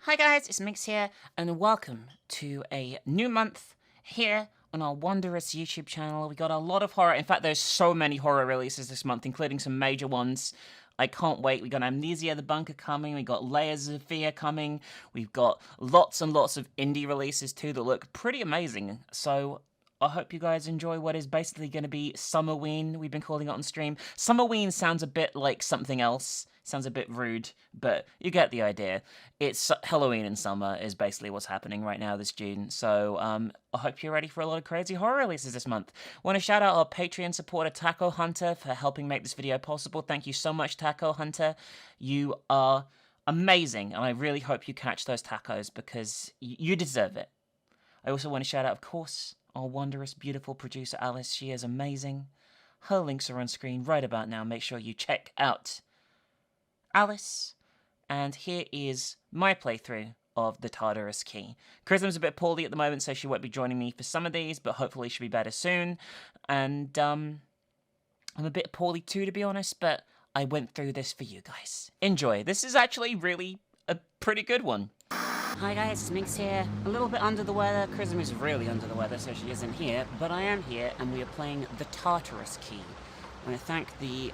Hi guys, it's Minx here, and welcome to a new month here on our wondrous YouTube channel. We got a lot of horror. In fact, there's so many horror releases this month, including some major ones. I can't wait. We got Amnesia the Bunker coming, we got Layers of Fear coming, we've got lots and lots of indie releases too that look pretty amazing. So I hope you guys enjoy what is basically going to be Summerween, we've been calling it on stream. Summerween sounds a bit like something else. Sounds a bit rude, but you get the idea. It's Halloween in summer is basically what's happening right now this June. So I hope you're ready for a lot of crazy horror releases this month. Want to shout out our Patreon supporter Taco Hunter for helping make this video possible. Thank you so much, Taco Hunter. You are amazing, and I really hope you catch those tacos because you deserve it. I also want to shout out, of course, our wondrous, beautiful producer Alice. She is amazing. Her links are on screen right about now. Make sure you check out Alice, and here is my playthrough of the Tartarus key. Chrism's a bit poorly at the moment, so she won't be joining me for some of these, but hopefully she'll be better soon. And I'm a bit poorly too, to be honest, but I went through this for you guys. Enjoy. This is actually really a pretty good one. Hi guys, it's Minx here. A little bit under the weather. Chrism is really under the weather, so she isn't here, but I am here, and we are playing the Tartarus key. I want to thank the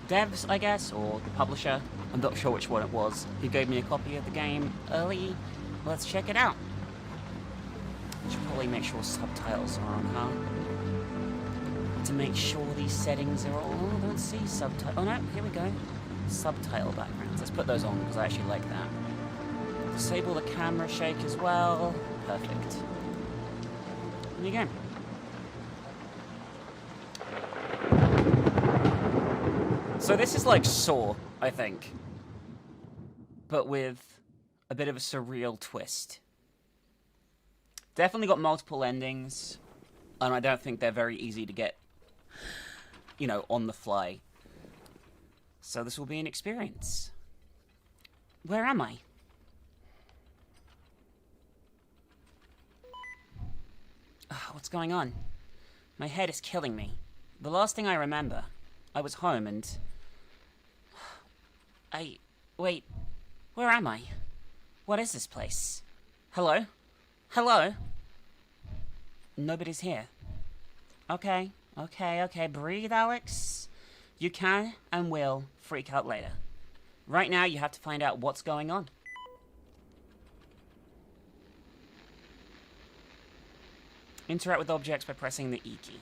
devs, I guess, or the publisher, I'm not sure which one it was, who gave me a copy of the game early. Let's check it out. Should probably make sure subtitles are on, huh? To make sure these settings are all... Oh, I don't see subtitles. Oh no, here we go. Subtitle backgrounds. Let's put those on, because I actually like that. Disable the camera shake as well. Perfect. There you go. So this is like Saw, I think, but with a bit of a surreal twist. Definitely got multiple endings, and I don't think they're very easy to get, you know, on the fly. So this will be an experience. Where am I? What's going on? My head is killing me. The last thing I remember, I was home and... Wait, where am I? What is this place? Hello? Hello? Nobody's here. Okay, breathe, Alex. You can and will freak out later. Right now, you have to find out what's going on. Interact with objects by pressing the E key.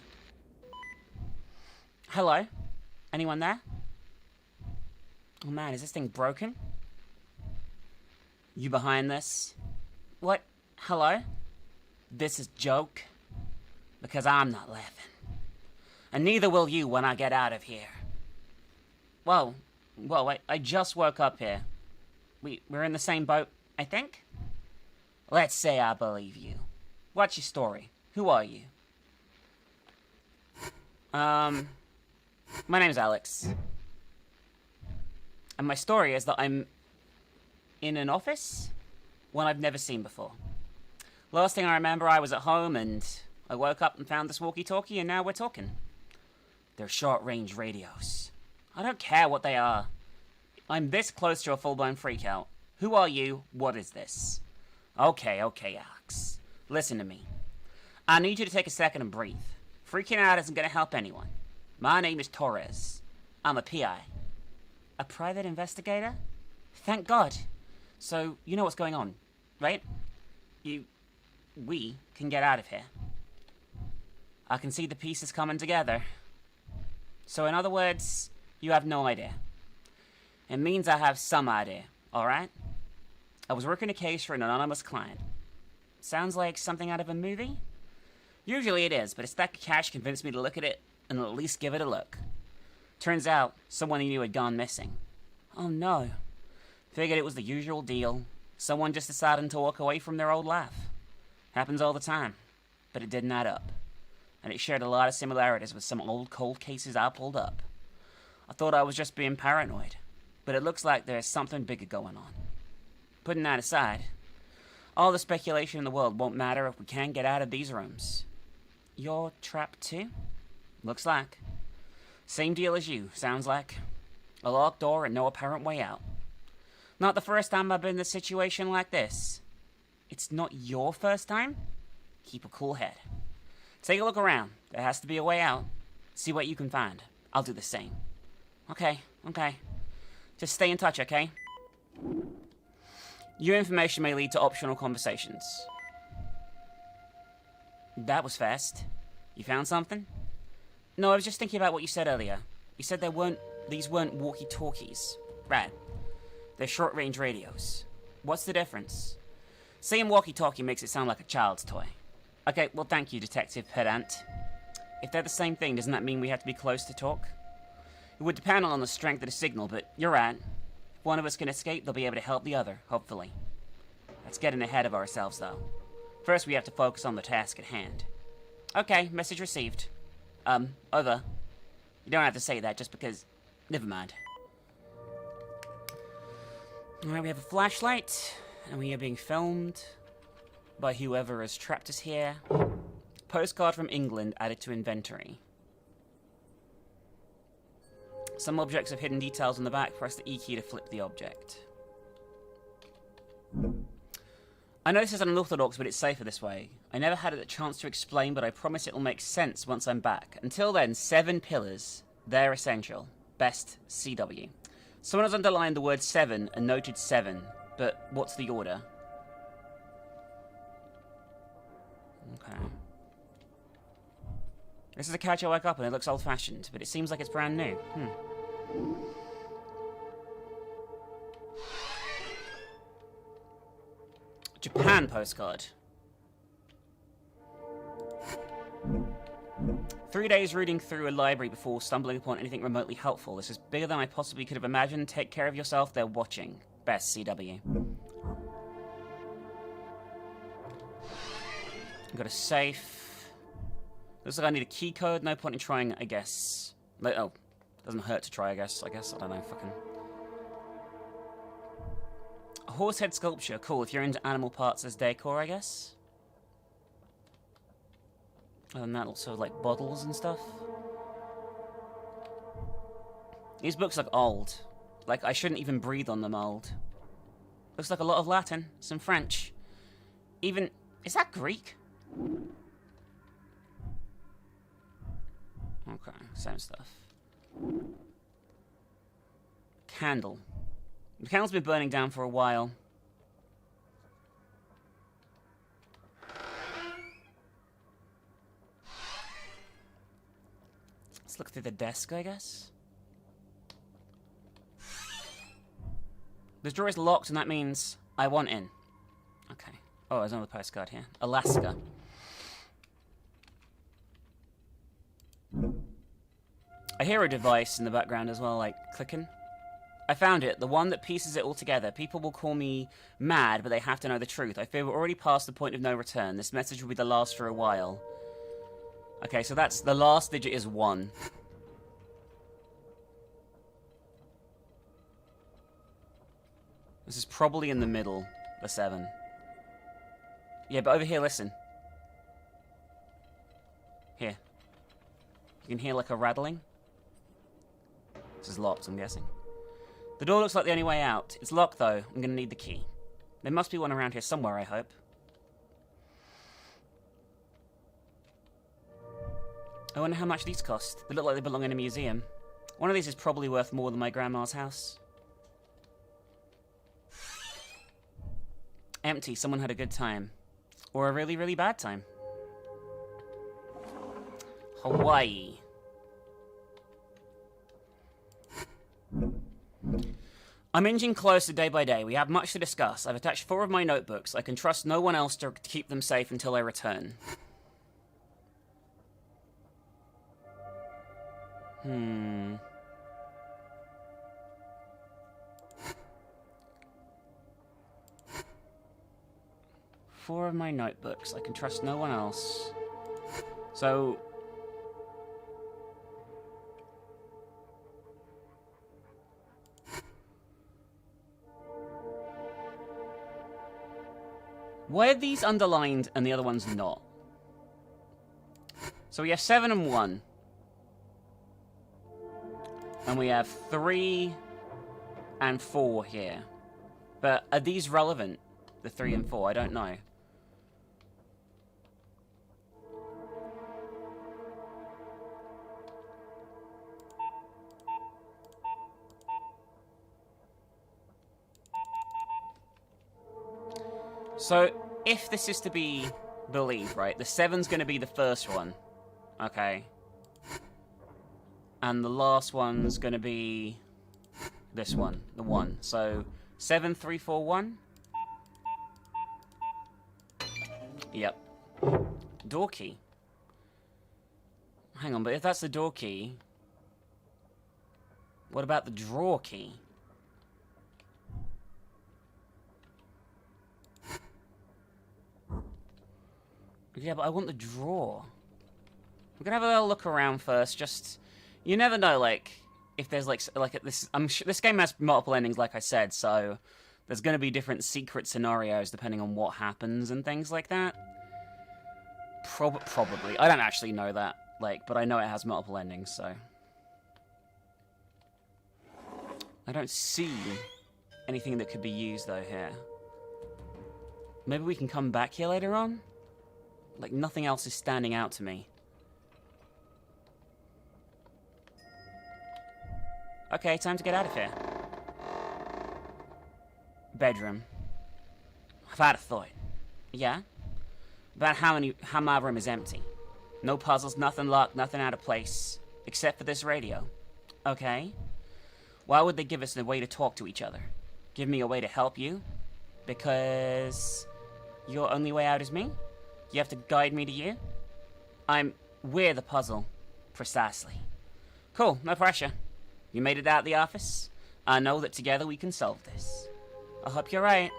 Hello? Anyone there? Oh man, is this thing broken? You behind this? What? Hello? This is joke? Because I'm not laughing. And neither will you when I get out of here. Whoa, I just woke up here. We're in the same boat, I think? Let's say I believe you. What's your story? Who are you? My name's Alex. And my story is that I'm in an office, one I've never seen before. Last thing I remember, I was at home and I woke up and found this walkie-talkie and now we're talking. They're short-range radios. I don't care what they are. I'm this close to a full-blown freakout. Who are you? What is this? Okay, Alex. Listen to me. I need you to take a second and breathe. Freaking out isn't going to help anyone. My name is Torres. I'm a PI. A private investigator? Thank God. So, you know what's going on, right? We can get out of here. I can see the pieces coming together. So in other words, you have no idea. It means I have some idea, alright? I was working a case for an anonymous client. Sounds like something out of a movie? Usually it is, but a stack of cash convinced me to look at it and at least give it a look. Turns out, someone he knew had gone missing. Oh no. Figured it was the usual deal. Someone just decided to walk away from their old life. Happens all the time. But it didn't add up. And it shared a lot of similarities with some old cold cases I pulled up. I thought I was just being paranoid. But it looks like there's something bigger going on. Putting that aside, all the speculation in the world won't matter if we can't get out of these rooms. You're trapped too? Looks like. Same deal as you, sounds like. A locked door and no apparent way out. Not the first time I've been in a situation like this. It's not your first time? Keep a cool head. Take a look around. There has to be a way out. See what you can find. I'll do the same. Okay. Just stay in touch, okay? Your information may lead to optional conversations. That was fast. You found something? No, I was just thinking about what you said earlier. You said these weren't walkie-talkies. Right. They're short-range radios. What's the difference? Saying walkie-talkie makes it sound like a child's toy. Okay, well thank you, Detective Pedant. If they're the same thing, doesn't that mean we have to be close to talk? It would depend on the strength of the signal, but you're right. If one of us can escape, they'll be able to help the other, hopefully. That's getting ahead of ourselves, though. First, we have to focus on the task at hand. Okay, message received. Over. You don't have to say that just because... Never mind. Alright, we have a flashlight, and we are being filmed by whoever has trapped us here. Postcard from England added to inventory. Some objects have hidden details on the back. Press the E key to flip the object. I know this is unorthodox, but it's safer this way. I never had a chance to explain, but I promise it'll make sense once I'm back. Until then, 7 pillars. They're essential. Best CW. Someone has underlined the word 7 and noted 7, but what's the order? Okay. This is a couch I woke up on. It looks old-fashioned, but it seems like it's brand new. Japan postcard. 3 days reading through a library before stumbling upon anything remotely helpful. This is bigger than I possibly could have imagined. Take care of yourself. They're watching. Best CW. Got a safe. Looks like I need a key code. No point in trying, I guess. Oh, doesn't hurt to try, I guess. I don't know. Fucking. A horse head sculpture. Cool. If you're into animal parts as decor, I guess. Other than that, also like bottles and stuff. These books look old. Like I shouldn't even breathe on them old. Looks like a lot of Latin, some French. Even, is that Greek? Okay, same stuff. Candle. The candle's been burning down for a while. Let's look through the desk, I guess. This drawer is locked, and that means I want in. Okay. Oh, there's another postcard here. Alaska. I hear a device in the background as well, like, clicking. I found it, the one that pieces it all together. People will call me mad, but they have to know the truth. I fear we're already past the point of no return. This message will be the last for a while. Okay, so that's, the last digit is 1. This is probably in the middle, the 7. Yeah, but over here, listen. Here. You can hear like a rattling. This is locked, I'm guessing. The door looks like the only way out. It's locked, though. I'm gonna need the key. There must be one around here somewhere, I hope. I wonder how much these cost. They look like they belong in a museum. One of these is probably worth more than my grandma's house. Empty. Someone had a good time. Or a really, really bad time. Hawaii. I'm inching closer day by day. We have much to discuss. I've attached 4 of my notebooks. I can trust no one else to keep them safe until I return. Four of my notebooks. I can trust no one else. So... why are these underlined and the other ones not? So we have 7 and 1. And we have 3 and 4 here. But are these relevant? The 3 and 4? I don't know. So, if this is to be believed, right, the 7's going to be the first one. Okay. And the last one's going to be this one, the 1. So, 7, 3, 4, 1? Yep. Door key. Hang on, but if that's the door key, what about the drawer key? Yeah, but I want the drawer. We're gonna have a little look around first. Just, you never know, like if there's like this. I'm sure this game has multiple endings, like I said, so there's gonna be different secret scenarios depending on what happens and things like that. Probably. I don't actually know that, like, but I know it has multiple endings, so I don't see anything that could be used though here. Maybe we can come back here later on. Like, nothing else is standing out to me. Okay, time to get out of here. Bedroom. I've had a thought. Yeah? About how my room is empty. No puzzles, nothing locked, nothing out of place. Except for this radio. Okay? Why would they give us a way to talk to each other? Give me a way to help you? Because your only way out is me? You have to guide me to you? We're the puzzle. Precisely. Cool, no pressure. You made it out of the office? I know that together we can solve this. I hope you're right.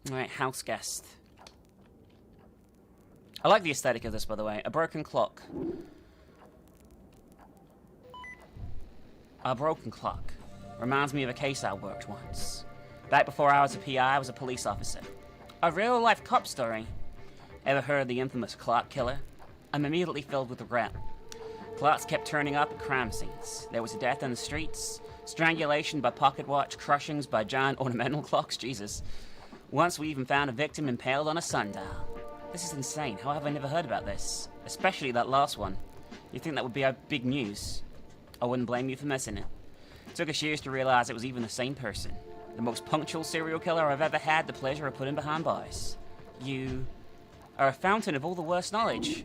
Alright, house guest. I like the aesthetic of this, by the way. A broken clock. A broken clock. Reminds me of a case I worked once. Back before I was a PI, I was a police officer. A real-life cop story. Ever heard of the infamous clock killer? I'm immediately filled with regret. Clocks kept turning up at crime scenes. There was a death in the streets, strangulation by pocket watch, crushings by giant ornamental clocks, Jesus. Once we even found a victim impaled on a sundial. This is insane. How have I never heard about this? Especially that last one. You'd think that would be our big news. I wouldn't blame you for missing it. It took us years to realize it was even the same person. The most punctual serial killer I've ever had the pleasure of putting behind bars. You are a fountain of all the worst knowledge.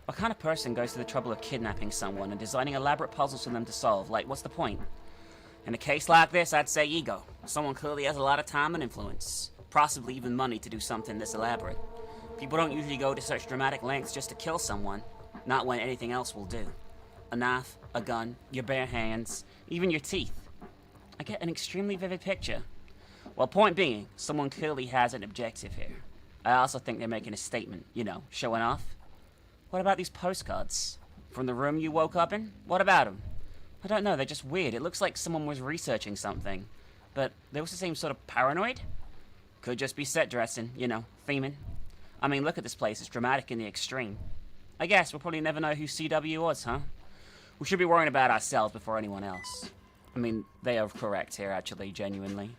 What kind of person goes to the trouble of kidnapping someone and designing elaborate puzzles for them to solve? Like, what's the point? In a case like this, I'd say ego. Someone clearly has a lot of time and influence. Possibly even money to do something this elaborate. People don't usually go to such dramatic lengths just to kill someone. Not when anything else will do. A knife, a gun, your bare hands, even your teeth. I get an extremely vivid picture. Well, point being, someone clearly has an objective here. I also think they're making a statement, you know, showing off. What about these postcards? From the room you woke up in? What about them? I don't know, they're just weird. It looks like someone was researching something. But they also seem sort of paranoid? Could just be set dressing, you know, theming. I mean, look at this place, it's dramatic in the extreme. I guess we'll probably never know who CW was, huh? We should be worrying about ourselves before anyone else. I mean, they are correct here, actually, genuinely.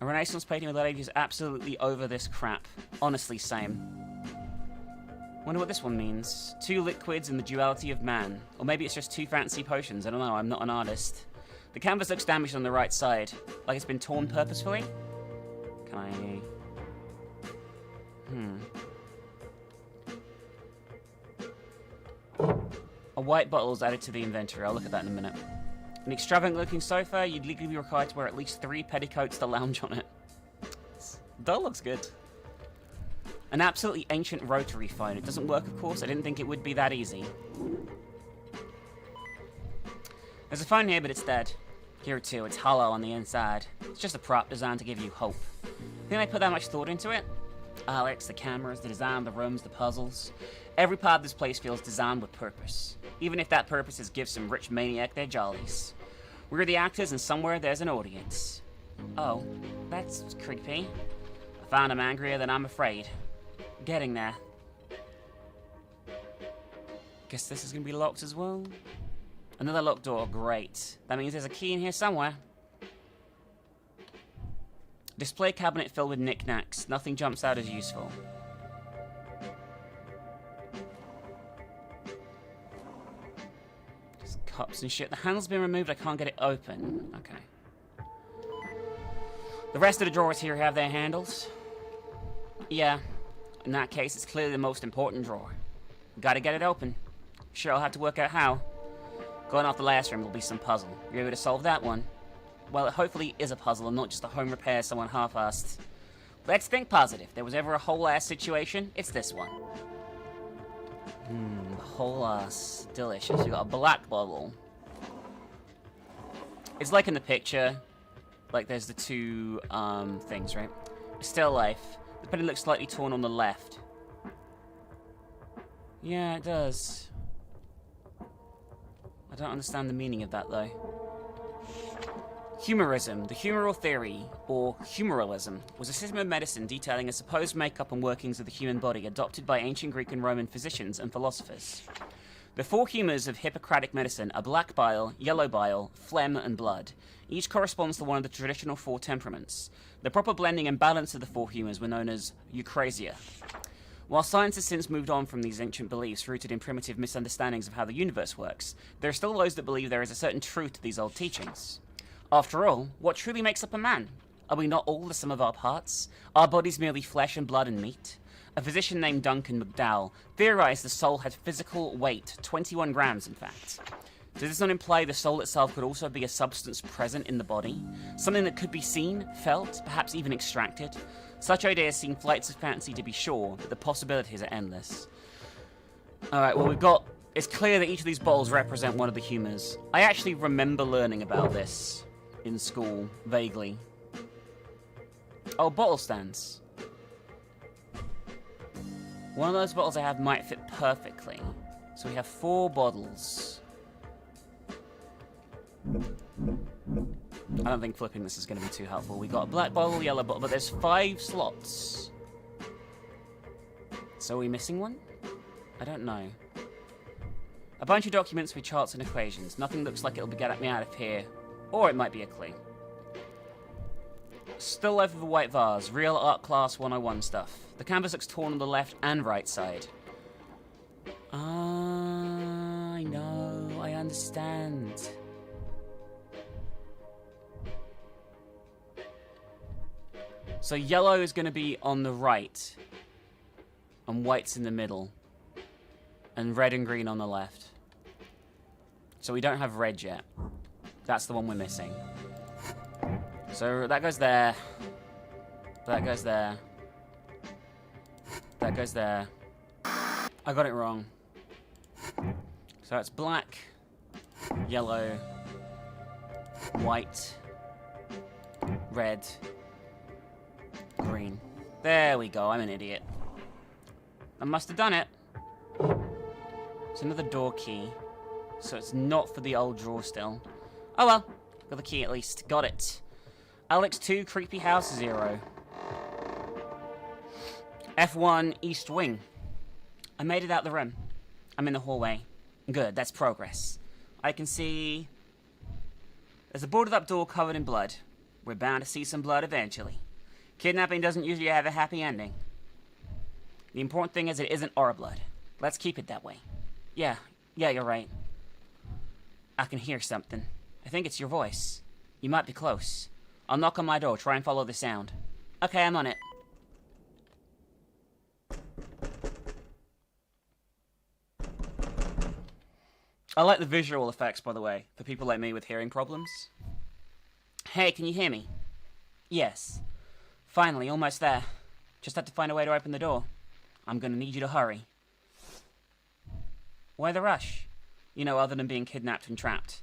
A Renaissance painting with a lady who's absolutely over this crap. Honestly, same. Wonder what this one means. 2 liquids and the duality of man. Or maybe it's just 2 fancy potions, I don't know, I'm not an artist. The canvas looks damaged on the right side, like it's been torn purposefully. Can I... A white bottle is added to the inventory. I'll look at that in a minute. An extravagant-looking sofa, you'd legally be required to wear at least 3 petticoats to lounge on it. That looks good. An absolutely ancient rotary phone. It doesn't work, of course. I didn't think it would be that easy. There's a phone here, but it's dead. Here too, it's hollow on the inside. It's just a prop designed to give you hope. Think they put that much thought into it? Alex, the cameras, the design, the rooms, the puzzles. Every part of this place feels designed with purpose. Even if that purpose is give some rich maniac their jollies. We're the actors and somewhere there's an audience. Oh, that's creepy. I find I'm angrier than I'm afraid. Getting there. Guess this is gonna be locked as well. Another locked door, great. That means there's a key in here somewhere. Display cabinet filled with knickknacks. Nothing jumps out as useful. Just cups and shit. The handle's been removed, I can't get it open. Okay. The rest of the drawers here have their handles. Yeah. In that case, it's clearly the most important drawer. Gotta get it open. Sure, I'll have to work out how. Going off the last room will be some puzzle. You're able to solve that one? Well, it hopefully is a puzzle and not just a home repair someone half-assed. Let's think positive. If there was ever a whole-ass situation, it's this one. Whole-ass. Delicious. We got a black bottle. It's like in the picture. Like, there's the two, things, right? Still life. The penny looks slightly torn on the left. Yeah, it does. I don't understand the meaning of that, though. Humorism, the humoral theory, or humoralism, was a system of medicine detailing a supposed makeup and workings of the human body adopted by ancient Greek and Roman physicians and philosophers. The four humors of Hippocratic medicine are black bile, yellow bile, phlegm, and blood. Each corresponds to one of the traditional four temperaments. The proper blending and balance of the four humors were known as eucrasia. While science has since moved on from these ancient beliefs rooted in primitive misunderstandings of how the universe works, there are still those that believe there is a certain truth to these old teachings. After all, what truly makes up a man? Are we not all the sum of our parts? Are bodies merely flesh and blood and meat? A physician named Duncan McDowell theorized the soul had physical weight, 21 grams in fact. Does this not imply the soul itself could also be a substance present in the body? Something that could be seen, felt, perhaps even extracted? Such ideas seem flights of fancy to be sure, but the possibilities are endless. Alright, well it's clear that each of these bottles represent one of the humors. I actually remember learning about this in school, vaguely. Oh, bottle stands. One of those bottles I have might fit perfectly. So we have 4 bottles. I don't think flipping this is going to be too helpful. We got a black bottle, yellow bottle, but there's 5 slots. So are we missing one? I don't know. A bunch of documents with charts and equations. Nothing looks like it'll get me out of here. Or it might be a clue. Still life of a white vase. Real art class 101 stuff. The canvas looks torn on the left and right side. I know. I understand. So yellow is going to be on the right. And white's in the middle. And red and green on the left. So we don't have red yet. That's the one we're missing. So that goes there. That goes there. That goes there. I got it wrong. So it's black, yellow, white, red, green. There we go, I'm an idiot. I must have done it. It's another door key. So it's not for the old drawer still. Oh well, got the key at least. Got it. Alex 2, Creepy House 0. F1, East Wing. I made it out the room. I'm in the hallway. Good, that's progress. I can see... There's a boarded up door covered in blood. We're bound to see some blood eventually. Kidnapping doesn't usually have a happy ending. The important thing is it isn't our blood. Let's keep it that way. Yeah, you're right. I can hear something. I think it's your voice. You might be close. I'll knock on my door, try and follow the sound. Okay, I'm on it. I like the visual effects, by the way, for people like me with hearing problems. Hey, can you hear me? Yes. Finally, almost there. Just have to find a way to open the door. I'm gonna need you to hurry. Why the rush? You know, other than being kidnapped and trapped.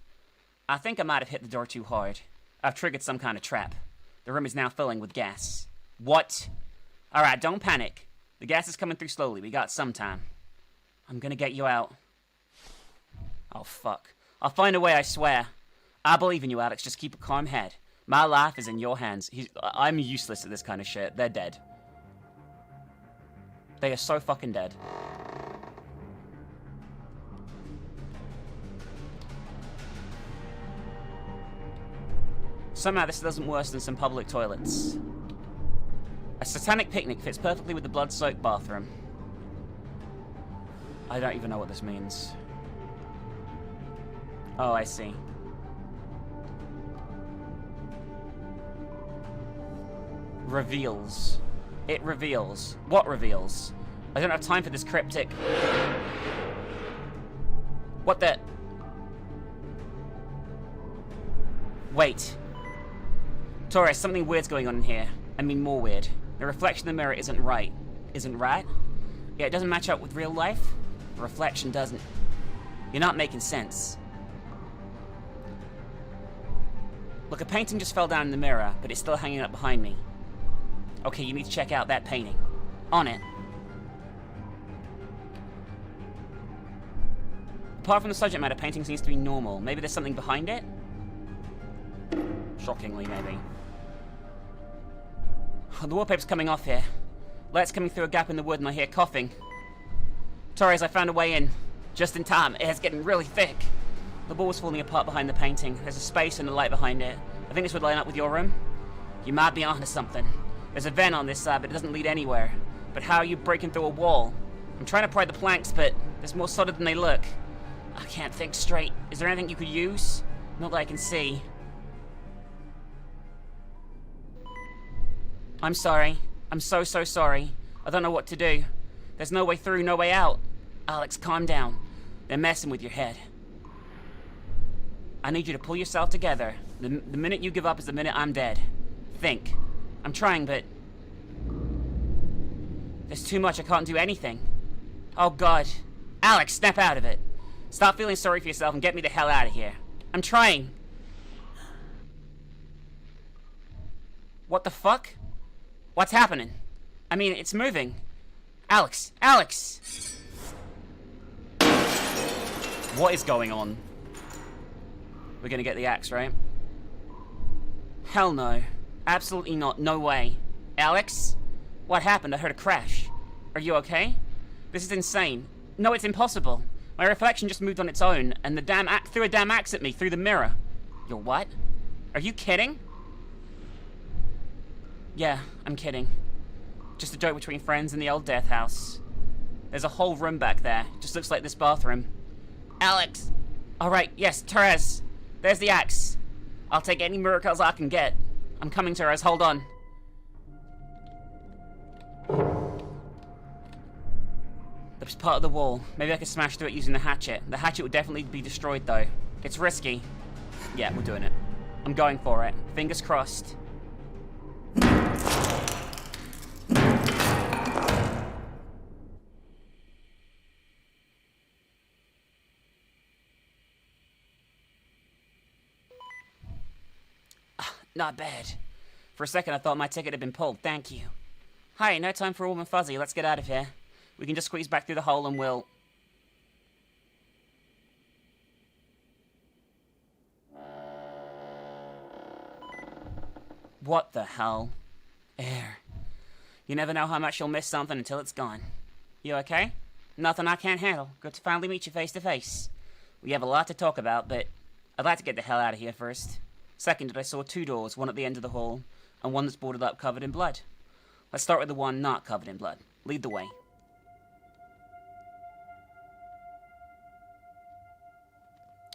I think I might have hit the door too hard. I've triggered some kind of trap. The room is now filling with gas. What? Alright, don't panic. The gas is coming through slowly. We got some time. I'm gonna get you out. Oh, fuck. I'll find a way, I swear. I believe in you, Alex. Just keep a calm head. My life is in your hands. I'm useless at this kind of shit. They're dead. They are so fucking dead. Somehow this doesn't worse than some public toilets. A satanic picnic fits perfectly with the blood-soaked bathroom. I don't even know what this means. Oh, I see. Reveals. It reveals. What reveals? I don't have time for this cryptic... What the... Wait. Taurus, something weird's going on in here. I mean, more weird. The reflection in the mirror isn't right. Isn't right? Yeah, it doesn't match up with real life. The reflection doesn't. You're not making sense. Look, a painting just fell down in the mirror, but it's still hanging up behind me. Okay, you need to check out that painting. On it. Apart from the subject matter, painting seems to be normal. Maybe there's something behind it? Shockingly, maybe. The wallpaper's coming off here. Light's coming through a gap in the wood and I hear coughing. Torres, I found a way in. Just in time. It's getting really thick. The wall's falling apart behind the painting. There's a space and a light behind it. I think this would line up with your room. You might be onto something. There's a vent on this side, but it doesn't lead anywhere. But how are you breaking through a wall? I'm trying to pry the planks, but there's more solid than they look. I can't think straight. Is there anything you could use? Not that I can see. I'm sorry. I'm so sorry. I don't know what to do. There's no way through, no way out. Alex, calm down. They're messing with your head. I need you to pull yourself together. The minute you give up is the minute I'm dead. Think. I'm trying, but... There's too much. I can't do anything. Oh, God. Alex, snap out of it. Stop feeling sorry for yourself and get me the hell out of here. I'm trying. What the fuck? What's happening? I mean, it's moving. Alex! Alex! What is going on? We're gonna get the axe, right? Hell no. Absolutely not. No way. Alex? What happened? I heard a crash. Are you okay? This is insane. No, it's impossible. My reflection just moved on its own, and the damn axe threw a damn axe at me through the mirror. You're what? Are you kidding? Yeah, I'm kidding. Just a joke between friends in the old death house. There's a whole room back there. Just looks like this bathroom. Alex! Alright, yes, Therese. There's the axe. I'll take any miracles I can get. I'm coming, Therese, hold on. There's part of the wall. Maybe I can smash through it using the hatchet. The hatchet would definitely be destroyed, though. It's risky. Yeah, we're doing it. I'm going for it. Fingers crossed. Not bad. For a second, I thought my ticket had been pulled. Thank you. Hi, no time for warm and fuzzy. Let's get out of here. We can just squeeze back through the hole and we'll... What the hell? Air. You never know how much you'll miss something until it's gone. You okay? Nothing I can't handle. Good to finally meet you face to face. We have a lot to talk about, but I'd like to get the hell out of here first. Second, I saw two doors, one at the end of the hall, and one that's boarded up covered in blood. Let's start with the one not covered in blood. Lead the way.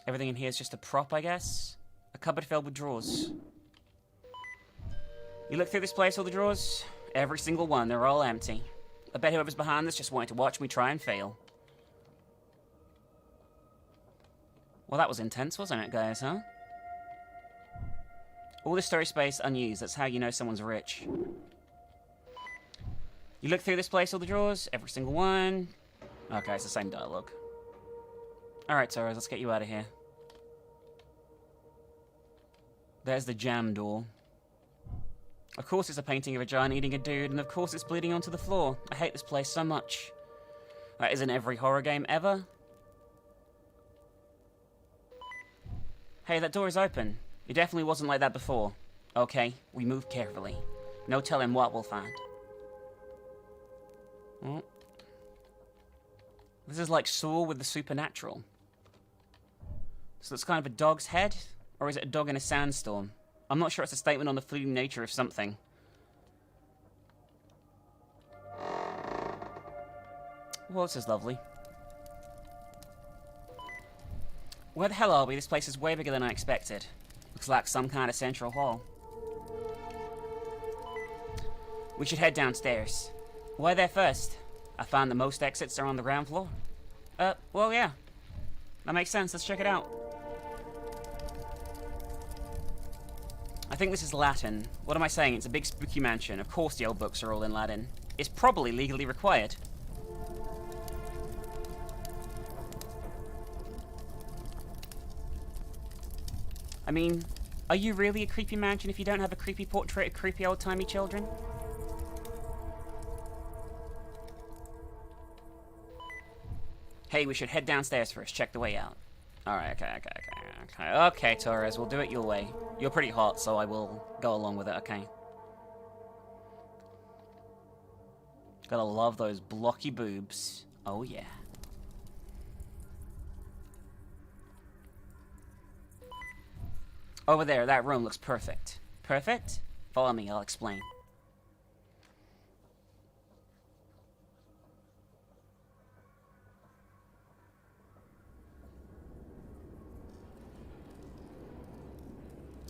Everything in here is just a prop, I guess? A cupboard filled with drawers. You look through this place, all the drawers? Every single one, they're all empty. I bet whoever's behind this just wanted to watch me try and fail. Well, that was intense, wasn't it, guys, huh? All this storage space unused, that's how you know someone's rich. You look through this place, all the drawers? Every single one? Okay, it's the same dialogue. Alright, Torres, let's get you out of here. There's the jam door. Of course it's a painting of a giant eating a dude, and of course it's bleeding onto the floor. I hate this place so much. That isn't every horror game ever. Hey, that door is open. It definitely wasn't like that before. Okay, we move carefully. No telling what we'll find. Oh. This is like Saw with the supernatural. So it's kind of a dog's head? Or is it a dog in a sandstorm? I'm not sure it's a statement on the fleeting nature of something. Well, this is lovely. Where the hell are we? This place is way bigger than I expected. Looks like some kind of central hall. We should head downstairs. Why there first? I found that most exits are on the ground floor. Well, yeah. That makes sense. Let's check it out. I think this is Latin. What am I saying? It's a big spooky mansion. Of course the old books are all in Latin. It's probably legally required. I mean, are you really a creepy mansion if you don't have a creepy portrait of creepy old-timey children? Hey, we should head downstairs first. Check the way out. Alright, okay. Okay, Torres, we'll do it your way. You're pretty hot, so I will go along with it, okay? Gotta love those blocky boobs. Oh, yeah. Over there, that room looks perfect. Perfect? Follow me, I'll explain.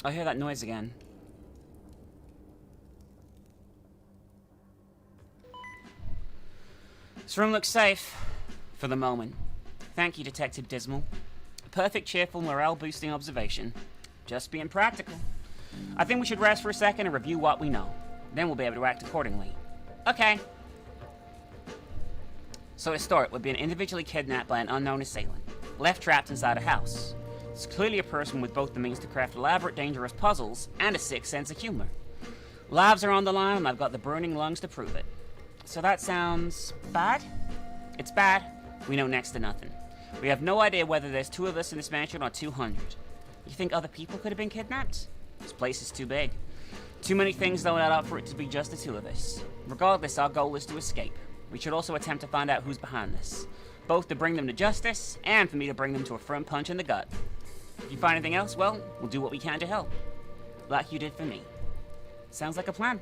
I hear that noise again. This room looks safe. For the moment. Thank you, Detective Dismal. A perfect, cheerful, morale-boosting observation. Just being practical. I think we should rest for a second and review what we know. Then we'll be able to act accordingly. Okay. So to start, we've been individually kidnapped by an unknown assailant. Left trapped inside a house. It's clearly a person with both the means to craft elaborate, dangerous puzzles and a sick sense of humor. Lives are on the line, and I've got the burning lungs to prove it. So that sounds bad? It's bad. We know next to nothing. We have no idea whether there's 2 of us in this mansion or 200. You think other people could have been kidnapped? This place is too big. Too many things don't add up for it to be just the 2 of us. Regardless, our goal is to escape. We should also attempt to find out who's behind this. Both to bring them to justice, and for me to bring them to a firm punch in the gut. If you find anything else, well, we'll do what we can to help. Like you did for me. Sounds like a plan.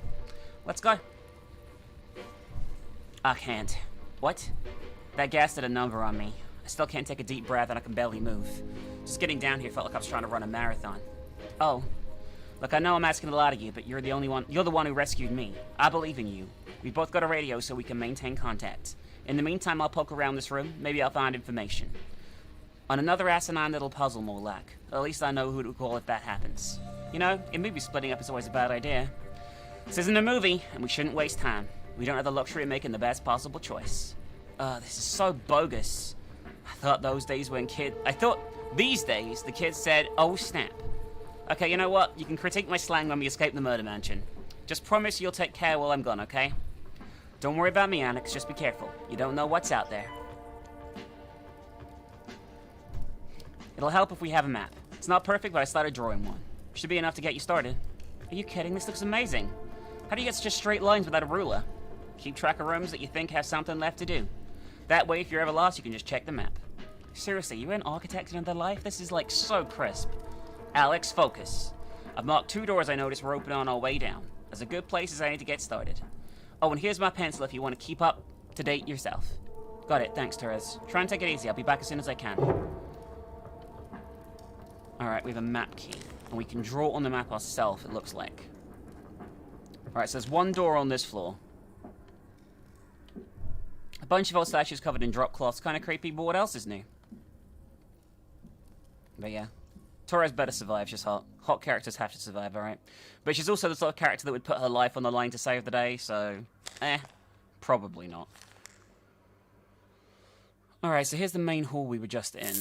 Let's go. I can't. What? That gas did a number on me. I still can't take a deep breath and I can barely move. Just getting down here felt like I was trying to run a marathon. Oh. Look, I know I'm asking a lot of you, but you're the one who rescued me. I believe in you. We've both got a radio so we can maintain contact. In the meantime, I'll poke around this room. Maybe I'll find information. On another asinine little puzzle, more like. At least I know who to call if that happens. You know, in movie splitting up is always a bad idea. This isn't a movie, and we shouldn't waste time. We don't have the luxury of making the best possible choice. This is so bogus. I thought these days the kids said, oh snap. Okay, you know what? You can critique my slang when we escape the murder mansion. Just promise you'll take care while I'm gone, okay? Don't worry about me, Alex. Just be careful. You don't know what's out there. It'll help if we have a map. It's not perfect, but I started drawing one. Should be enough to get you started. Are you kidding? This looks amazing. How do you get such straight lines without a ruler? Keep track of rooms that you think have something left to do. That way, if you're ever lost, you can just check the map. Seriously, you an architect in their life? This is like so crisp. Alex, focus. I've marked 2 doors I noticed were open on our way down. As a good place as I need to get started. Oh, and here's my pencil if you want to keep up to date yourself. Got it, thanks, Torres. Try and take it easy. I'll be back as soon as I can. Alright, we have a map key. And we can draw on the map ourselves, it looks like. Alright, so there's 1 door on this floor. A bunch of old statues covered in drop cloths. Kind of creepy, but what else is new? But yeah. Torres better survive, she's hot. Hot characters have to survive, alright? But she's also the sort of character that would put her life on the line to save the day, so... probably not. Alright, so here's the main hall we were just in.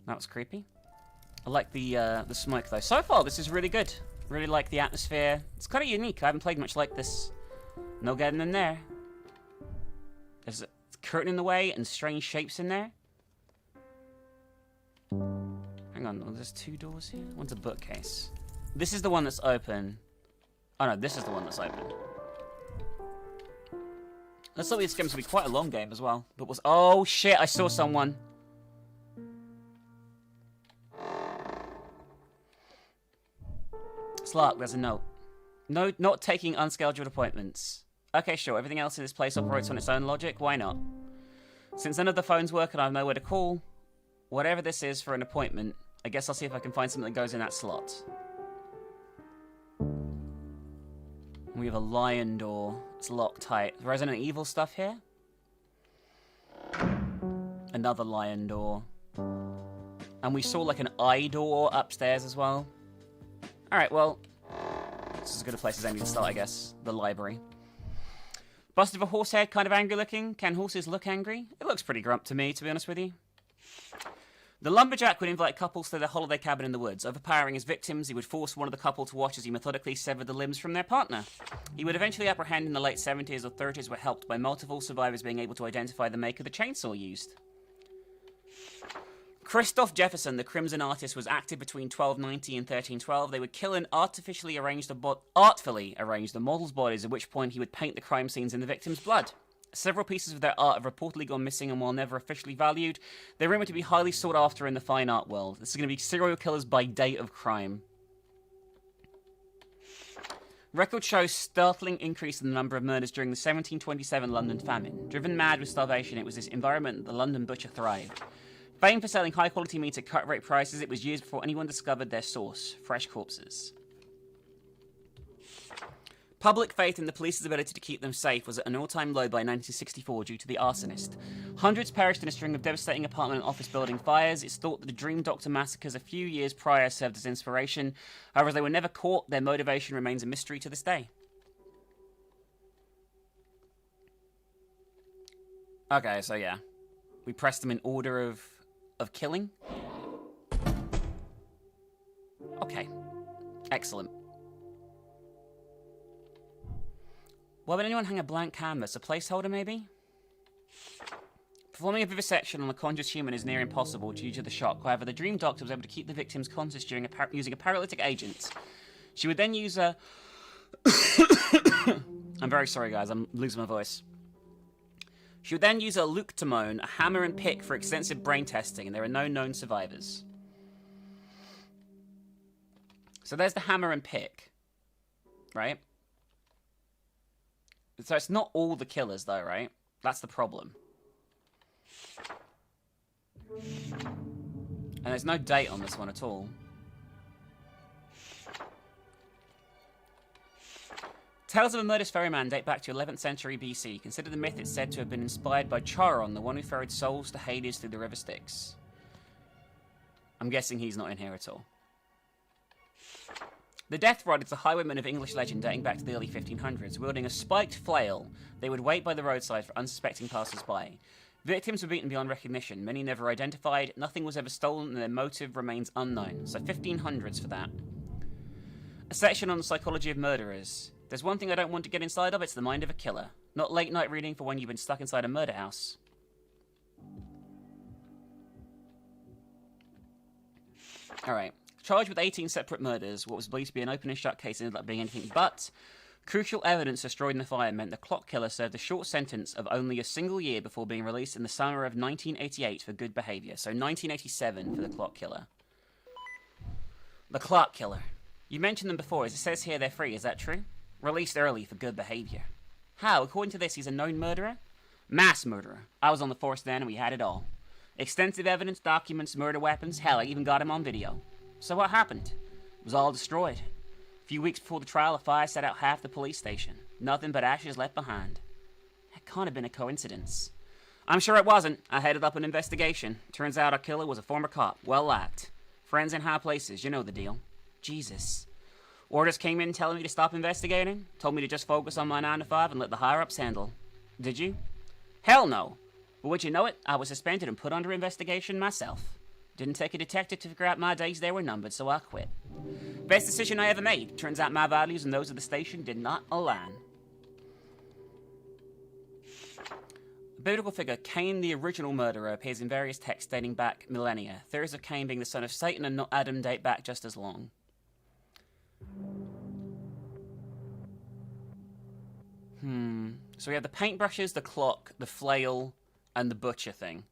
That was creepy. I like the smoke, though. So far, this is really good. Really like the atmosphere. It's kind of unique. I haven't played much like this. No getting in there. There's a curtain in the way and strange shapes in there. Hang on, there's 2 doors here? One's a bookcase. This is the one that's open. Oh no, this is the one that's open. Let's thought this game's gonna be quite a long game as well. But was oh shit, I saw someone. It's locked. There's a note. No, not taking unscheduled appointments. Okay, sure. Everything else in this place operates on its own logic. Why not? Since none of the phones work and I have nowhere to call, whatever this is for an appointment, I guess I'll see if I can find something that goes in that slot. We have a lion door. It's locked tight. Resident Evil stuff here. Another lion door. And we saw like an eye door upstairs as well. Alright, well, this is as good a place as any to start, I guess. The library. Bust of a horse head, kind of angry looking. Can horses look angry? It looks pretty grump to me, to be honest with you. The lumberjack would invite couples to their holiday cabin in the woods. Overpowering his victims, he would force one of the couple to watch as he methodically severed the limbs from their partner. He would eventually apprehend in the late 70s or 30s, were helped by multiple survivors being able to identify the make of the chainsaw used. Christoph Jefferson, the Crimson Artist, was active between 1290 and 1312. They would kill and artfully arrange the models' bodies, at which point he would paint the crime scenes in the victim's blood. Several pieces of their art have reportedly gone missing, and while never officially valued, they're rumored to be highly sought after in the fine art world. This is going to be serial killers by date of crime. Records show startling increase in the number of murders during the 1727 London famine. Driven mad with starvation, it was this environment that the London butcher thrived. Famed for selling high-quality meat at cut-rate prices, it was years before anyone discovered their source, fresh corpses. Public faith in the police's ability to keep them safe was at an all-time low by 1964 due to the arsonist. Hundreds perished in a string of devastating apartment and office building fires. It's thought that the Dream Doctor massacres a few years prior served as inspiration. However, as they were never caught, their motivation remains a mystery to this day. Okay, so yeah. We pressed them in order of killing. Okay. Excellent. Why would anyone hang a blank canvas? A placeholder, maybe? Performing a vivisection on a conscious human is near impossible due to the shock. However, the Dream Doctor was able to keep the victims conscious during using a paralytic agent. She would then use a... I'm very sorry, guys. I'm losing my voice. She would then use a luctamone, a hammer and pick, for extensive brain testing, and there are no known survivors. So there's the hammer and pick, right? So it's not all the killers, though, right? That's the problem. And there's no date on this one at all. Tales of a murderous ferryman date back to 11th century BC. Consider the myth it's said to have been inspired by Charon, the one who ferried souls to Hades through the river Styx. I'm guessing he's not in here at all. The Death Rod is a highwayman of English legend dating back to the early 1500s. Wielding a spiked flail, they would wait by the roadside for unsuspecting passers-by. Victims were beaten beyond recognition, many never identified, nothing was ever stolen, and their motive remains unknown. So 1500s for that. A section on the psychology of murderers. There's one thing I don't want to get inside of, it's the mind of a killer. Not late night reading for when you've been stuck inside a murder house. Alright. Charged with 18 separate murders, what was believed to be an open and shut case ended up being anything but. Crucial evidence destroyed in the fire meant the clock killer served a short sentence of only a single year before being released in the summer of 1988 for good behaviour. So 1987 for the clock killer. The clock killer. You mentioned them before, as it says here they're free, is that true? Released early for good behaviour. How? According to this, he's a known murderer? Mass murderer. I was on the force then and we had it all. Extensive evidence, documents, murder weapons, hell, I even got him on video. So what happened? It was all destroyed. A few weeks before the trial, a fire set out half the police station. Nothing but ashes left behind. That can't have been a coincidence. I'm sure it wasn't. I headed up an investigation. Turns out our killer was a former cop, well liked. Friends in high places, you know the deal. Jesus. Orders came in telling me to stop investigating. Told me to just focus on my 9 to 5 and let the higher-ups handle. Did you? Hell no. But would you know it, I was suspended and put under investigation myself. Didn't take a detective to figure out my days there were numbered, so I quit. Best decision I ever made. Turns out my values and those of the station did not align. A biblical figure, Cain the original murderer, appears in various texts dating back millennia. Theories of Cain being the son of Satan and not Adam date back just as long. So we have the paintbrushes, the clock, the flail, and the butcher thing.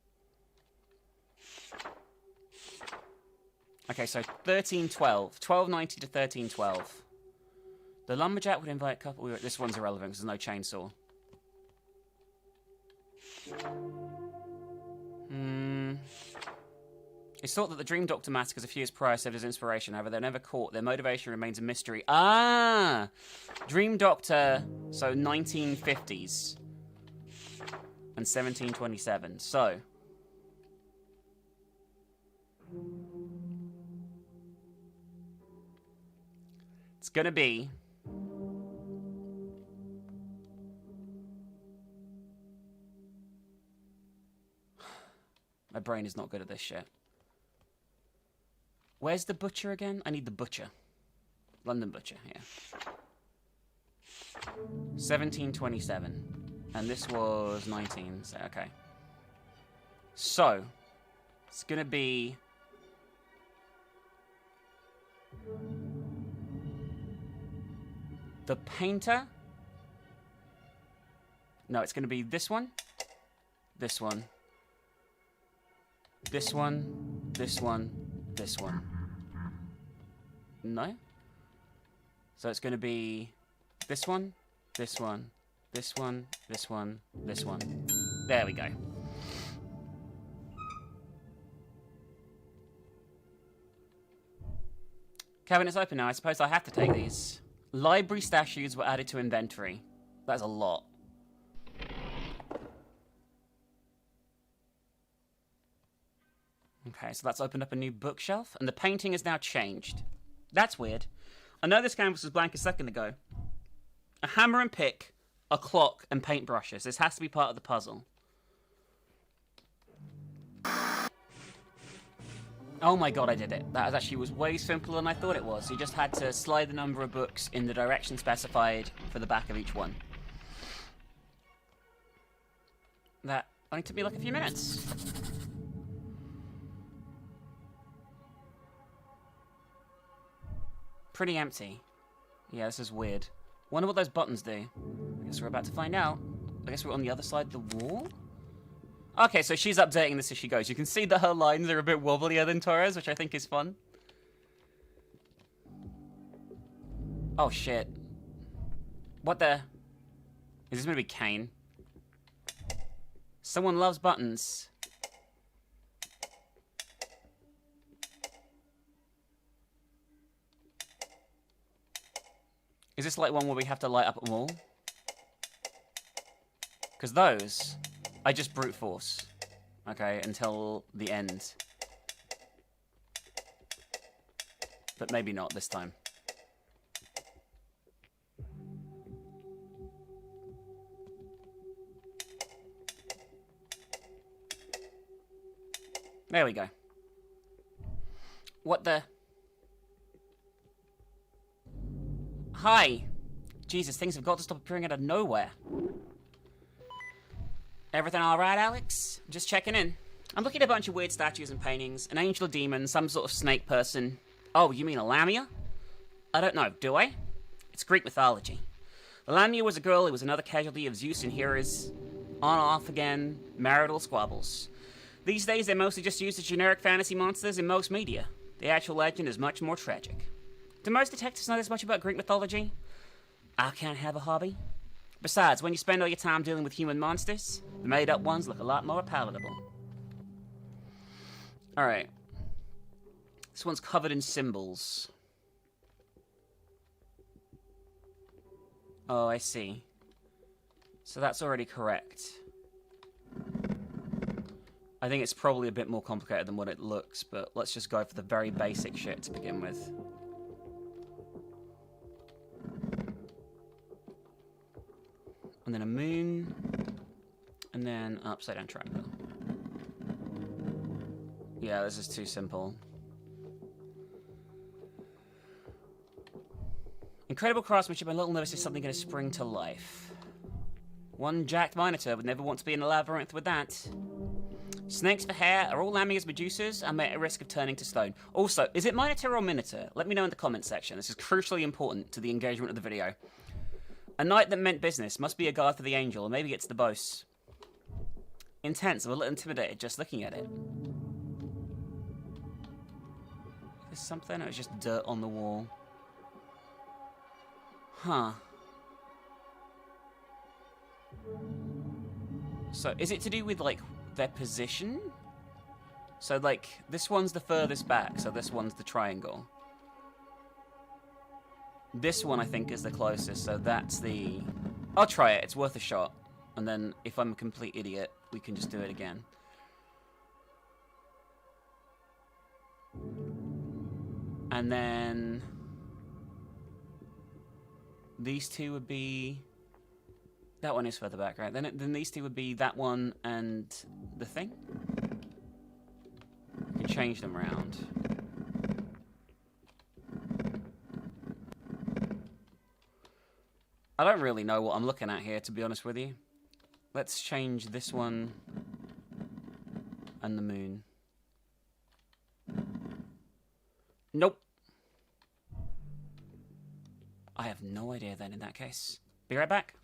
Okay, so 1312. 1290 to 1312. The lumberjack would invite a couple... This one's irrelevant because there's no chainsaw. It's thought that the Dream Doctor massacres a few years prior served as inspiration. However, they're never caught. Their motivation remains a mystery. Ah! Dream Doctor, so 1950s. And 1727. So... it's gonna be... My brain is not good at this shit. Where's the butcher again? I need the butcher. London butcher, yeah. 1727. And this was 19, so okay. So, it's gonna be... the painter? No, it's gonna be this one. This one. This one. This one. This one. No? So it's going to be this one, this one, this one, this one, this one. There we go. Cabinet's open now. I suppose I have to take these. Library statues were added to inventory. That's a lot. Okay, so that's opened up a new bookshelf, and the painting has now changed. That's weird. I know this canvas was blank a second ago. A hammer and pick, a clock, and paintbrushes. This has to be part of the puzzle. Oh my god, I did it. That actually was way simpler than I thought it was. You just had to slide the number of books in the direction specified for the back of each one. That only took me like a few minutes. Pretty empty. Yeah, this is weird. Wonder what those buttons do. I guess we're about to find out. I guess we're on the other side of the wall? Okay, so she's updating this as she goes. You can see that her lines are a bit wobblier than Torres, which I think is fun. Oh, shit. What the... Is this going to be Kane? Someone loves buttons. Is this like one where we have to light up them all? Because those, I just brute force. Okay, until the end. But maybe not this time. There we go. What the... Hi! Jesus, things have got to stop appearing out of nowhere. Everything alright, Alex? Just checking in. I'm looking at a bunch of weird statues and paintings. An angel, a demon, some sort of snake person. Oh, you mean a Lamia? I don't know, do I? It's Greek mythology. The Lamia was a girl who was another casualty of Zeus and Hera's on-off again marital squabbles. These days, they're mostly just used as generic fantasy monsters in most media. The actual legend is much more tragic. Do most detectives know this much about Greek mythology? I can't have a hobby. Besides, when you spend all your time dealing with human monsters, the made-up ones look a lot more palatable. Alright. This one's covered in symbols. Oh, I see. So that's already correct. I think it's probably a bit more complicated than what it looks, but let's just go for the very basic shit to begin with. And then a moon, and then upside down triangle. Yeah, this is too simple. Incredible craftsmanship and little notice is something going to spring to life. One jacked minotaur would never want to be in a labyrinth with that. Snakes for hair are all Lamia's Medusas and may at risk of turning to stone. Also, is it minotaur or minotaur? Let me know in the comments section. This is crucially important to the engagement of the video. A knight that meant business must be a guard for the angel, or maybe it's the boss. Intense, I'm a little intimidated just looking at it. Is this something? Or it's just dirt on the wall. Huh. So, is it to do with, like, their position? So, like, this one's the furthest back, so this one's the triangle. This one, I think, is the closest, so that's the... I'll try it, it's worth a shot. And then, if I'm a complete idiot, we can just do it again. And then... These two would be... That one is further back, right? Then these two would be that one and the thing. You can change them around. I don't really know what I'm looking at here, to be honest with you. Let's change this one and the moon. Nope. I have no idea then in that case. Be right back.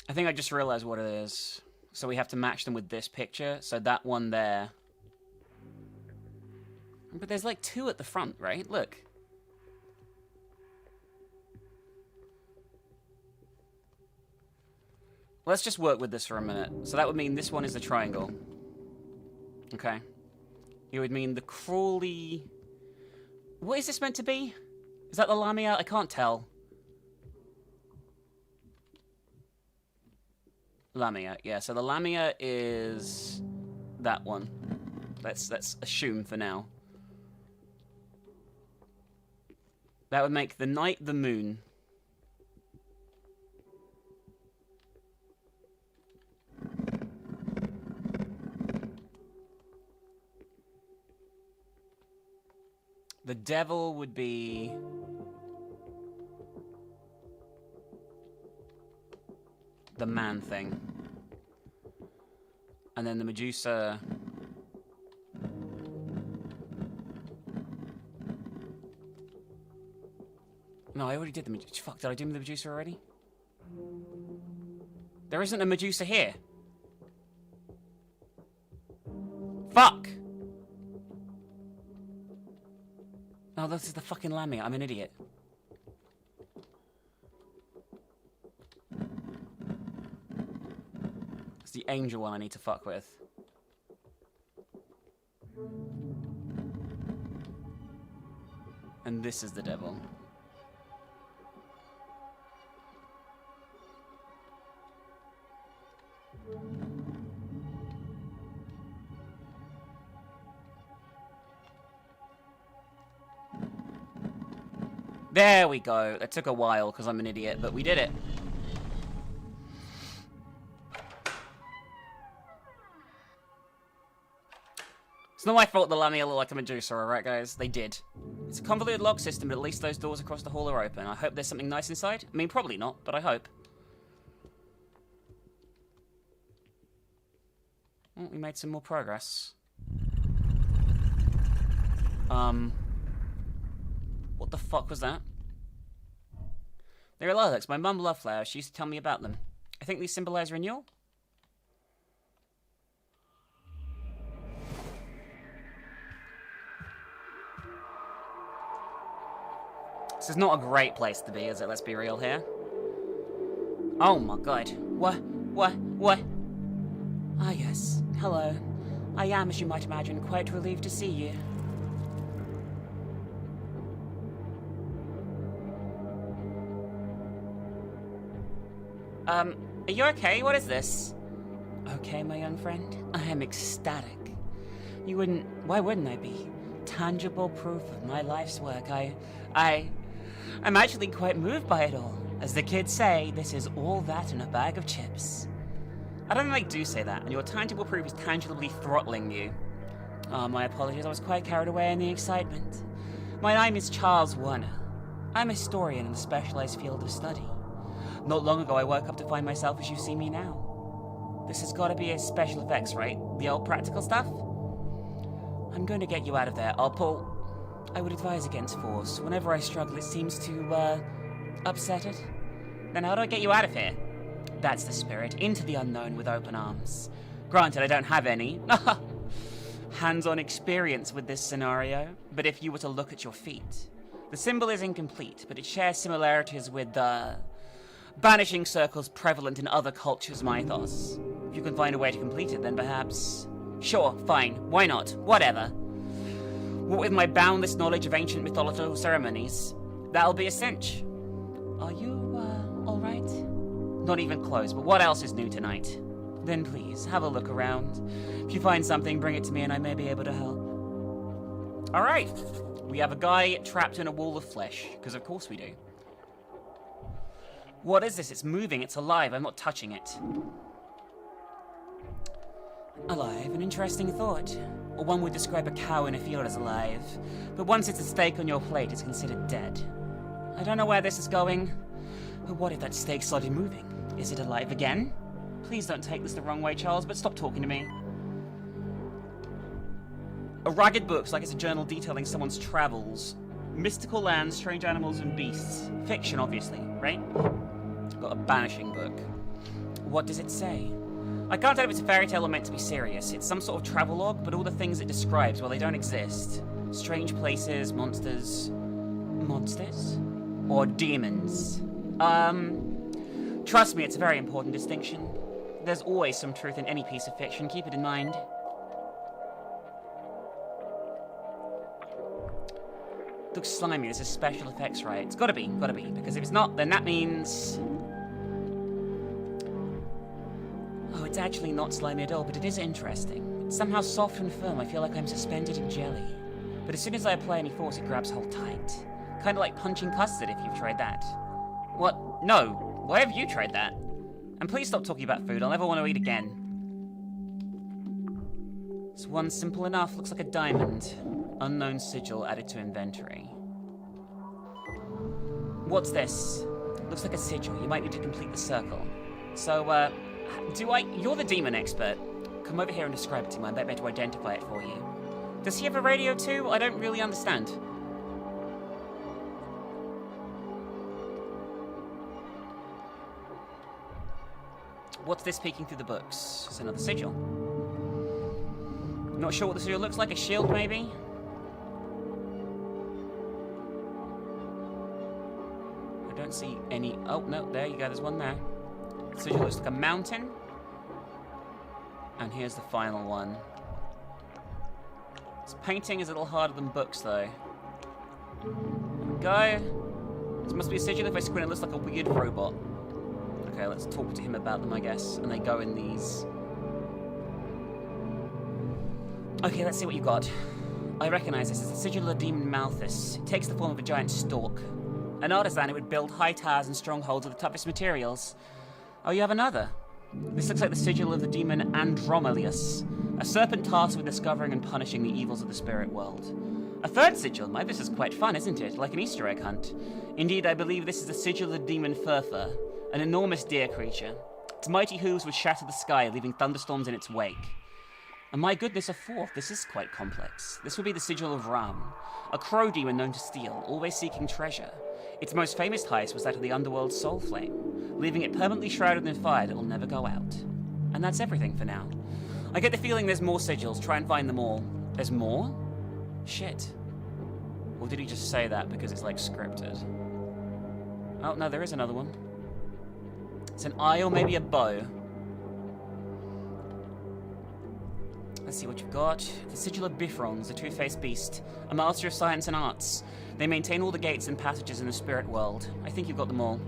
I think I just realized what it is. So we have to match them with this picture. So that one there. But there's like two at the front, right? Look. Let's just work with this for a minute. So that would mean this one is the triangle. Okay. It would mean the crawly... What is this meant to be? Is that the lamia? I can't tell. Lamia, yeah. So the lamia is that one. Let's assume for now. That would make the night the moon. The devil would be... the man thing. And then the Medusa... No, I already did the Medusa. Fuck, did I do the Medusa already? There isn't a Medusa here. Fuck! Oh, this is the fucking lamia. I'm an idiot. It's the angel one I need to fuck with. And this is the devil. There we go. It took a while because I'm an idiot, but we did it. It's not my fault the lamia look like a Medusa, alright guys? They did. It's a convoluted lock system, but at least those doors across the hall are open. I hope there's something nice inside. I mean, probably not, but I hope. Well, we made some more progress. What the fuck was that? They're lilacs. My mum loved flowers. She used to tell me about them. I think these symbolize renewal. This is not a great place to be, is it? Let's be real here. Oh my god. What? Ah yes. Hello. I am, as you might imagine, quite relieved to see you. Are you okay? What is this? Okay, my young friend. I am ecstatic. Why wouldn't I be? Tangible proof of my life's work. I'm actually quite moved by it all. As the kids say, this is all that in a bag of chips. I don't think they do say that, and your tangible proof is tangibly throttling you. Oh, my apologies, I was quite carried away in the excitement. My name is Charles Warner. I'm a historian in a specialized field of study. Not long ago, I woke up to find myself as you see me now. This has got to be a special effects, right? The old practical stuff? I'm going to get you out of there, Paul. I would advise against force. Whenever I struggle, it seems to, upset it. Then how do I get you out of here? That's the spirit. Into the unknown with open arms. Granted, I don't have any hands-on experience with this scenario, but if you were to look at your feet, the symbol is incomplete, but it shares similarities with the banishing circles prevalent in other cultures' mythos. If you can find a way to complete it, then perhaps... Sure, fine, why not? Whatever. What with my boundless knowledge of ancient mythological ceremonies, that'll be a cinch. Are you, alright? Not even close, but what else is new tonight? Then please, have a look around. If you find something, bring it to me and I may be able to help. Alright, we have a guy trapped in a wall of flesh, because of course we do. What is this? It's moving, it's alive, I'm not touching it. Alive, an interesting thought. Or one would describe a cow in a field as alive, but once it's a steak on your plate, it's considered dead. I don't know where this is going, but what if that steak started moving? Is it alive again? Please don't take this the wrong way, Charles, but stop talking to me. A ragged book, like it's a journal detailing someone's travels. Mystical lands, strange animals and beasts. Fiction, obviously, right? Got a banishing book. What does it say? I can't tell if it's a fairy tale or meant to be serious. It's some sort of travelogue, but all the things it describes, well, they don't exist. Strange places, monsters... Monsters? Or demons. Trust me, it's a very important distinction. There's always some truth in any piece of fiction, keep it in mind. Looks slimy, this is special effects, right? It's gotta be, because if it's not, then that means... Oh, it's actually not slimy at all, but it is interesting. It's somehow soft and firm, I feel like I'm suspended in jelly. But as soon as I apply any force, it grabs hold tight. Kinda like punching custard if you've tried that. What? No. Why have you tried that? And please stop talking about food, I'll never want to eat again. This one's simple enough, looks like a diamond. Unknown sigil added to inventory. What's this? Looks like a sigil, you might need to complete the circle. So, you're the demon expert. Come over here and describe it to me, I might be able to identify it for you. Does he have a radio too? I don't really understand. What's this peeking through the books? It's another sigil. Not sure what the sigil looks like. A shield, maybe? I don't see any... Oh, no, there you go. There's one there. The sigil looks like a mountain. And here's the final one. This painting is a little harder than books, though. There we go. This must be a sigil. If I squint, it looks like a weird robot. Okay, let's talk to him about them, I guess. And they go in these. Okay, let's see what you got. I recognize this as the sigil of the demon Malthus. It takes the form of a giant stalk. An artisan who would build high towers and strongholds of the toughest materials. Oh, you have another. This looks like the sigil of the demon Andromelius, a serpent tasked with discovering and punishing the evils of the spirit world. A third sigil? My, this is quite fun, isn't it? Like an Easter egg hunt. Indeed, I believe this is the sigil of the demon Furfur, an enormous deer creature. Its mighty hooves would shatter the sky, leaving thunderstorms in its wake. And my goodness, a fourth. This is quite complex. This would be the sigil of Ram, a crow demon known to steal, always seeking treasure. Its most famous heist was that of the underworld's soul flame, leaving it permanently shrouded in fire that will never go out. And that's everything for now. I get the feeling there's more sigils. Try and find them all. There's more? Shit. Or did he just say that because it's like scripted? Oh, no, there is another one. It's an eye or maybe a bow. Let's see what you've got. The sigil of Bifrons, a two-faced beast, a master of science and arts. They maintain all the gates and passages in the spirit world. I think you've got them all.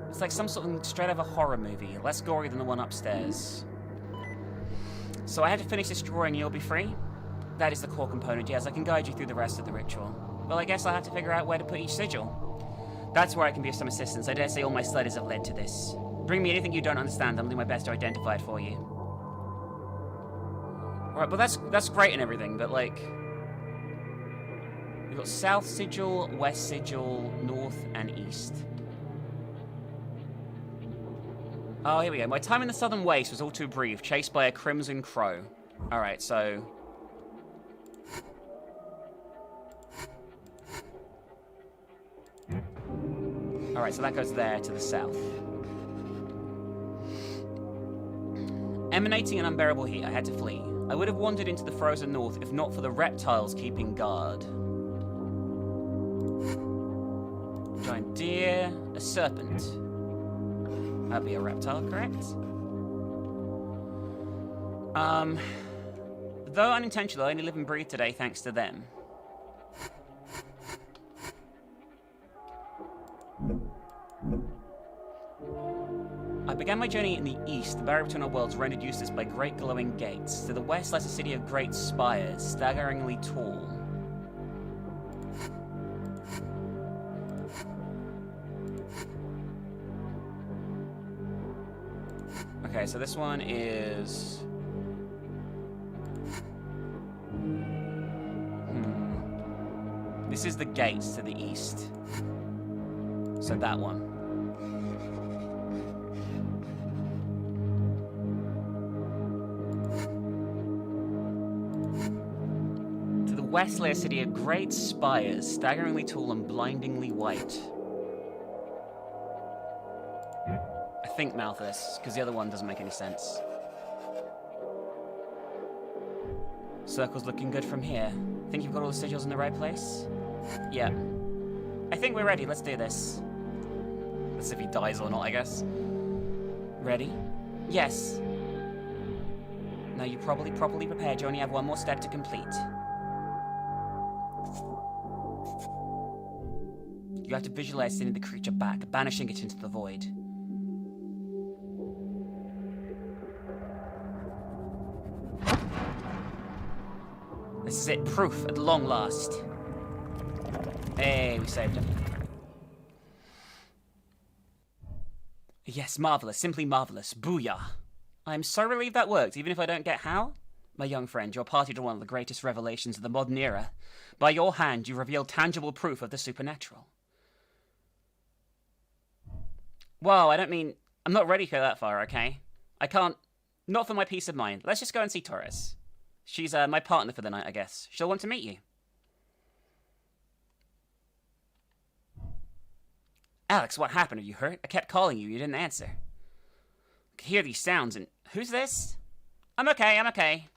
It's like some sort of straight out of a horror movie, less gory than the one upstairs. So I had to finish this drawing and you'll be free? That is the core component, yes. I can guide you through the rest of the ritual. Well, I guess I'll have to figure out where to put each sigil. That's where I can be of some assistance. I dare say all my studies have led to this. Bring me anything you don't understand, I'll do my best to identify it for you. Alright, but that's great and everything, but like... We've got South Sigil, West Sigil, North and East. Oh, here we go. My time in the Southern Waste was all too brief, chased by a crimson crow. Alright, so... Alright, so that goes there to the south. Emanating an unbearable heat, I had to flee. I would have wandered into the frozen north if not for the reptiles keeping guard. Giant deer, a serpent. That'd be a reptile, correct? Though unintentional, I only live and breathe today thanks to them. I began my journey in the east, the barrier between our worlds rendered useless by great glowing gates. To the west lies a city of great spires, staggeringly tall. Okay, so this one is... This is the gates to the east. So that one. To the west lay a city of great spires, staggeringly tall and blindingly white. I think Malthus, because the other one doesn't make any sense. Circle's looking good from here. Think you've got all the sigils in the right place? Yeah. I think we're ready. Let's do this. Let's see if he dies or not, I guess. Ready? Yes. No, you probably properly prepared. You only have one more step to complete. You have to visualize sending the creature back, banishing it into the void. This is it. Proof at long last. Hey, we saved him. Yes, marvelous. Simply marvelous. Booyah. I'm so relieved that worked, even if I don't get how. My young friend, you're party to one of the greatest revelations of the modern era. By your hand, you revealed tangible proof of the supernatural. Whoa, I don't mean... I'm not ready to go that far, okay? I can't... Not for my peace of mind. Let's just go and see Torres. She's my partner for the night, I guess. She'll want to meet you. Alex, what happened? Are you hurt? I kept calling you. You didn't answer. I could hear these sounds and... Who's this? I'm okay, I'm okay.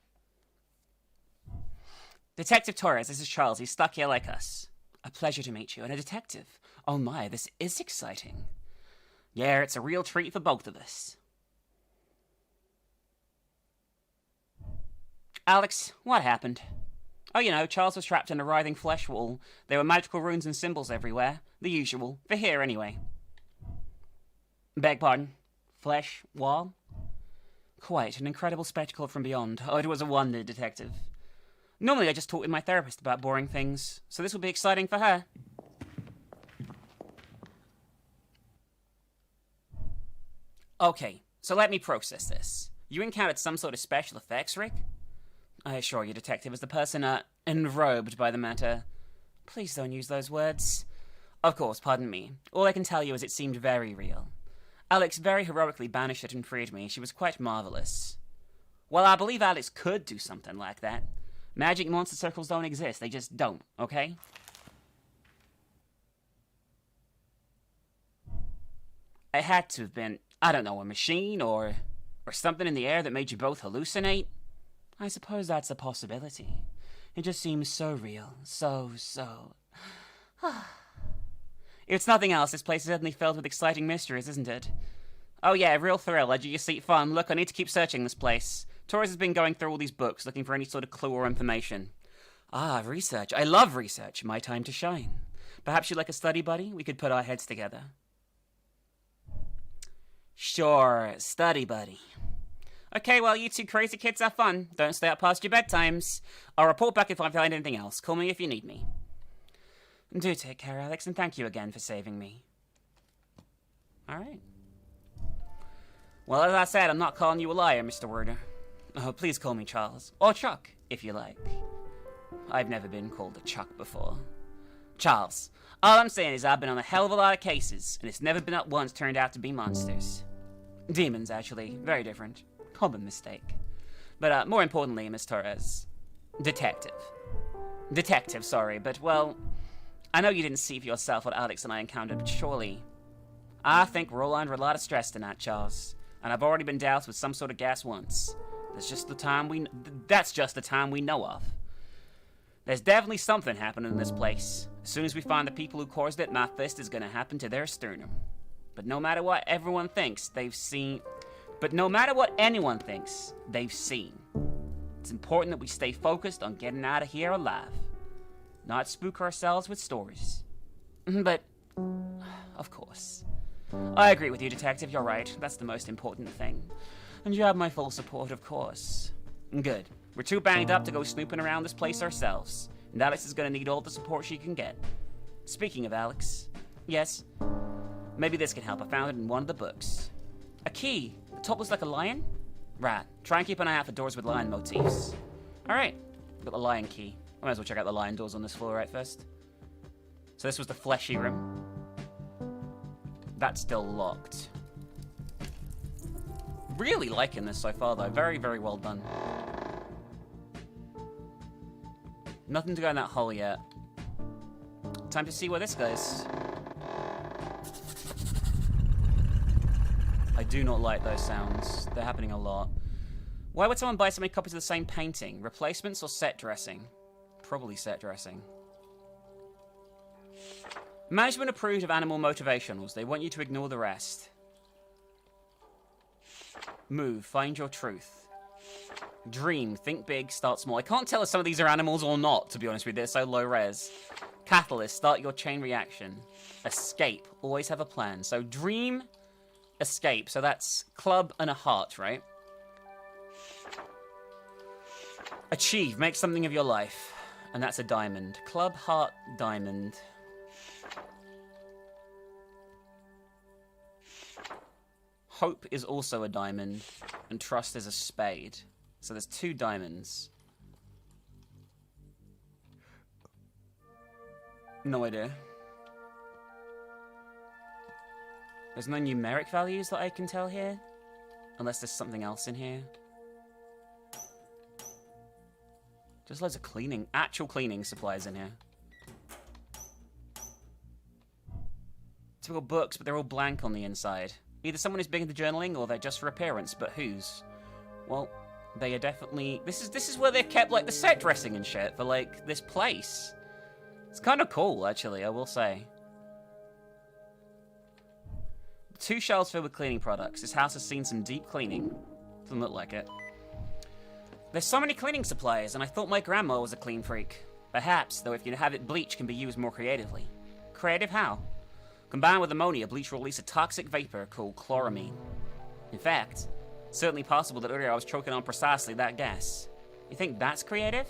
Detective Torres, this is Charles. He's stuck here like us. A pleasure to meet you. And a detective. Oh my, this is exciting. Yeah, it's a real treat for both of us. Alex, what happened? Oh, you know, Charles was trapped in a writhing flesh wall. There were magical runes and symbols everywhere. The usual. For here, anyway. Beg pardon? Flesh wall? Quite an incredible spectacle from beyond. Oh, it was a wonder, Detective. Normally I just talk with my therapist about boring things, so this will be exciting for her. Okay, so let me process this. You encountered some sort of special effects, Rick? I assure you, Detective, as the person, enrobed by the matter. Please don't use those words. Of course, pardon me. All I can tell you is it seemed very real. Alex very heroically banished it and freed me. She was quite marvelous. Well, I believe Alex could do something like that. Magic monster circles don't exist. They just don't, okay? It had to have been, I don't know, a machine or something in the air that made you both hallucinate. I suppose that's a possibility. It just seems so real. So... If it's nothing else, this place is suddenly filled with exciting mysteries, isn't it? Oh yeah, real thrill, edge of your seat fun. Look, I need to keep searching this place. Torres has been going through all these books, looking for any sort of clue or information. Ah, research. I love research. My time to shine. Perhaps you'd like a study buddy? We could put our heads together. Sure, study buddy. Okay, well, you two crazy kids have fun. Don't stay up past your bedtimes. I'll report back if I find anything else. Call me if you need me. Do take care, Alex, and thank you again for saving me. Alright. Well, as I said, I'm not calling you a liar, Mr. Werner. Oh, please call me Charles. Or Chuck, if you like. I've never been called a Chuck before. Charles, all I'm saying is I've been on a hell of a lot of cases, and it's never been at once turned out to be monsters. Demons, actually. Very different. Common mistake. But more importantly, Miss Torres. Detective. Detective, sorry, but well, I know you didn't see for yourself what Alex and I encountered, but surely... I think we're all under a lot of stress tonight, Charles. And I've already been doused with some sort of gas once. That's just the time we know of. There's definitely something happening in this place. As soon as we find the people who caused it, my fist is gonna happen to their sternum. But no matter what everyone thinks they've seen... But no matter what anyone thinks they've seen, it's important that we stay focused on getting out of here alive. Not spook ourselves with stories. But, of course. I agree with you, Detective, you're right. That's the most important thing. And you have my full support, of course. Good. We're too banged up to go snooping around this place ourselves. And Alex is gonna need all the support she can get. Speaking of Alex, yes, maybe this can help. I found it in one of the books. A key. The top looks like a lion? Right. Try and keep an eye out for doors with lion motifs. Alright. Got the lion key. I might as well check out the lion doors on this floor right first. So this was the fleshy room. That's still locked. Really liking this so far though. Very, very well done. Nothing to go in that hole yet. Time to see where this goes. I do not like those sounds. They're happening a lot. Why would someone buy so many copies of the same painting? Replacements or set dressing? Probably set dressing. Management approved of animal motivationals. They want you to ignore the rest. Move. Find your truth. Dream. Think big. Start small. I can't tell if some of these are animals or not, to be honest with you. They're so low res. Catalyst. Start your chain reaction. Escape. Always have a plan. So dream, escape. So that's club and a heart, right? Achieve. Make something of your life. And that's a diamond. Club, heart, diamond. Hope is also a diamond. And trust is a spade. So there's 2 diamonds. No idea. There's no numeric values that I can tell here. Unless there's something else in here. Just loads of cleaning, actual cleaning supplies in here. Typical books, but they're all blank on the inside. Either someone is big into journaling, or they're just for appearance, but whose? Well, they are definitely... This is where they've kept, like, the set dressing and shit for, like, this place. It's kind of cool, actually, I will say. 2 shelves filled with cleaning products. This house has seen some deep cleaning. Doesn't look like it. There's so many cleaning supplies, and I thought my grandma was a clean freak. Perhaps, though if you have it, bleach can be used more creatively. Creative how? Combined with ammonia, bleach will release a toxic vapor called chloramine. In fact, it's certainly possible that earlier I was choking on precisely that gas. You think that's creative?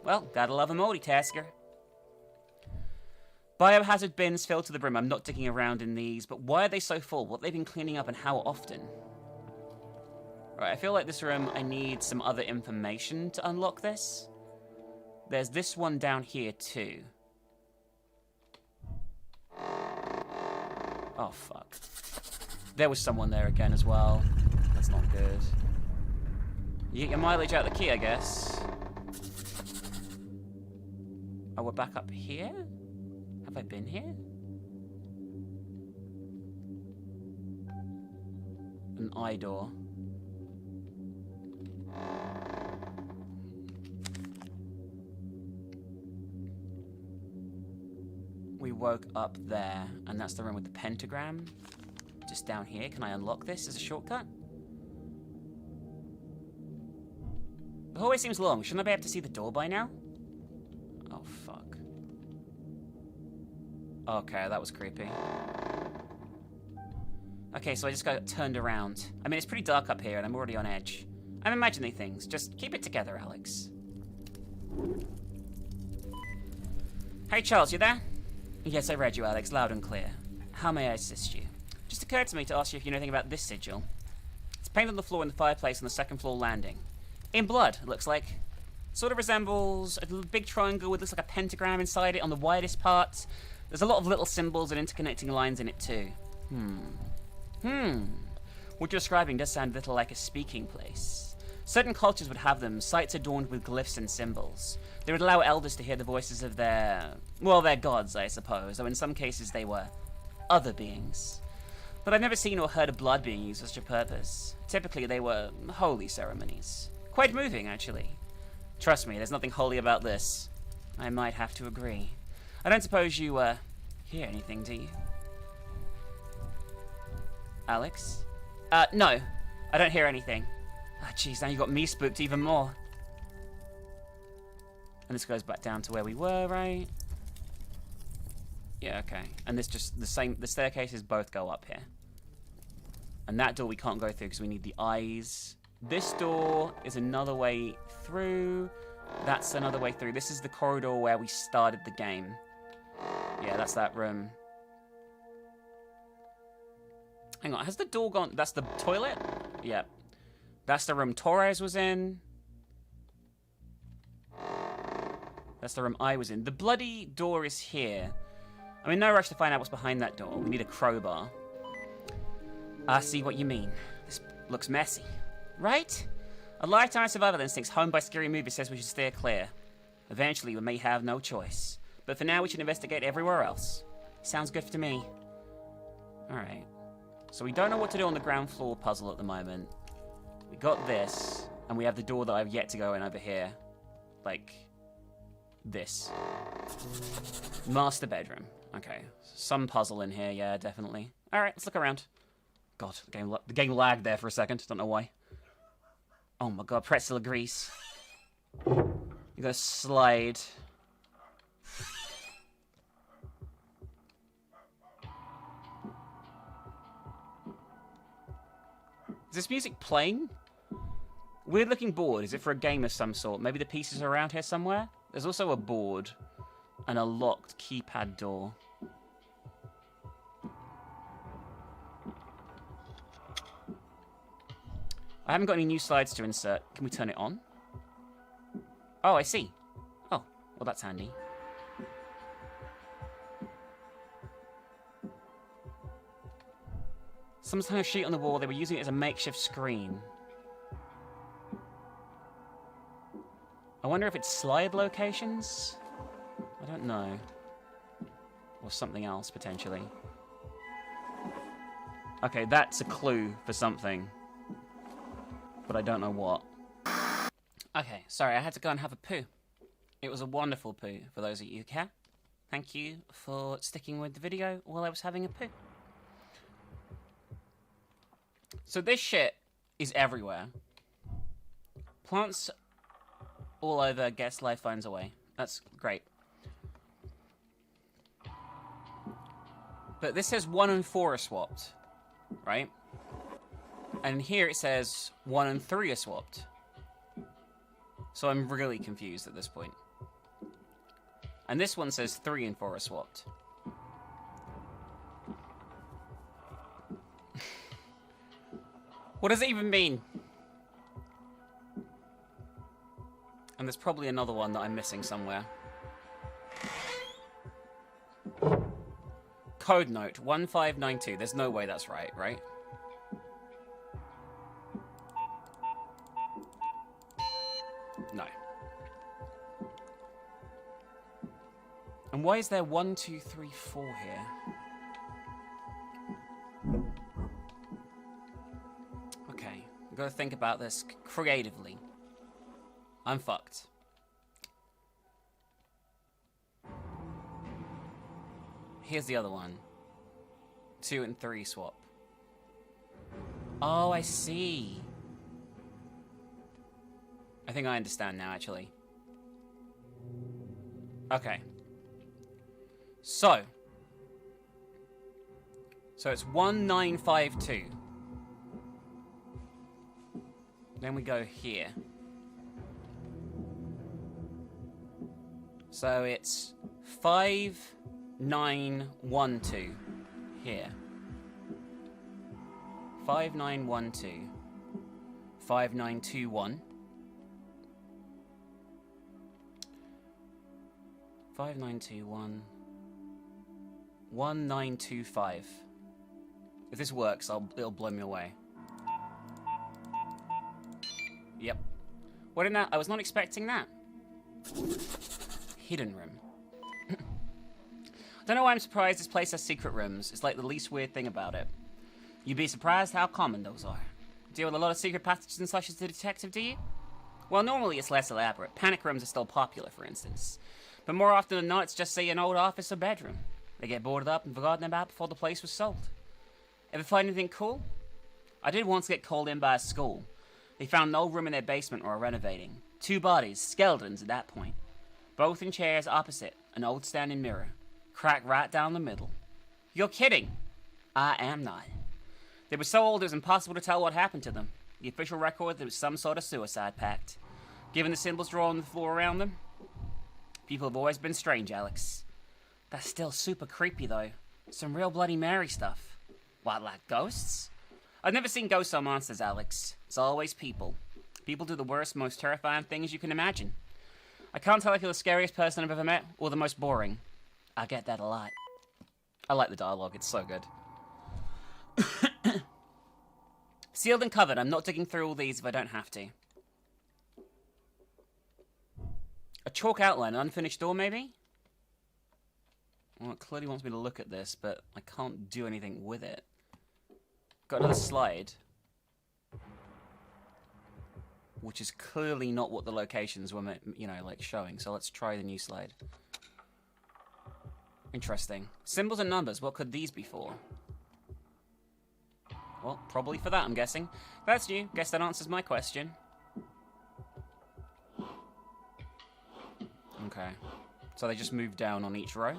Well, gotta love a multitasker. Biohazard bins filled to the brim. I'm not digging around in these, but why are they so full? What they've been cleaning up and how often? Right, I feel like this room, I need some other information to unlock this. There's this one down here too. Oh, fuck. There was someone there again as well. That's not good. You get your mileage out of the key, I guess. Oh, we're back up here? Have I been here? An eye door. We woke up there, and that's the room with the pentagram. Just down here. Can I unlock this as a shortcut? The hallway seems long. Shouldn't I be able to see the door by now? Oh, fuck. Okay, that was creepy. Okay, so I just got turned around. I mean, it's pretty dark up here, and I'm already on edge. I'm imagining things. Just keep it together, Alex. Hey, Charles, you there? Yes, I read you, Alex, loud and clear. How may I assist you? Just occurred to me to ask you if you know anything about this sigil. It's painted on the floor in the fireplace on the second floor landing. In blood, it looks like. Sort of resembles a little big triangle with looks like a pentagram inside it on the widest part. There's a lot of little symbols and interconnecting lines in it too. What you're describing does sound a little like a speaking place. Certain cultures would have them, sites adorned with glyphs and symbols. They would allow elders to hear the voices of their gods, I suppose, though in some cases they were other beings. But I've never seen or heard of blood being used for such a purpose. Typically they were holy ceremonies. Quite moving, actually. Trust me, there's nothing holy about this. I might have to agree. I don't suppose you, hear anything, do you? Alex? No. I don't hear anything. Ah, jeez, now you got me spooked even more. And this goes back down to where we were, right? Yeah, okay. And this just, the staircases both go up here. And that door we can't go through because we need the eyes. This door is another way through. That's another way through. This is the corridor where we started the game. Yeah, that's that room. Hang on, has the door gone? That's the toilet? Yep. That's the room Torres was in. That's the room I was in. The bloody door is here. I'm in no rush to find out what's behind that door. We need a crowbar. I see what you mean. This looks messy. Right? A lifetime of survival instincts honed by scary movies says we should steer clear. Eventually, we may have no choice. But for now, we should investigate everywhere else. Sounds good to me. Alright. So we don't know what to do on the ground floor puzzle at the moment. We got this, and we have the door that I've yet to go in over here. Like, this. Master bedroom. Okay. Some puzzle in here, yeah, definitely. Alright, let's look around. God, the game lagged there for a second. Don't know why. Oh my god, pretzel of grease. You gotta slide. Is this music playing? Weird looking board. Is it for a game of some sort? Maybe the pieces are around here somewhere? There's also a board and a locked keypad door. I haven't got any new slides to insert. Can we turn it on? Oh, I see. Oh, well that's handy. Someone's hung a sheet on the wall. They were using it as a makeshift screen. I wonder if it's slide locations? I don't know. Or something else, potentially. Okay, that's a clue for something. But I don't know what. Okay, sorry, I had to go and have a poo. It was a wonderful poo, for those of you who care. Thank you for sticking with the video while I was having a poo. So this shit is everywhere. Plants all over, guess life finds a way. That's great. But this says 1 and 4 are swapped, right? And here it says 1 and 3 are swapped. So I'm really confused at this point. And this one says 3 and 4 are swapped. What does it even mean? And there's probably another one that I'm missing somewhere. Code note 1592. There's no way that's right, right? No. And why is there 1, 2, 3, 4 here? Okay, I've got to think about this creatively. I'm fucked. Here's the other one. 2 and 3 swap. Oh, I see. I think I understand now, actually. Okay. So it's 1952. Then we go here. So it's 5912 here. 5912. 5921. 5921. 1925. If this works, it'll blow me away. Yep. What in that? I was not expecting that. Hidden room. Don't know why I'm surprised this place has secret rooms. It's like the least weird thing about it. You'd be surprised how common those are. Deal with a lot of secret passages and such as the detective, do you? Well, normally it's less elaborate. Panic rooms are still popular, for instance. But more often than not, it's just, say, an old office or bedroom. They get boarded up and forgotten about before the place was sold. Ever find anything cool? I did once get called in by a school. They found an old room in their basement or renovating. 2 bodies, skeletons at that point. Both in chairs opposite an old standing mirror. Cracked right down the middle. You're kidding! I am not. They were so old it was impossible to tell what happened to them. The official record, there was some sort of suicide pact. Given the symbols drawn on the floor around them, people have always been strange, Alex. That's still super creepy, though. Some real Bloody Mary stuff. What, like ghosts? I've never seen ghosts or monsters, Alex. It's always people. People do the worst, most terrifying things you can imagine. I can't tell if you're the scariest person I've ever met, or the most boring. I get that a lot. I like the dialogue, it's so good. Sealed and covered. I'm not digging through all these if I don't have to. A chalk outline, an unfinished door, maybe? Well, it clearly wants me to look at this, but I can't do anything with it. Got another slide. Which is clearly not what the locations were, you know, like showing. So let's try the new slide. Interesting. Symbols and numbers, what could these be for? Well, probably for that, I'm guessing. That's new. Guess that answers my question. Okay. So they just move down on each row?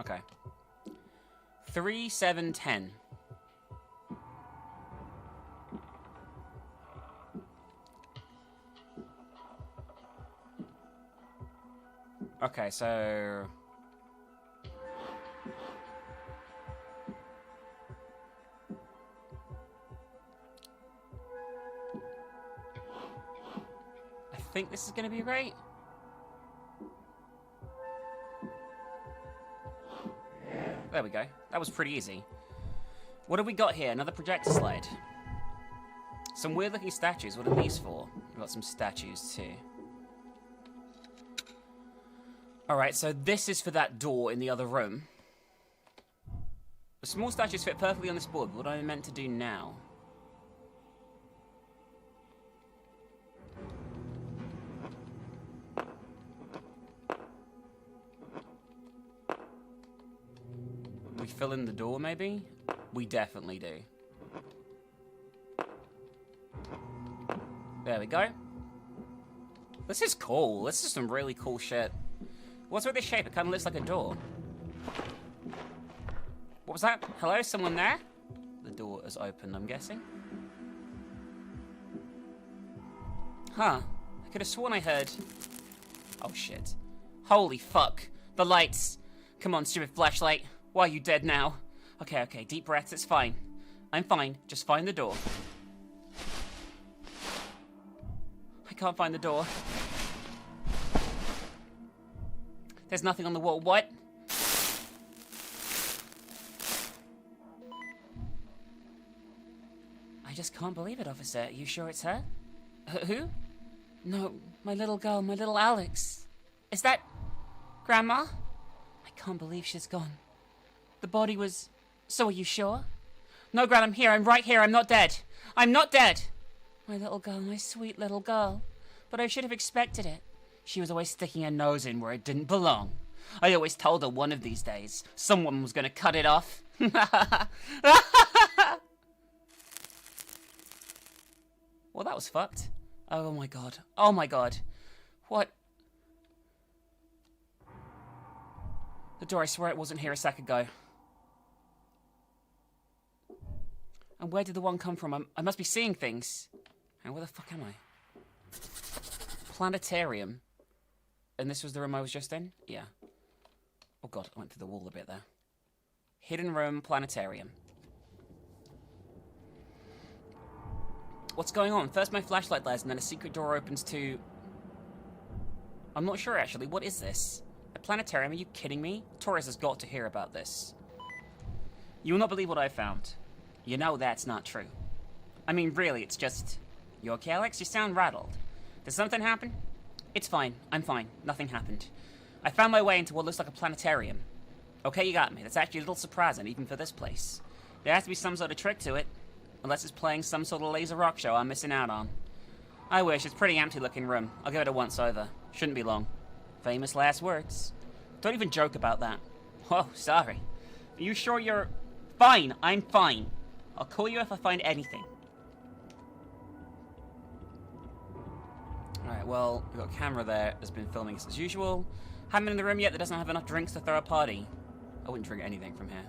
Okay. 3, 7, 10. Okay, so... I think this is going to be right. There we go. That was pretty easy. What have we got here? Another projector slide. Some weird looking statues. What are these for? We've got some statues too. Alright, so this is for that door in the other room. The small statues fit perfectly on this board. What am I meant to do now? We fill in the door, maybe? We definitely do. There we go. This is cool. This is some really cool shit. What's with this shape? It kind of looks like a door. What was that? Hello? Someone there? The door is open, I'm guessing. Huh. I could have sworn I heard... Oh, shit. Holy fuck. The lights. Come on, stupid flashlight. Why are you dead now? Okay, okay. Deep breaths. It's fine. I'm fine. Just find the door. I can't find the door. There's nothing on the wall. What? I just can't believe it, officer. Are you sure it's her? Who? No, my little girl, my little Alex. Is that... Grandma? I can't believe she's gone. The body was... So are you sure? No, Gran, I'm here. I'm right here. I'm not dead. I'm not dead. My little girl, my sweet little girl. But I should have expected it. She was always sticking her nose in where it didn't belong. I always told her one of these days, someone was going to cut it off. Well, that was fucked. Oh my god. Oh my god. What? The door, I swear it wasn't here a sec ago. And where did the one come from? I must be seeing things. And where the fuck am I? Planetarium. And this was the room I was just in? Yeah. Oh god, I went through the wall a bit there. Hidden room, planetarium. What's going on? First my flashlight lights and then a secret door opens to... I'm not sure actually, what is this? A planetarium? Are you kidding me? Torres has got to hear about this. You will not believe what I found. You know that's not true. I mean, really, it's just You okay, Alex? You sound rattled. Did something happen? It's fine. I'm fine. Nothing happened. I found my way into what looks like a planetarium. Okay, you got me. That's actually a little surprising, even for this place. There has to be some sort of trick to it. Unless it's playing some sort of laser rock show I'm missing out on. I wish. It's a pretty empty looking room. I'll give it a once over. Shouldn't be long. Famous last words. Don't even joke about that. Oh, sorry. Are you sure you're... Fine. I'm fine. I'll call you if I find anything. Alright, well, we've got a camera there that's been filming us as usual. Haven't been in the room yet that doesn't have enough drinks to throw a party. I wouldn't drink anything from here.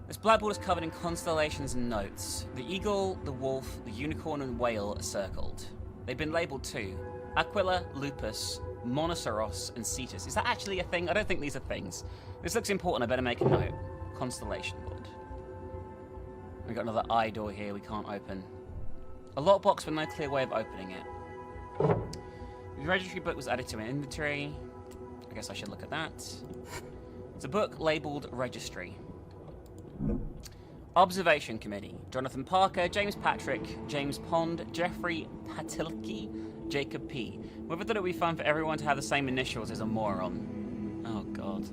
This blackboard is covered in constellations and notes. The eagle, the wolf, the unicorn, and whale are circled. They've been labeled too. Aquila, Lupus, Monoceros, and Cetus. Is that actually a thing? I don't think these are things. This looks important, I better make a note. Constellation board. We've got another eye door here we can't open. A lockbox with no clear way of opening it. The registry book was added to an inventory. I guess I should look at that. It's a book labeled Registry. Observation Committee. Jonathan Parker, James Patrick, James Pond, Jeffrey Patilki, Jacob P. Whoever thought it would be fun for everyone to have the same initials is a moron. Oh, God.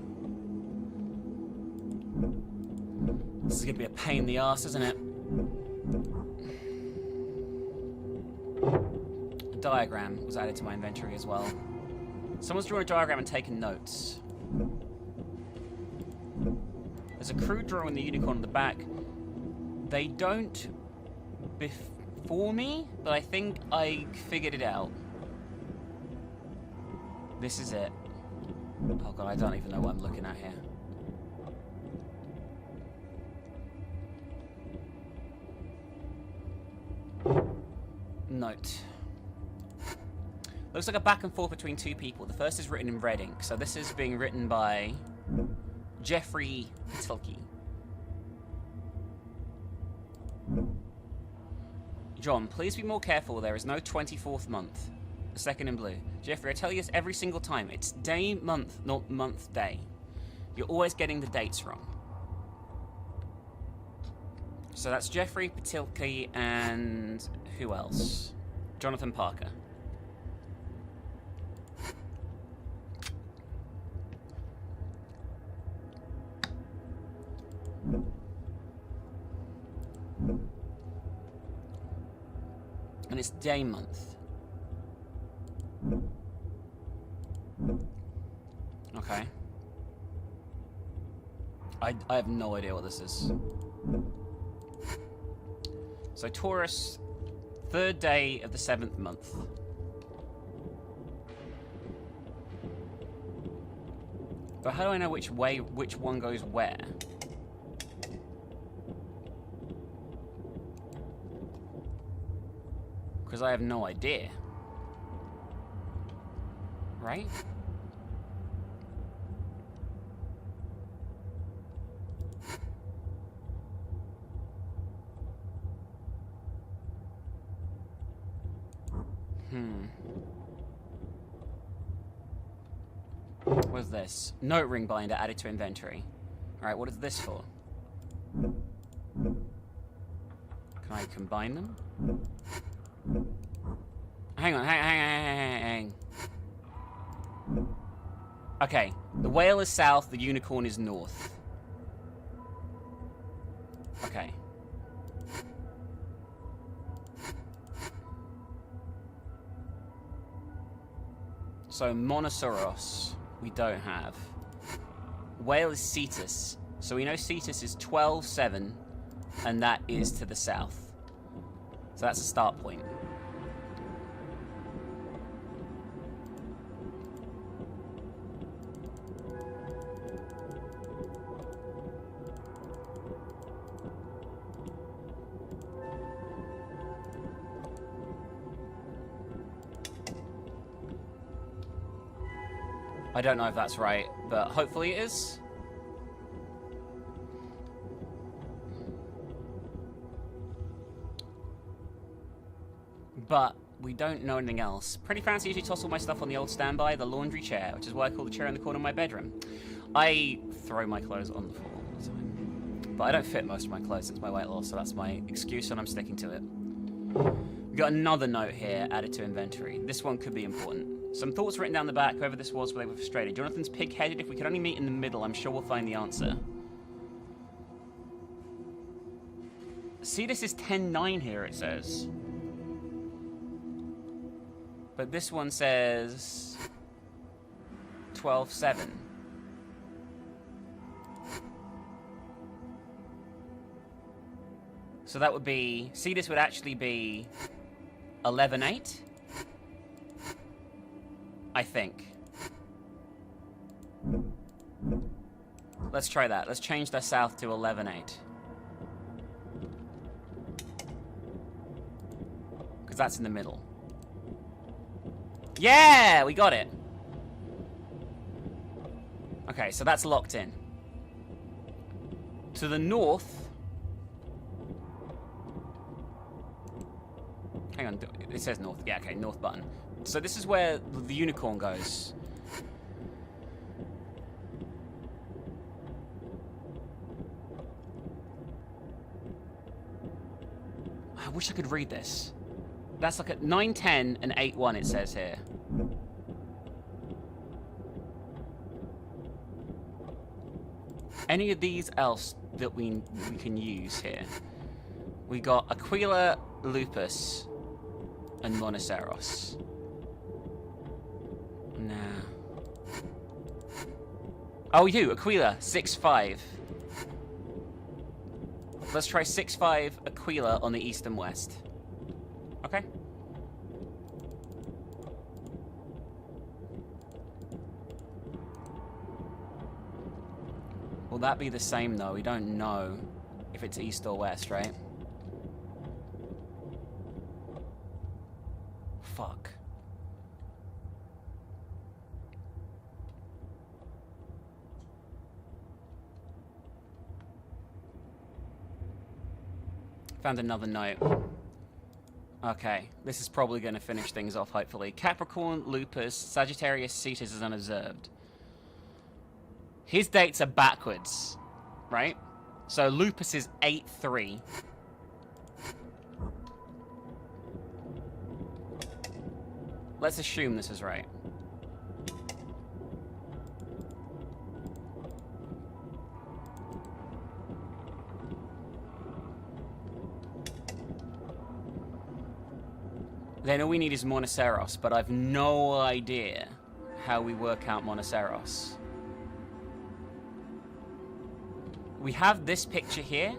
This is going to be a pain in the ass, isn't it? A diagram was added to my inventory as well. Someone's drawn a diagram and taken notes. There's a crude drawing the unicorn on the back. They don't before me, but I think I figured it out. This is it. Oh god, I don't even know what I'm looking at here. Note. Looks like a back and forth between two people. The first is written in red ink, so this is being written by Jeffrey Patilki. John, please be more careful. There is no 24th month. The second in blue. Jeffrey, I tell you this every single time. It's day, month, not month, day. You're always getting the dates wrong. So that's Jeffrey Patilki and who else? Jonathan Parker. And it's day month. Okay. I have no idea what this is. So Taurus, 3rd day of the 7th month. But how do I know which one goes where? Because I have no idea. Right? What's this? Note ring binder added to inventory. Alright, what is this for? Can I combine them? Hang on, hang. Okay, the whale is south, the unicorn is north. Okay. So Monoceros, we don't have. Whale is Cetus. So we know Cetus is 12-7, and that is to the south. So that's a start point. I don't know if that's right, but hopefully it is. But we don't know anything else. Pretty fancy. Usually toss all my stuff on the old standby, the laundry chair, which is why I call the chair in the corner of my bedroom. I throw my clothes on the floor all the time. But I don't fit most of my clothes since my weight loss, so that's my excuse and I'm sticking to it. We got another note here added to inventory. This one could be important. Some thoughts written down the back. Whoever this was, they were frustrated. Jonathan's pig-headed. If we could only meet in the middle, I'm sure we'll find the answer. See, this is 10-9 here, it says. But this one says 12-7. So that would be... See, this would actually be 11-8? I think. Let's try that. Let's change the south to 11-8. Because that's in the middle. Yeah! We got it. Okay, so that's locked in. To the north... Hang on, it says north. Yeah, okay, north button. So this is where the unicorn goes. I wish I could read this. That's like a 9-10 and 8-1 it says here. Any of these else that we can use here? We got Aquila, Lupus, and Monoceros. Nah. Oh, you, Aquila, 6-5. Let's try 6-5 Aquila on the east and west. Okay. Will that be the same, though? We don't know if it's east or west, right? Fuck. Found another note. Okay, this is probably going to finish things off, hopefully. Capricorn, Lupus, Sagittarius, Cetus is unobserved. His dates are backwards, right? So Lupus is 8-3. Let's assume this is right. Then all we need is Monoceros, but I've no idea how we work out Monoceros. We have this picture here.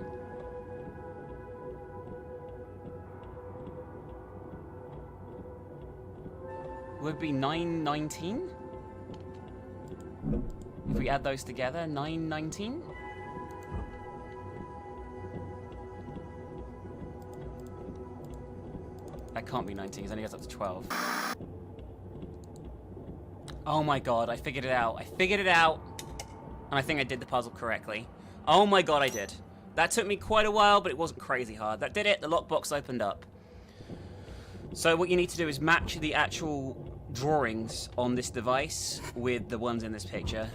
Would be 9-19? If we add those together, 9-19? That can't be 19, because then it goes up to 12. Oh my god, I figured it out. I figured it out! And I think I did the puzzle correctly. Oh my god, I did. That took me quite a while, but it wasn't crazy hard. That did it, the lockbox opened up. So what you need to do is match the actual drawings on this device with the ones in this picture.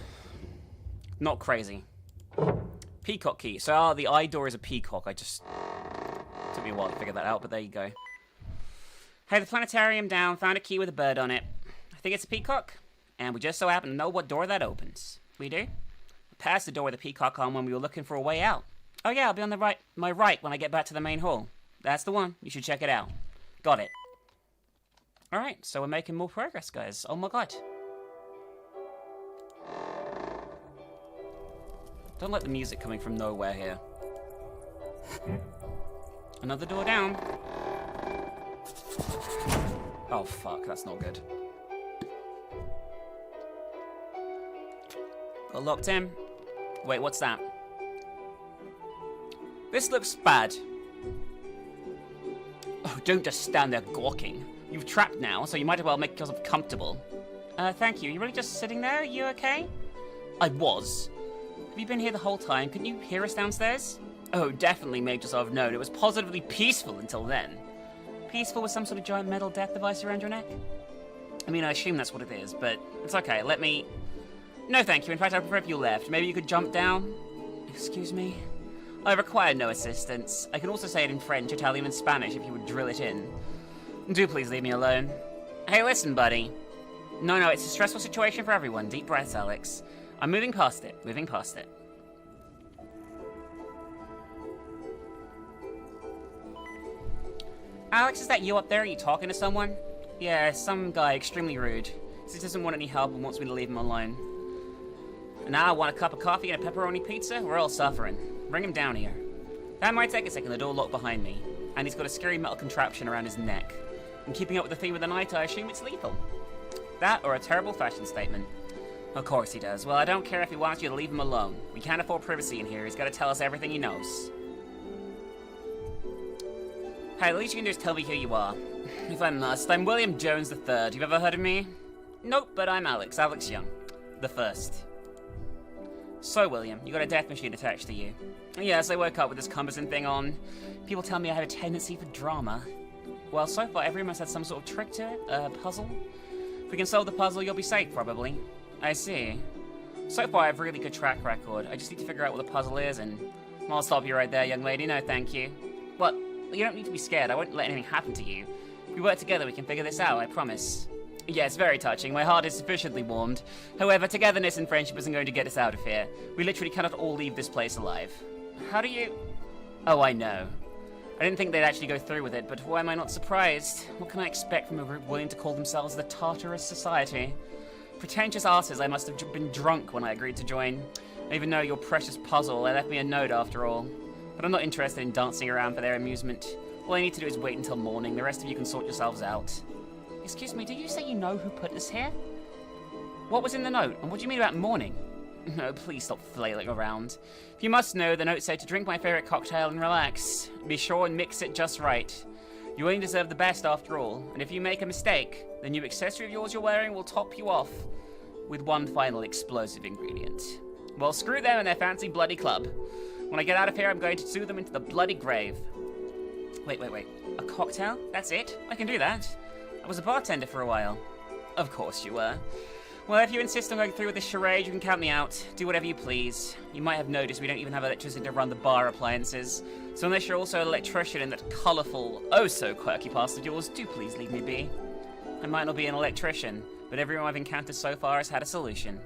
Not crazy. Peacock key. So the eye door is a peacock. Took me a while to figure that out, but there you go. Hey, the planetarium down. Found a key with a bird on it. I think it's a peacock. And we just so happen to know what door that opens. We do? Passed the door with a peacock on when we were looking for a way out. Oh yeah, I'll be on my right when I get back to the main hall. That's the one. You should check it out. Got it. Alright, so we're making more progress, guys. Oh my god. Don't like the music coming from nowhere here. Another door down. Oh fuck, that's not good. Got locked in. Wait, what's that? This looks bad. Oh, don't just stand there gawking. You've trapped now, so you might as well make yourself comfortable. Thank you. You really just sitting there? Are you okay? I was. Have you been here the whole time? Couldn't you hear us downstairs? Oh, definitely made yourself known. It was positively peaceful until then. Peaceful with some sort of giant metal death device around your neck? I mean, I assume that's what it is, but it's okay. Let me... No, thank you. In fact, I prefer if you left. Maybe you could jump down? Excuse me? I require no assistance. I can also say it in French, Italian, and Spanish if you would drill it in. Do please leave me alone. Hey, listen, buddy. No, it's a stressful situation for everyone. Deep breaths, Alex. I'm moving past it. Alex, is that you up there? Are you talking to someone? Yeah, some guy, extremely rude. He doesn't want any help and wants me to leave him alone. And now I want a cup of coffee and a pepperoni pizza? We're all suffering. Bring him down here. That might take a second, the door locked behind me. And he's got a scary metal contraption around his neck. And keeping up with the theme of the night, I assume it's lethal. That or a terrible fashion statement. Of course he does. Well, I don't care if he wants you to leave him alone. We can't afford privacy in here. He's got to tell us everything he knows. Hey, the least you can do is tell me who you are. If I must, I'm William Jones III. You've ever heard of me? Nope, but I'm Alex Young. The first. So, William, you got a death machine attached to you. Yes, I woke up with this cumbersome thing on. People tell me I have a tendency for drama. Well, so far everyone's had some sort of trick to it, a puzzle. If we can solve the puzzle, you'll be safe, probably. I see. So far I have a really good track record. I just need to figure out what the puzzle is, and I'll stop you right there, young lady. No, thank you. What? You don't need to be scared. I won't let anything happen to you. If we work together, we can figure this out, I promise. Yes, very touching. My heart is sufficiently warmed. However, togetherness and friendship isn't going to get us out of here. We literally cannot all leave this place alive. How do you... Oh, I know. I didn't think they'd actually go through with it, but why am I not surprised? What can I expect from a group willing to call themselves the Tartarus Society? Pretentious asses, I must have been drunk when I agreed to join. I even know your precious puzzle. They left me a note after all. But I'm not interested in dancing around for their amusement. All I need to do is wait until morning. The rest of you can sort yourselves out. Excuse me, did you say you know who put this here? What was in the note, and what do you mean about morning? No, please stop flailing around. If you must know, the note said to drink my favorite cocktail and relax. Be sure and mix it just right. You only deserve the best after all, and if you make a mistake, the new accessory of yours you're wearing will top you off with one final explosive ingredient. Well, screw them and their fancy bloody club. When I get out of here, I'm going to sue them into the bloody grave. Wait. A cocktail? That's it? I can do that. I was a bartender for a while. Of course you were. Well, if you insist on going through with this charade, you can count me out. Do whatever you please. You might have noticed we don't even have electricity to run the bar appliances. So unless you're also an electrician in that colourful, oh so quirky past of yours, do please leave me be. I might not be an electrician, but everyone I've encountered so far has had a solution.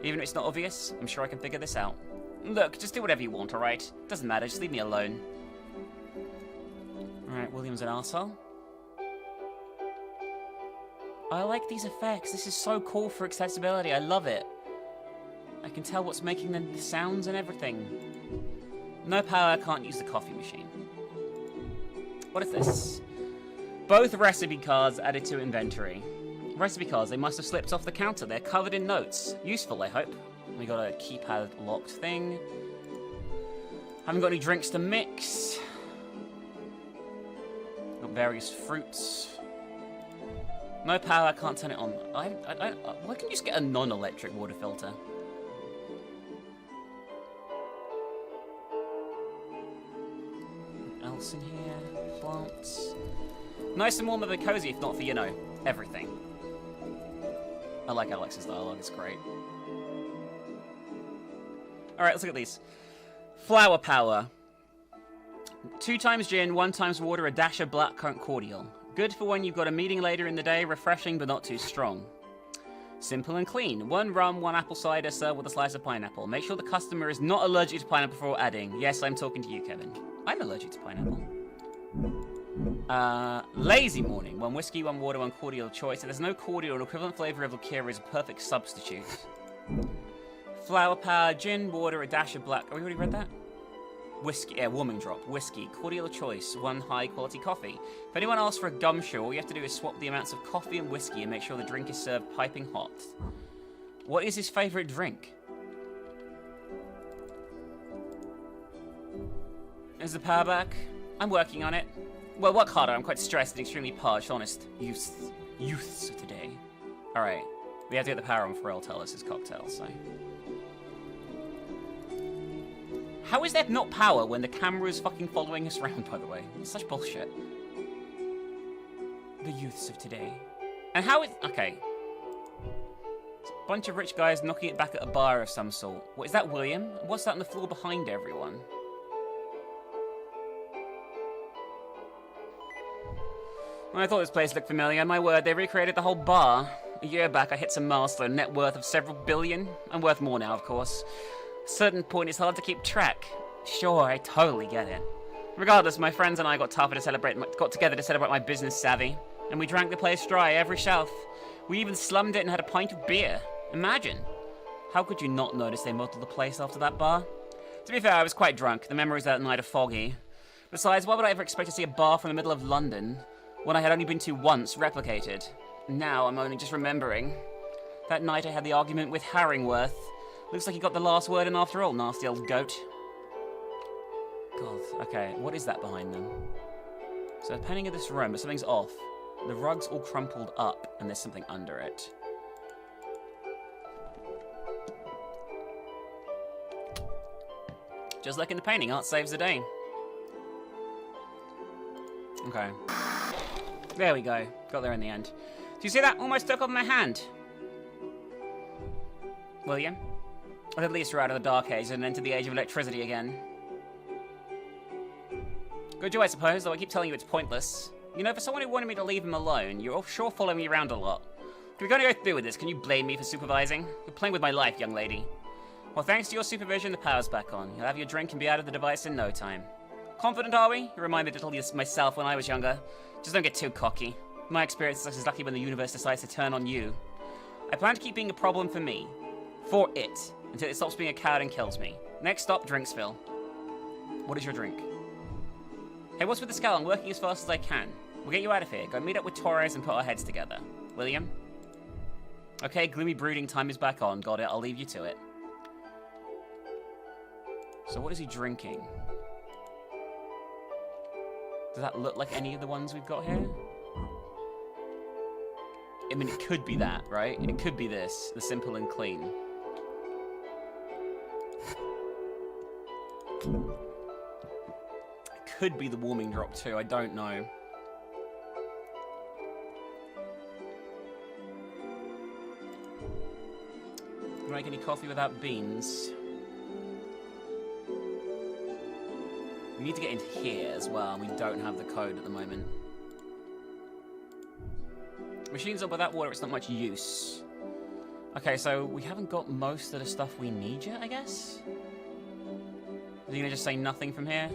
Even if it's not obvious, I'm sure I can figure this out. Look, just do whatever you want, alright? Doesn't matter, just leave me alone. Alright, William's an arsehole. I like these effects. This is so cool for accessibility. I love it. I can tell what's making the sounds and everything. No power, I can't use the coffee machine. What is this? Both recipe cards added to inventory. Recipe cards, they must have slipped off the counter. They're covered in notes. Useful, I hope. We got a keypad locked thing. Haven't got any drinks to mix. Got various fruits. No power, I can't turn it on. Why can't you just get a non-electric water filter? What else in here? Plants. Nice and warm and cozy, if not for, you know, everything. I like Alex's dialogue, it's great. Alright, let's look at these. Flower power. 2 times gin, 1 times water, a dash of blackcurrant cordial. Good for when you've got a meeting later in the day, refreshing but not too strong. Simple and clean. 1 rum, 1 apple cider, served with a slice of pineapple. Make sure the customer is not allergic to pineapple before adding. Yes, I'm talking to you, Kevin. I'm allergic to pineapple. Lazy morning. 1 whiskey, 1 water, 1 cordial of choice. If there's no cordial, an equivalent flavour of liqueur is a perfect substitute. Flower power, gin, water, a dash of black... Oh, we already read that? Whiskey, yeah, warming drop. Whiskey, cordial of choice, 1 high-quality coffee. If anyone asks for a gumshoe, all you have to do is swap the amounts of coffee and whiskey and make sure the drink is served piping hot. What is his favourite drink? Is the power back? I'm working on it. Well, work harder. I'm quite stressed and extremely parched, honest. Youths today. Alright. We have to get the power on for real, tell us his cocktail, so... How is there not power when the camera is fucking following us around, by the way? It's such bullshit. The youths of today. And how is... Okay. It's a bunch of rich guys knocking it back at a bar of some sort. What, is that William? What's that on the floor behind everyone? I thought this place looked familiar. My word, they recreated the whole bar. A year back, I hit some milestone, net worth of several billion. I'm worth more now, of course. A certain point, it's hard to keep track. Sure, I totally get it. Regardless, my friends and I got together to celebrate my business savvy, and we drank the place dry, every shelf. We even slummed it and had a pint of beer. Imagine. How could you not notice they modeled the place after that bar? To be fair, I was quite drunk. The memories of that night are foggy. Besides, why would I ever expect to see a bar from the middle of London when I had only been to once replicated? Now I'm only just remembering. That night I had the argument with Harringworth. Looks like he got the last word in after all, nasty old goat. God, okay, what is that behind them? So they're painting in this room, but something's off. The rug's all crumpled up, and there's something under it. Just like in the painting, art saves the day. Okay. There we go. Got there in the end. Do you see that? Almost took off my hand. William? At least we're out of the Dark Age and into the age of electricity again. Good job, I suppose, though I keep telling you it's pointless. You know, for someone who wanted me to leave him alone, you're sure following me around a lot. If we're going to go through with this, can you blame me for supervising? You're playing with my life, young lady. Well, thanks to your supervision, the power's back on. You'll have your drink and be out of the device in no time. Confident, are we? You remind me to tell you myself when I was younger. Just don't get too cocky. My experience is lucky when the universe decides to turn on you. I plan to keep being a problem for me. For it. Until it stops being a coward and kills me. Next stop, Drinksville. What is your drink? Hey, what's with the scowl? I'm working as fast as I can. We'll get you out of here. Go meet up with Torres and put our heads together. William? Okay, gloomy brooding time is back on. Got it. I'll leave you to it. So what is he drinking? Does that look like any of the ones we've got here? I mean, it could be that, right? It could be this, the simple and clean. It could be the warming drop too, I don't know. Can you make any coffee without beans? We need to get into here as well, and we don't have the code at the moment. Machines up without water, it's not much use. Okay, so we haven't got most of the stuff we need yet, I guess? Are you gonna just say nothing from here?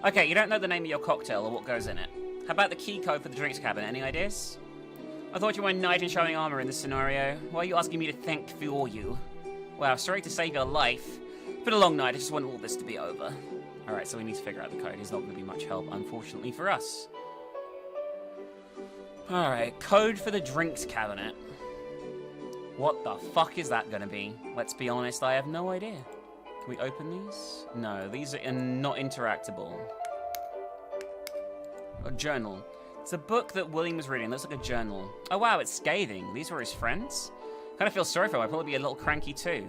Okay, you don't know the name of your cocktail or what goes in it. How about the key code for the drinks cabinet? Any ideas? I thought you were a knight in showing armor in this scenario. Why are you asking me to think for you? Wow, sorry to save your life. It's been a long night, I just want all this to be over. Alright, so we need to figure out the code. He's not going to be much help, unfortunately, for us. Alright, code for the drinks cabinet. What the fuck is that going to be? Let's be honest, I have no idea. Can we open these? No, these are not interactable. A journal. It's a book that William was reading. It looks like a journal. Oh wow, it's scathing. These were his friends? Kind of feel sorry for him. I'd probably be a little cranky too.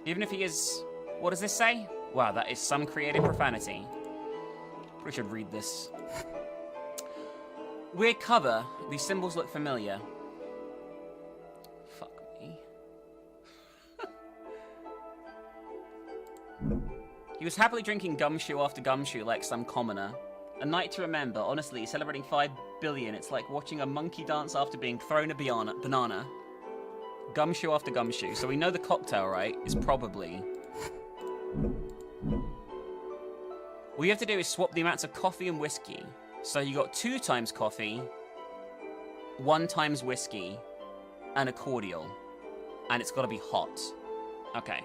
Even if he is... What does this say? Wow, that is some creative profanity. Probably should read this. Weird cover. These symbols look familiar. Fuck me. He was happily drinking gumshoe after gumshoe like some commoner. A night to remember. Honestly, celebrating 5 billion. It's like watching a monkey dance after being thrown a banana. Gumshoe after gumshoe. So we know the cocktail, right? Is probably... All you have to do is swap the amounts of coffee and whiskey. So you got 2 times coffee, 1 times whiskey, and a cordial. And it's got to be hot. Okay.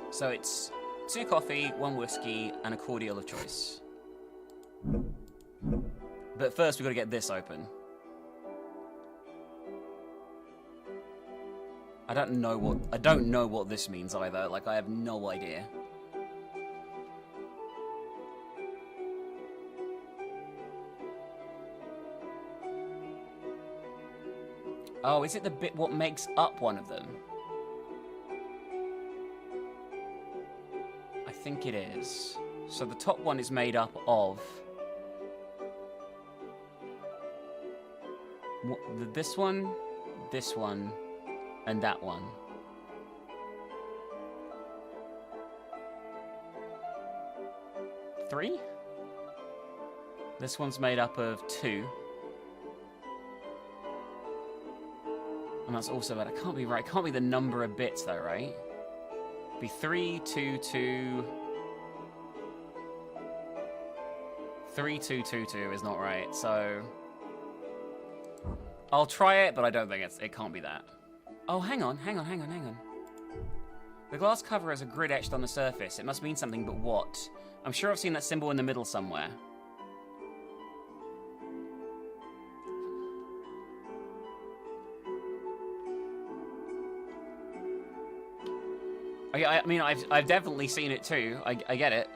So it's 2 coffee, 1 whiskey, and a cordial of choice. But first we've got to get this open. I don't know what this means either. Like, I have no idea. Oh, is it the bit what makes up one of them? I think it is. So the top one is made up of... this one, and that one. Three? This one's made up of 2. And that's also bad. It can't be right. It can't be the number of bits, though, right? It'd be 3, 2, 2. 3, 2, 2, 2 is not right, so... I'll try it, but I don't think it can't be that. Oh, hang on. The glass cover has a grid etched on the surface. It must mean something, but what? I'm sure I've seen that symbol in the middle somewhere. I mean, I've definitely seen it too. I get it.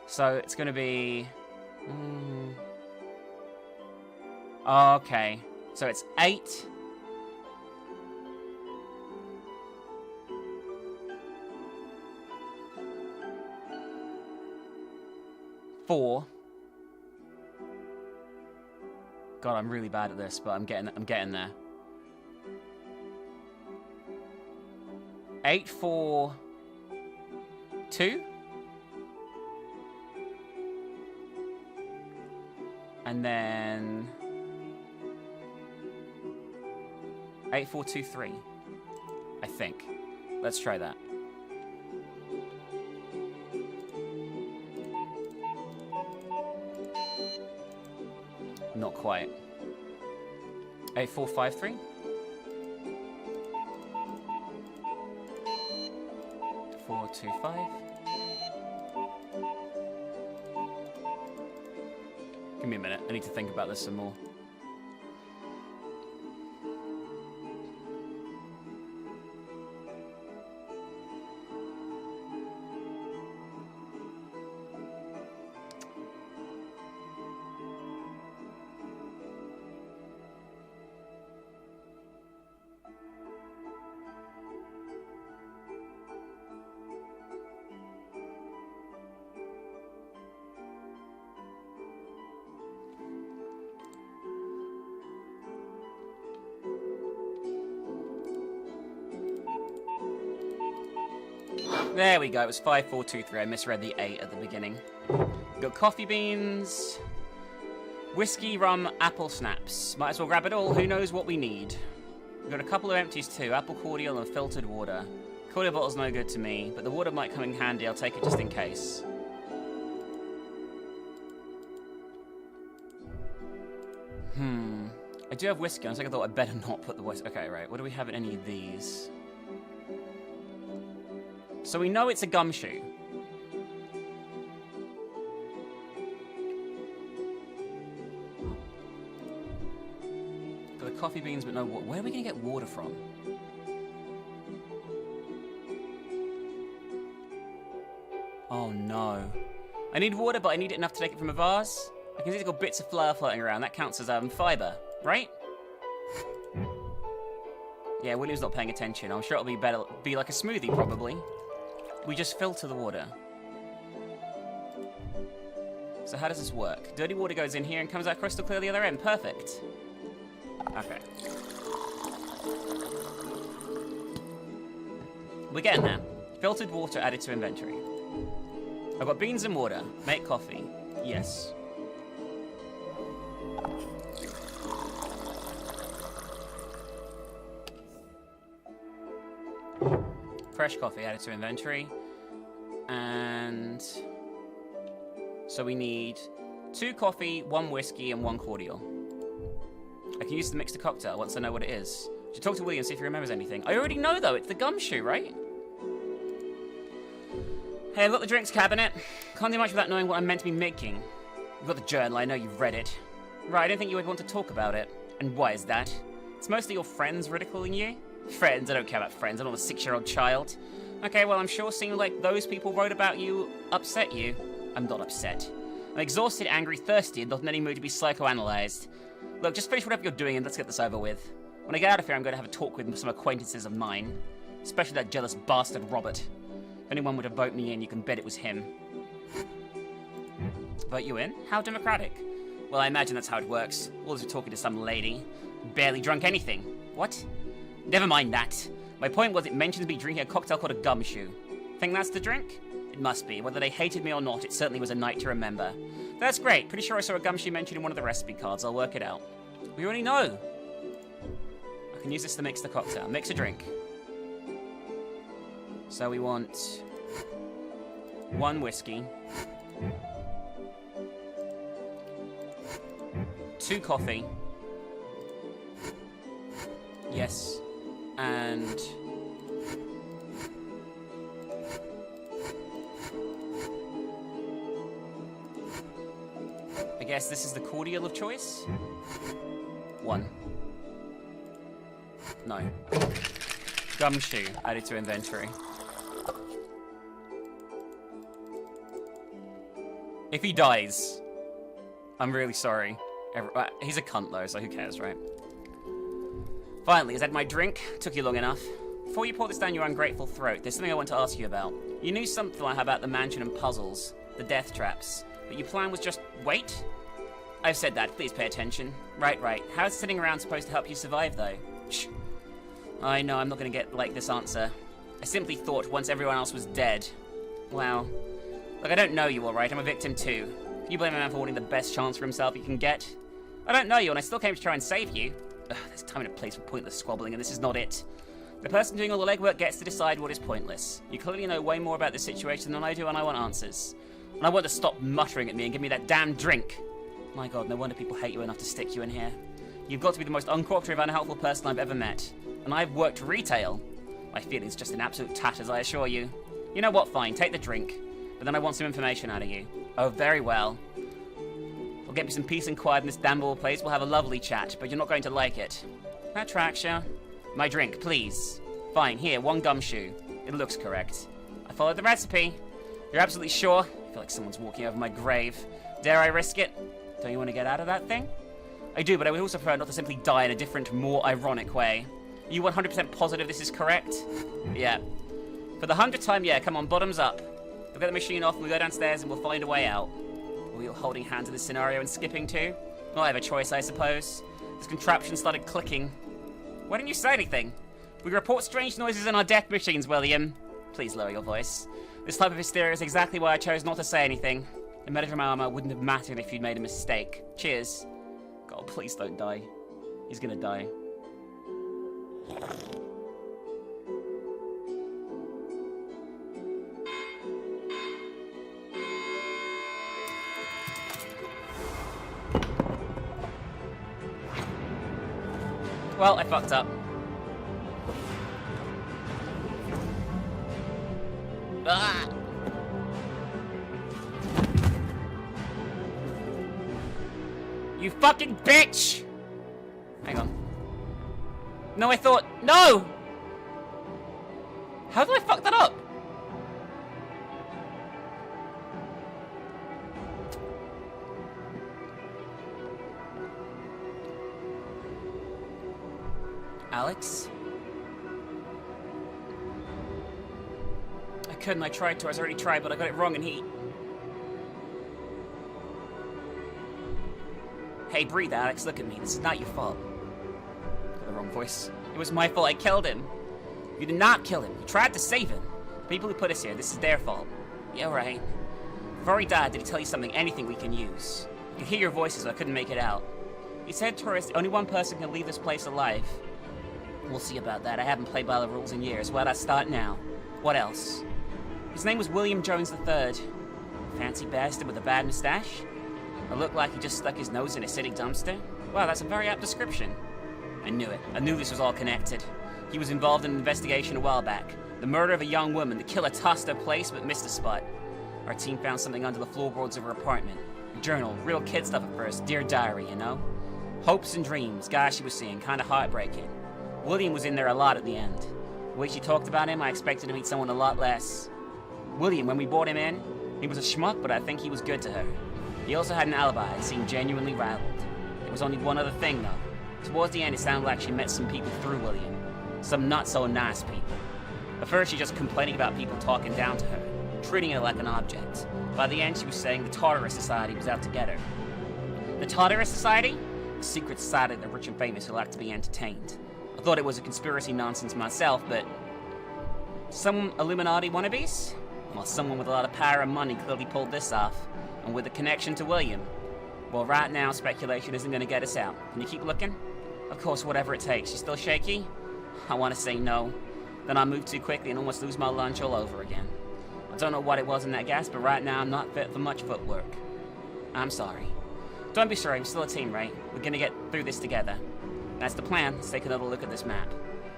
So it's going to be... Okay. So it's 8. Four. God, I'm really bad at this, but I'm getting there. 8, 4, 2. And then 8, 4, 2, 3. I think. Let's try that. Not quite. 8, 4, 5, 3. 4, 2, 5. Give me a minute. I need to think about this some more. There we go, it was 5, 4, 2, 3. I misread the 8 at the beginning. Got coffee beans, whiskey, rum, apple snaps. Might as well grab it all, who knows what we need. We've got a couple of empties too, apple cordial and filtered water. Cordial bottle's no good to me, but the water might come in handy, I'll take it just in case. I do have whiskey, I thought I'd better not put the whiskey. Okay, right, what do we have in any of these? So we know it's a gumshoe. Got the coffee beans, but no water. Where are we going to get water from? Oh no. I need water, but I need it enough to take it from a vase. I can see it's got bits of flour floating around. That counts as fiber, right? Yeah, William's not paying attention. I'm sure it'll be like a smoothie, probably. We just filter the water. So how does this work? Dirty water goes in here and comes out crystal clear the other end. Perfect. Okay. We're getting there. Filtered water added to inventory. I've got beans and water. Make coffee. Yes. Fresh coffee added to inventory. And so we need 2 coffee, 1 whiskey, and 1 cordial. I can use the mixed cocktail once I know what it is. Should talk to William and see if he remembers anything. I already know though, it's the gumshoe, right? Hey, I've got the drinks cabinet. Can't do much without knowing what I'm meant to be making. You've got the journal, I know you've read it. Right, I don't think you would want to talk about it. And why is that? It's mostly your friends ridiculing you. Friends? I don't care about friends. I'm not a 6-year-old child. Okay, well, I'm sure seeing like those people wrote about you upset you. I'm not upset. I'm exhausted, angry, thirsty, and not in any mood to be psychoanalyzed. Look, just finish whatever you're doing and let's get this over with. When I get out of here, I'm going to have a talk with some acquaintances of mine. Especially that jealous bastard Robert. If anyone were to vote me in, you can bet it was him. Vote you in? How democratic. Well, I imagine that's how it works. All this are talking to some lady. Barely drunk anything. What? Never mind that. My point was it mentions me drinking a cocktail called a gumshoe. Think that's the drink? It must be. Whether they hated me or not, it certainly was a night to remember. That's great. Pretty sure I saw a gumshoe mentioned in one of the recipe cards. I'll work it out. We already know. I can use this to mix the cocktail. Mix a drink. So we want 1 whiskey, 2 coffee. Yes. And I guess this is the cordial of choice? 1. No. Gumshoe added to inventory. If he dies, I'm really sorry. He's a cunt though, so who cares, right? Finally, is that my drink? Took you long enough. Before you pour this down your ungrateful throat, there's something I want to ask you about. You knew something about the mansion and puzzles, the death traps, but your plan was just wait? I've said that, please pay attention. Right. How is sitting around supposed to help you survive, though? Shh. I know I'm not going to get, this answer. I simply thought once everyone else was dead. Wow. Look, I don't know you, alright? I'm a victim, too. Can you blame a man for wanting the best chance for himself he can get? I don't know you, and I still came to try and save you. Ugh, there's time and a place for pointless squabbling, and this is not it. The person doing all the legwork gets to decide what is pointless. You clearly know way more about this situation than I do, and I want answers. And I want to stop muttering at me and give me that damn drink. My god, no wonder people hate you enough to stick you in here. You've got to be the most uncooperative, unhelpful person I've ever met. And I've worked retail. My feelings just in absolute tatters, I assure you. You know what, fine, take the drink. But then I want some information out of you. Oh, very well. We'll get me some peace and quiet in this damn old place. We'll have a lovely chat, but you're not going to like it. That tracks ya. My drink, please. Fine, here, 1 gumshoe. It looks correct. I followed the recipe. You're absolutely sure? I feel like someone's walking over my grave. Dare I risk it? Don't you want to get out of that thing? I do, but I would also prefer not to simply die in a different, more ironic way. Are you 100% positive this is correct? Yeah. For the 100th time, yeah, come on, bottoms up. We'll get the machine off and we'll go downstairs and we'll find a way out. Are we all holding hands in this scenario and skipping too? Well, I have a choice, I suppose. This contraption started clicking. Why didn't you say anything? We report strange noises in our death machines, William. Please lower your voice. This type of hysteria is exactly why I chose not to say anything. The melodrama armor wouldn't have mattered if you'd made a mistake. Cheers. God, please don't die. He's gonna die. Well, I fucked up. Ah! You fucking bitch! Hang on. No, I thought... No! How did I fuck that up? Alex? I couldn't, I tried to. I already tried, but I got it wrong and he... Hey, breathe, Alex. Look at me. This is not your fault. Got the wrong voice. It was my fault. I killed him. You did not kill him. You tried to save him. The people who put us here, this is their fault. Yeah, right. Before he died, did he tell you something, anything we can use? I could hear your voices, but I couldn't make it out. He said, tourist, only one person can leave this place alive. We'll see about that. I haven't played by the rules in years. Why'd I start now? What else? His name was William Jones III. Fancy bastard with a bad mustache? I look like he just stuck his nose in a city dumpster? Wow, that's a very apt description. I knew it. I knew this was all connected. He was involved in an investigation a while back. The murder of a young woman. The killer tossed her place but missed a spot. Our team found something under the floorboards of her apartment. A journal. Real kid stuff at first. Dear diary, you know? Hopes and dreams. Guys she was seeing. Kinda heartbreaking. William was in there a lot at the end. The way she talked about him, I expected to meet someone a lot less. William, when we brought him in, he was a schmuck, but I think he was good to her. He also had an alibi and seemed genuinely rattled. There was only one other thing, though. Towards the end, it sounded like she met some people through William. Some not-so-nice people. At first, she just complaining about people talking down to her, treating her like an object. By the end, she was saying the Tartarus Society was out to get her. The Tartarus Society? A secret society of the rich and famous who like to be entertained. I thought it was a conspiracy nonsense myself, but... Some Illuminati wannabes? Well, someone with a lot of power and money clearly pulled this off, and with a connection to William. Well, right now, speculation isn't going to get us out. Can you keep looking? Of course, whatever it takes. You still shaky? I want to say no. Then I move too quickly and almost lose my lunch all over again. I don't know what it was in that gas, but right now I'm not fit for much footwork. I'm sorry. Don't be sorry, we're still a team, right? We're gonna get through this together. That's the plan. Let's take another look at this map.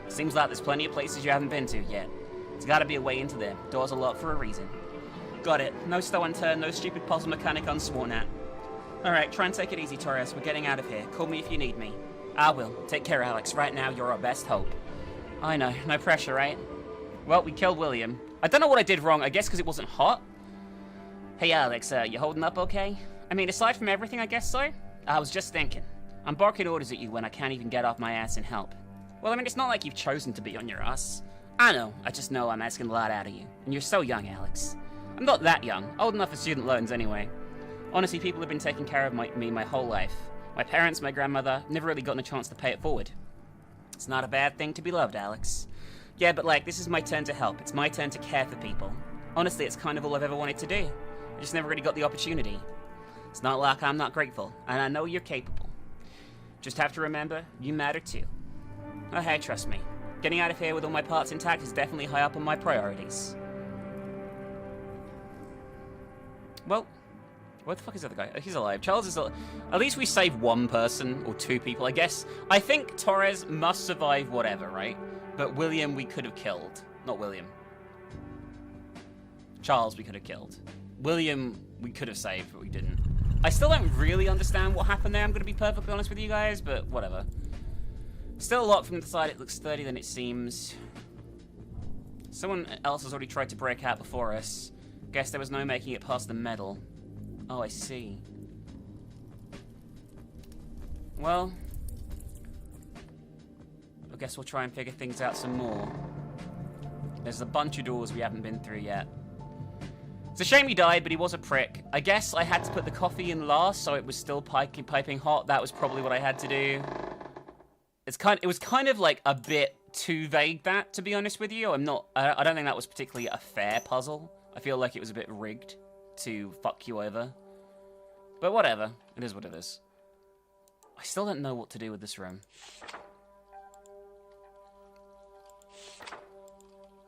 Seems like there's plenty of places you haven't been to yet. There's gotta be a way into there. Doors are locked for a reason. Got it. No stow and turn, no stupid puzzle mechanic unsworn at. Alright, try and take it easy, Torres. We're getting out of here. Call me if you need me. I will. Take care, Alex. Right now, you're our best hope. I know. No pressure, right? Well, we killed William. I don't know what I did wrong. I guess because it wasn't hot. Hey, Alex, you holding up okay? I mean, aside from everything, I guess so? I was just thinking. I'm barking orders at you when I can't even get off my ass and help. Well, I mean, it's not like you've chosen to be on your ass. I know. I just know I'm asking a lot out of you. And you're so young, Alex. I'm not that young. Old enough for student loans, anyway. Honestly, people have been taking care of me my whole life. My parents, my grandmother, never really gotten a chance to pay it forward. It's not a bad thing to be loved, Alex. Yeah, but like, this is my turn to help. It's my turn to care for people. Honestly, it's kind of all I've ever wanted to do. I just never really got the opportunity. It's not like I'm not grateful, and I know you're capable. Just have to remember, you matter too. Oh hey, trust me. Getting out of here with all my parts intact is definitely high up on my priorities. Well, where the fuck is the other guy? Oh, he's alive. Charles is alive. At least we saved one person, or two people, I guess. I think Torres must survive whatever, right? But William we could have killed. Not William. Charles we could have killed. William we could have saved, but we didn't. I still don't really understand what happened there, I'm going to be perfectly honest with you guys, but whatever. Still a lot from the side. It looks sturdier than it seems. Someone else has already tried to break out before us. Guess there was no making it past the medal. Oh, I see. Well, I guess we'll try and figure things out some more. There's a bunch of doors we haven't been through yet. It's a shame he died, but he was a prick. I guess I had to put the coffee in last, so it was still piping hot. That was probably what I had to do. It was kind of like a bit too vague, that, to be honest with you. I don't think that was particularly a fair puzzle. I feel like it was a bit rigged to fuck you over. But whatever. It is what it is. I still don't know what to do with this room.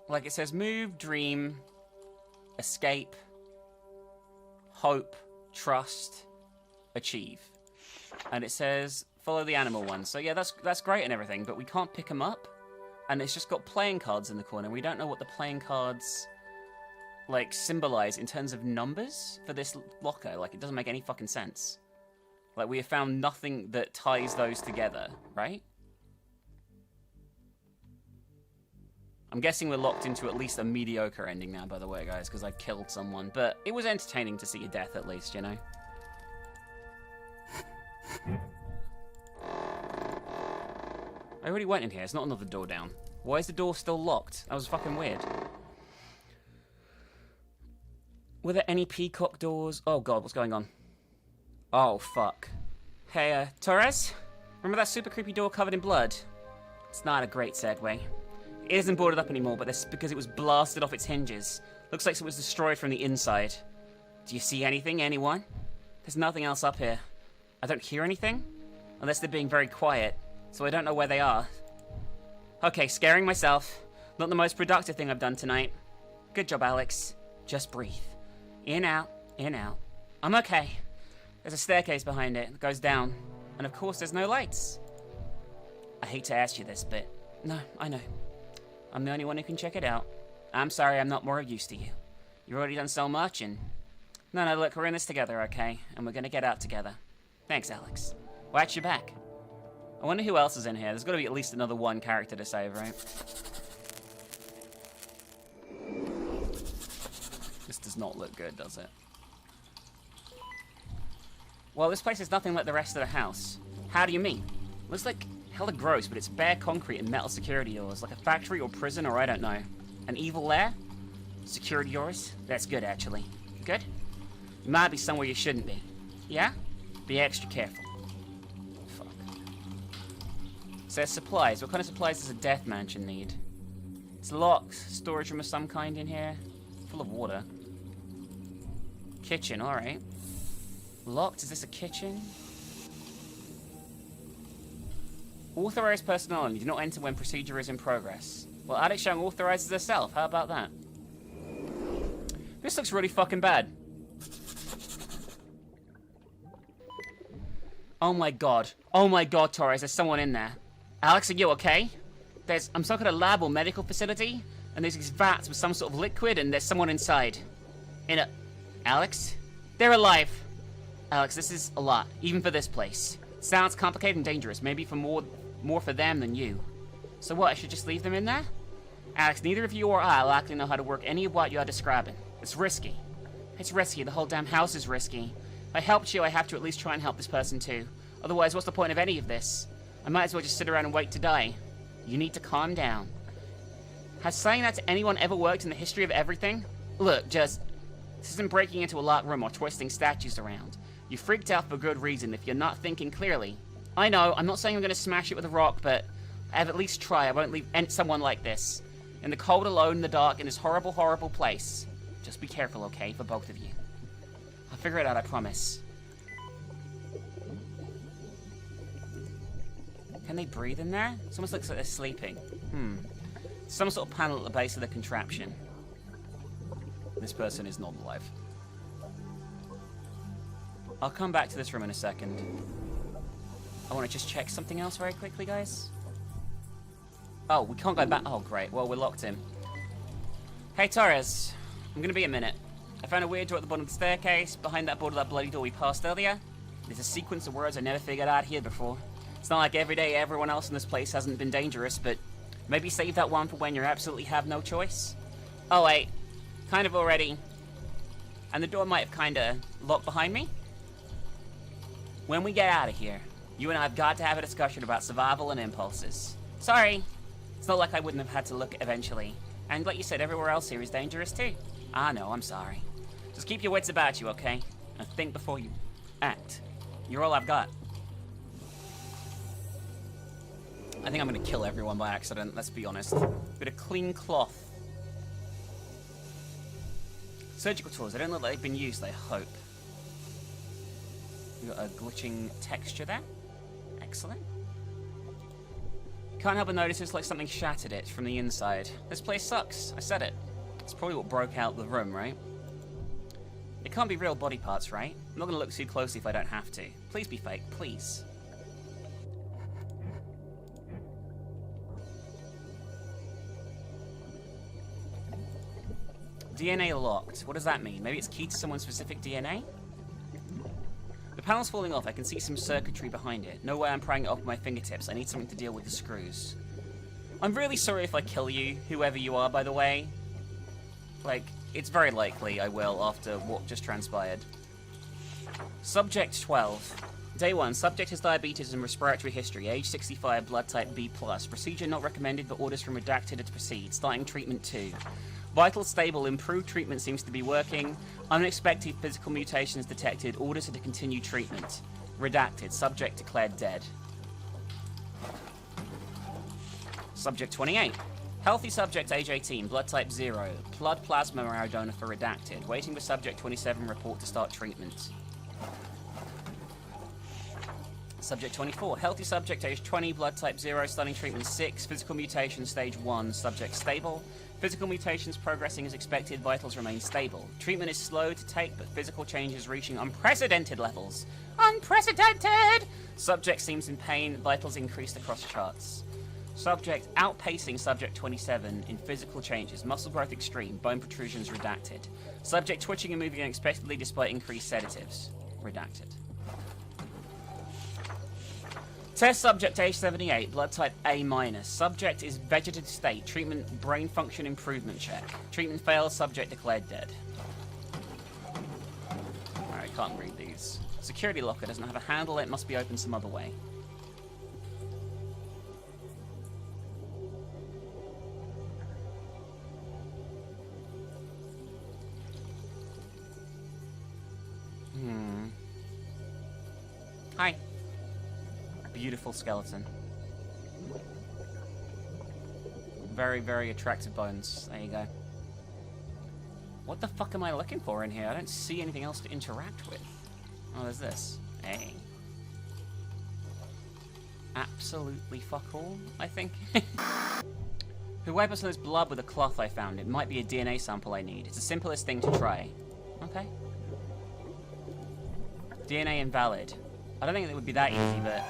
Like, it says move, dream, escape, hope, trust, achieve. And it says follow the animal one. So yeah, that's great and everything, but we can't pick them up. And it's just got playing cards in the corner. We don't know what the playing cards like symbolize in terms of numbers for this locker. Like, it doesn't make any fucking sense. Like, we have found nothing that ties those together, right? I'm guessing we're locked into at least a mediocre ending now, by the way, guys, because I killed someone. But it was entertaining to see a death, at least, you know? I already went in here. It's not another door down. Why is the door still locked? That was fucking weird. Were there any peacock doors? Oh god, what's going on? Oh, fuck. Hey, Torres? Remember that super creepy door covered in blood? It's not a great segue. It isn't boarded up anymore, but that's because it was blasted off its hinges. Looks like it was destroyed from the inside. Do you see anything, anyone? There's nothing else up here. I don't hear anything? Unless they're being very quiet, so I don't know where they are. Okay, scaring myself. Not the most productive thing I've done tonight. Good job, Alex. Just breathe. In, out, in, out. I'm okay. There's a staircase behind it that goes down. And of course, there's no lights. I hate to ask you this, but no, I know. I'm the only one who can check it out. I'm sorry I'm not more of use to you. You've already done so much, and... No, look, we're in this together, okay? And we're gonna get out together. Thanks, Alex. Watch your back. I wonder who else is in here. There's gotta be at least another one character to save, right? This does not look good, does it? Well, this place is nothing like the rest of the house. How do you mean? Looks like hella gross, but it's bare concrete and metal security doors, like a factory or prison, or I don't know. An evil lair? Security doors? That's good, actually. Good? You might be somewhere you shouldn't be. Yeah? Be extra careful. Fuck. It says supplies. What kind of supplies does a death mansion need? It's locked. Storage room of some kind in here. Full of water. Kitchen, alright. Locked, is this a kitchen? Authorized personnel only, do not enter when procedure is in progress. Well, Addict Shang authorizes herself, how about that? This looks really fucking bad. Oh my god, Torres, there's someone in there. Alex, are you okay? I'm stuck at a lab or medical facility, and there's these vats with some sort of liquid, and there's someone inside. Alex? They're alive! Alex, this is a lot, even for this place. Sounds complicated and dangerous, maybe for more for them than you. So what, I should just leave them in there? Alex, neither of you or I likely know how to work any of what you are describing. It's risky. It's risky, the whole damn house is risky. If I helped you, I have to at least try and help this person too. Otherwise, what's the point of any of this? I might as well just sit around and wait to die. You need to calm down. Has saying that to anyone ever worked in the history of everything? Look, this isn't breaking into a locked room or twisting statues around. You freaked out for good reason if you're not thinking clearly. I know, I'm not saying I'm going to smash it with a rock, but I've at least tried. I won't leave someone like this. In the cold, alone, in the dark, in this horrible, horrible place. Just be careful, okay, for both of you. I'll figure it out, I promise. Can they breathe in there? It almost looks like they're sleeping. Some sort of panel at the base of the contraption. This person is not alive. I'll come back to this room in a second. I want to just check something else very quickly, guys. Oh, we can't go back. Oh, great. Well, we're locked in. Hey, Torres. I'm going to be a minute. I found a weird door at the bottom of the staircase. Behind that board of that bloody door we passed earlier. There's a sequence of words I never figured out here before. It's not like every day everyone else in this place hasn't been dangerous, but maybe save that one for when you absolutely have no choice. Oh, wait. Kind of already. And the door might have kind of locked behind me. When we get out of here, you and I have got to have a discussion about survival and impulses. Sorry. It's not like I wouldn't have had to look eventually. And like you said, everywhere else here is dangerous too. I know, I'm sorry. Just keep your wits about you, okay? And think before you act. You're all I've got. I think I'm gonna kill everyone by accident, let's be honest. Bit of clean cloth. Surgical tools, they don't look like they've been used, I hope. We've got a glitching texture there. Excellent. Can't help but notice it's like something shattered it from the inside. This place sucks, I said it. It's probably what broke out the room, right? It can't be real body parts, right? I'm not gonna look too closely if I don't have to. Please be fake, please. DNA locked. What does that mean? Maybe it's keyed to someone's specific DNA? The panel's falling off. I can see some circuitry behind it. No way I'm prying it off with my fingertips. I need something to deal with the screws. I'm really sorry if I kill you, whoever you are, by the way. Like, it's very likely I will after what just transpired. Subject 12. Day 1. Subject has diabetes and respiratory history. Age 65, blood type B+. Procedure not recommended, but orders from redacted to proceed. Starting treatment 2. Vital stable, improved treatment seems to be working. Unexpected physical mutations detected. Orders to continue treatment. Redacted. Subject declared dead. Subject 28. Healthy subject, age 18, blood type 0. Blood plasma marrow donor for redacted. Waiting for subject 27 report to start treatment. Subject 24. Healthy subject, age 20, blood type 0, starting treatment 6. Physical mutation, stage 1. Subject stable. Physical mutations progressing as expected. Vitals remain stable. Treatment is slow to take, but physical changes reaching unprecedented levels. Unprecedented! Subject seems in pain. Vitals increased across charts. Subject outpacing subject 27 in physical changes. Muscle growth extreme. Bone protrusions redacted. Subject twitching and moving unexpectedly despite increased sedatives. Redacted. Test subject age 78, blood type A-. Subject is vegetative state. Treatment brain function improvement check. Treatment fails, subject declared dead. Alright, can't read these. Security locker doesn't have a handle, it must be opened some other way. Hi. Beautiful skeleton. Very, very attractive bones. There you go. What the fuck am I looking for in here? I don't see anything else to interact with. Oh, there's this. Hey. Absolutely fuck all, I think. Who wipe us on this blood with a cloth I found? It might be a DNA sample I need. It's the simplest thing to try. Okay. DNA invalid. I don't think it would be that easy, but...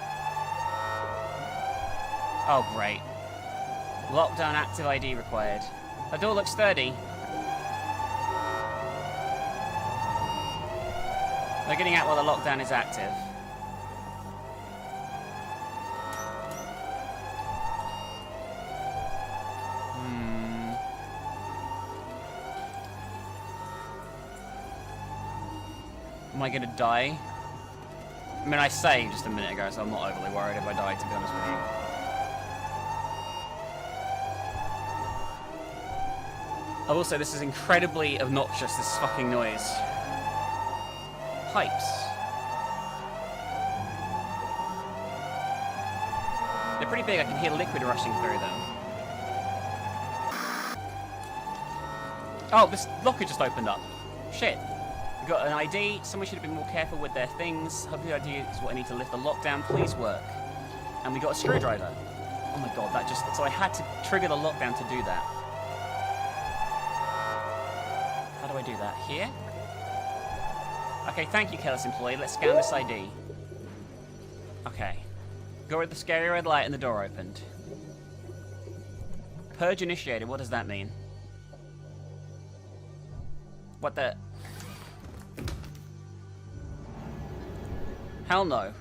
Oh, great. Lockdown active ID required. The door looks sturdy. They're getting out while the lockdown is active. Am I gonna die? I mean, I saved just a minute ago, so I'm not overly worried if I die, to be honest with you. I will say this is incredibly obnoxious, this fucking noise. Pipes. They're pretty big, I can hear liquid rushing through them. Oh, this locker just opened up. Shit. We got an ID, someone should have been more careful with their things. Hopefully the ID is what I need to lift the lockdown, please work. And we got a screwdriver. Oh my god, that just... So I had to trigger the lockdown to do that. How do I do that? Here? Okay, thank you, careless employee. Let's scan this ID. Okay. Go with the scary red light and the door opened. Purge initiated, what does that mean? What the... Hell no.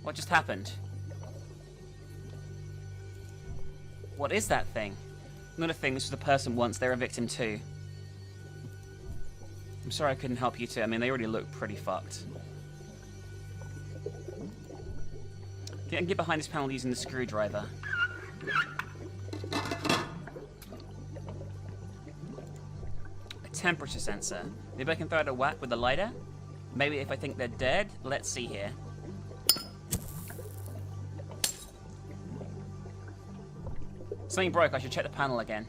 What just happened? What is that thing? Not a thing, this was a person once, they're a victim too. I'm sorry I couldn't help you too, I mean they already look pretty fucked. I can get behind this panel using the screwdriver. A temperature sensor. Maybe I can throw it a whack with the lighter? Maybe if I think they're dead? Let's see here. Something broke, I should check the panel again.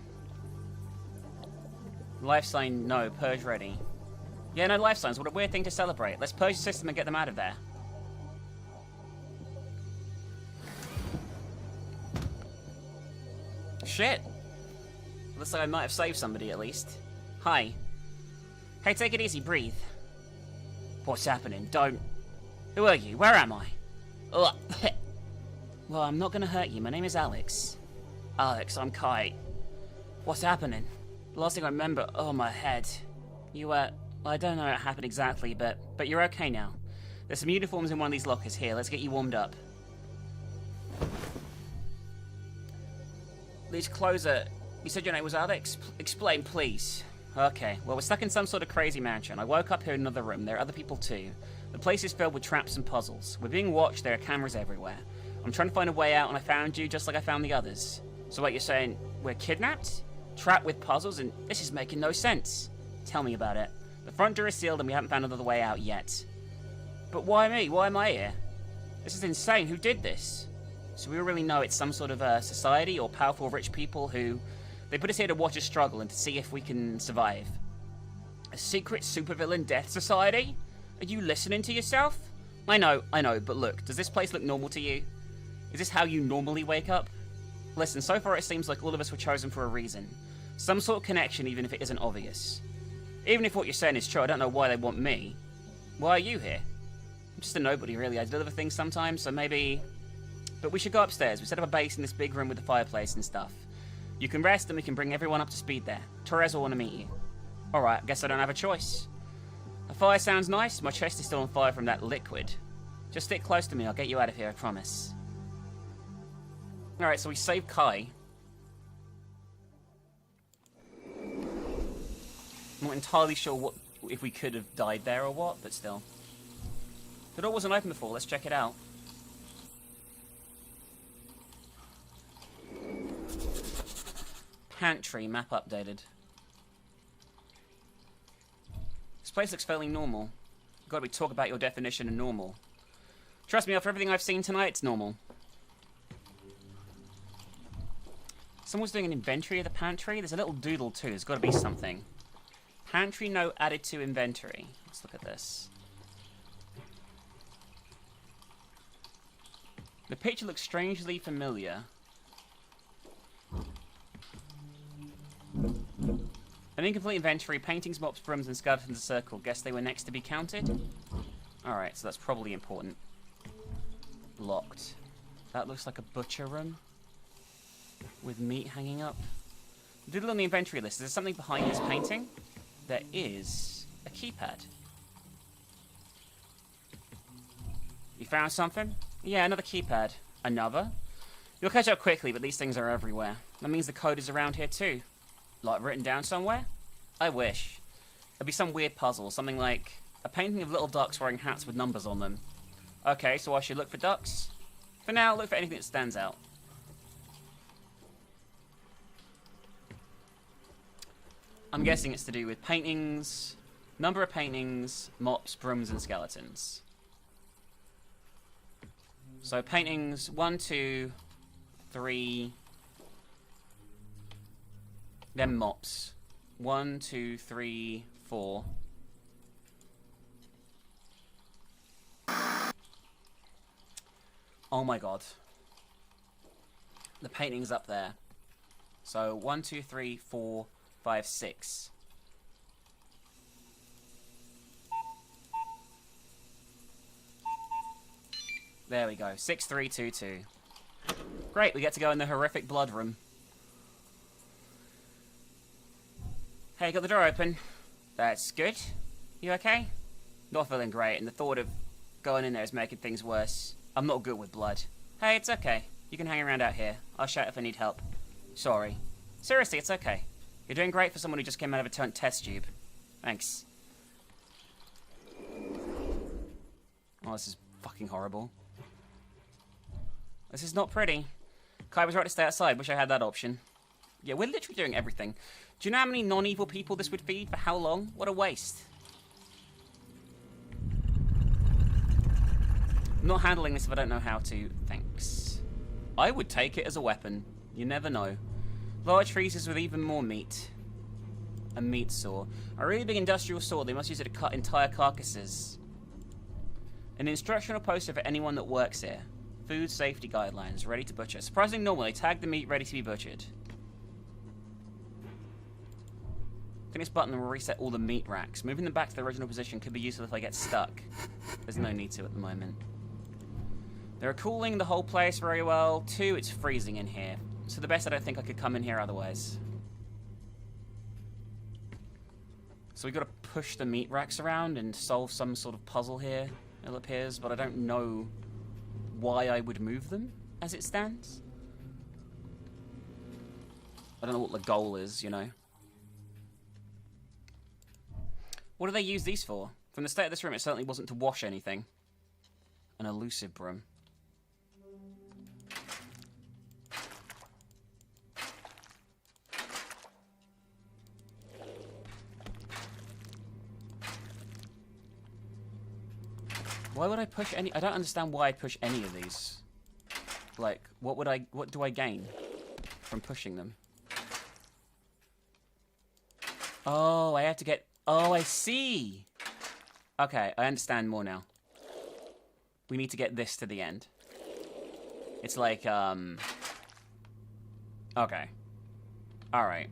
Life sign, no. Purge ready. Yeah, no life signs. What a weird thing to celebrate. Let's purge the system and get them out of there. Shit. Looks like I might have saved somebody at least. Hi. Hey, take it easy. Breathe. What's happening? Don't... Who are you? Where am I? Ugh. Well, I'm not gonna hurt you. My name is Alex. Alex, I'm Kai. What's happening? The last thing I remember... Oh, my head. You, well, I don't know what happened exactly, but you're okay now. There's some uniforms in one of these lockers here. Let's get you warmed up. These clothes are... You said your name was Alex? Explain, please. Okay, well, we're stuck in some sort of crazy mansion. I woke up here in another room. There are other people, too. The place is filled with traps and puzzles. We're being watched. There are cameras everywhere. I'm trying to find a way out, and I found you just like I found the others. So what, you're saying we're kidnapped? Trapped with puzzles? And this is making no sense. Tell me about it. The front door is sealed, and we haven't found another way out yet. But why me? Why am I here? This is insane. Who did this? So we don't really know it's some sort of society or powerful rich people who... They put us here to watch us struggle and to see if we can survive. A secret supervillain death society? Are you listening to yourself? I know, but look, does this place look normal to you? Is this how you normally wake up? Listen, so far it seems like all of us were chosen for a reason. Some sort of connection, even if it isn't obvious. Even if what you're saying is true, I don't know why they want me. Why are you here? I'm just a nobody, really. I deliver things sometimes, so maybe... But we should go upstairs. We set up a base in this big room with a fireplace and stuff. You can rest and we can bring everyone up to speed there. Torres will want to meet you. Alright, guess I don't have a choice. A fire sounds nice. My chest is still on fire from that liquid. Just stick close to me. I'll get you out of here, I promise. Alright, so we saved Kai. I'm not entirely sure what if we could have died there or what, but still. The door wasn't open before. Let's check it out. Pantry, map updated. This place looks fairly normal. God, we talk about your definition of normal. Trust me, after everything I've seen tonight, it's normal. Someone's doing an inventory of the pantry. There's a little doodle too. There's got to be something. Pantry note added to inventory. Let's look at this. The picture looks strangely familiar. An incomplete inventory. Paintings, mops, brooms, and skeletons a circle. Guess they were next to be counted? Alright, so that's probably important. Locked. That looks like a butcher room. With meat hanging up. Doodle on the inventory list. Is there something behind this painting? There is a keypad. You found something? Yeah, another keypad. Another? You'll catch up quickly, but these things are everywhere. That means the code is around here too. Like written down somewhere? I wish. It'd be some weird puzzle, something like a painting of little ducks wearing hats with numbers on them. Okay, so I should look for ducks? For now, look for anything that stands out. I'm guessing it's to do with paintings, number of paintings, mops, brooms, and skeletons. So paintings, 1, 2, 3. Then mops. 1, 2, 3, 4. Oh my god. The painting's up there. So 1, 2, 3, 4, 5, 6. There we go. 6322. Great, we get to go in the horrific blood room. Hey, got the door open. That's good. You okay? Not feeling great, and the thought of going in there is making things worse. I'm not good with blood. Hey, it's okay. You can hang around out here. I'll shout if I need help. Sorry. Seriously, it's okay. You're doing great for someone who just came out of a test tube. Thanks. Oh, this is fucking horrible. This is not pretty. Kai was right to stay outside. Wish I had that option. Yeah, we're literally doing everything. Do you know how many non-evil people this would feed? For how long? What a waste. I'm not handling this if I don't know how to. Thanks. I would take it as a weapon. You never know. Large freezers with even more meat. A meat saw. A really big industrial saw. They must use it to cut entire carcasses. An instructional poster for anyone that works here. Food safety guidelines. Ready to butcher. Surprisingly normal. They tag the meat ready to be butchered. Clicking this button will reset all the meat racks. Moving them back to their original position could be useful if I get stuck. There's no need to at the moment. They're cooling the whole place very well. 2, it's freezing in here. So the best, I don't think I could come in here otherwise. So we've got to push the meat racks around and solve some sort of puzzle here, it appears, but I don't know why I would move them as it stands. I don't know what the goal is, you know. What do they use these for? From the state of this room, it certainly wasn't to wash anything. An elusive broom. Why would I push any? I don't understand why I'd push any of these. Like, what do I gain from pushing them? Oh, I have to get, oh, I see. Okay, I understand more now. We need to get this to the end. It's like, okay. Alright.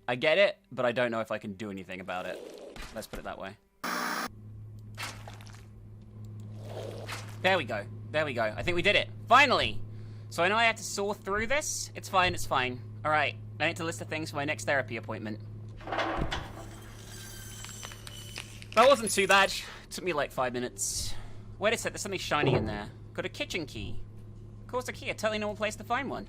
I get it, but I don't know if I can do anything about it. Let's put it that way. There we go. There we go. I think we did it. Finally! So I know I have to saw through this. It's fine, it's fine. Alright, I need to list the things for my next therapy appointment. That wasn't too bad. It took me like 5 minutes. Wait a sec, there's something shiny in there. Got a kitchen key. Of course, a key, a totally normal place to find one.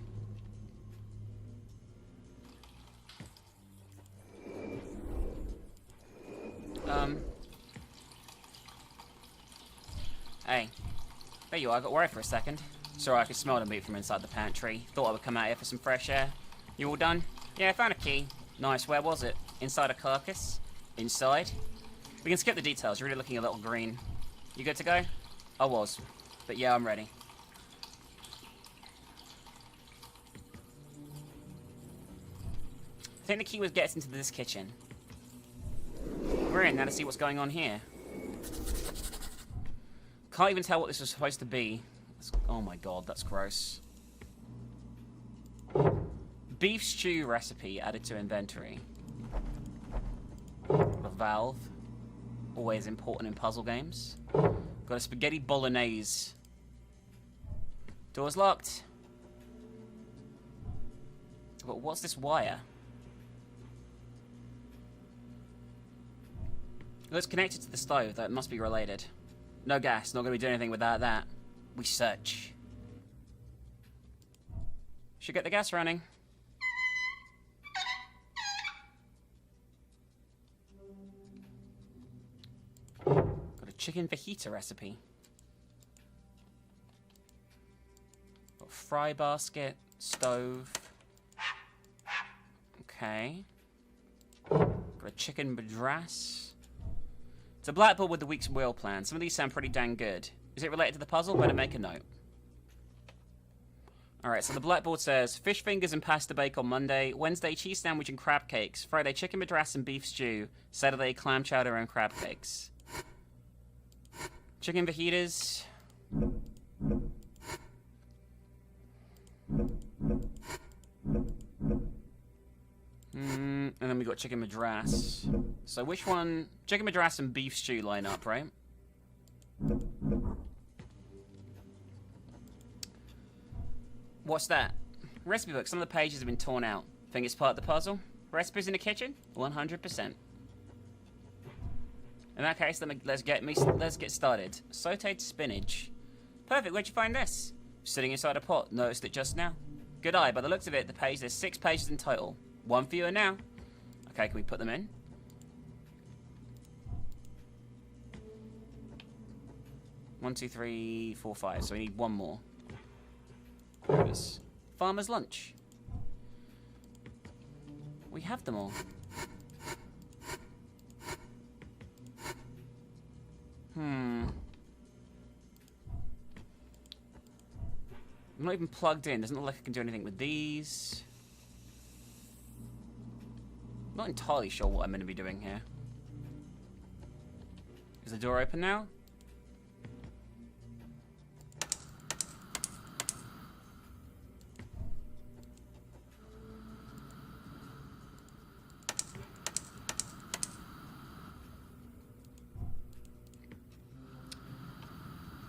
Hey. There you are, I got worried for a second. Sorry, I could smell the meat from inside the pantry. Thought I would come out here for some fresh air. You all done? Yeah, I found a key. Nice, where was it? Inside a carcass? Inside? We can skip the details, you're really looking a little green. You good to go? I was. But yeah, I'm ready. think the key was gets into this kitchen. We're in now to see what's going on here. Can't even tell what this was supposed to be. Oh my god, that's gross. Beef stew recipe added to inventory. A valve. Always important in puzzle games. Got a spaghetti bolognese. Door's locked. But what's this wire? Well, it's connected to the stove. That must be related. No gas. Not going to be doing anything without that. We search. Should get the gas running. Got a chicken fajita recipe. Got a fry basket, stove. Okay. Got a chicken madras. It's a blackboard with the week's wheel plan. Some of these sound pretty dang good. Is it related to the puzzle? Better make a note. Alright, so the blackboard says fish fingers and pasta bake on Monday, Wednesday cheese sandwich and crab cakes, Friday chicken madras and beef stew, Saturday clam chowder and crab cakes. Chicken fajitas. And then we got chicken madras. So which one? Chicken madras and beef stew line up, right? What's that? Recipe book. Some of the pages have been torn out. Think it's part of the puzzle? Recipes in the kitchen? 100%. In that case, let's get started. Sauteed spinach. Perfect. Where'd you find this? Sitting inside a pot. Noticed it just now. Good eye. By the looks of it, the page, there's 6 pages in total. One for you now. Okay, can we put them in? One, two, three, four, five. So we need one more. There it is. Farmer's lunch. We have them all. I'm not even plugged in. Doesn't look like I can do anything with these. Not entirely sure what I'm going to be doing here. Is the door open now?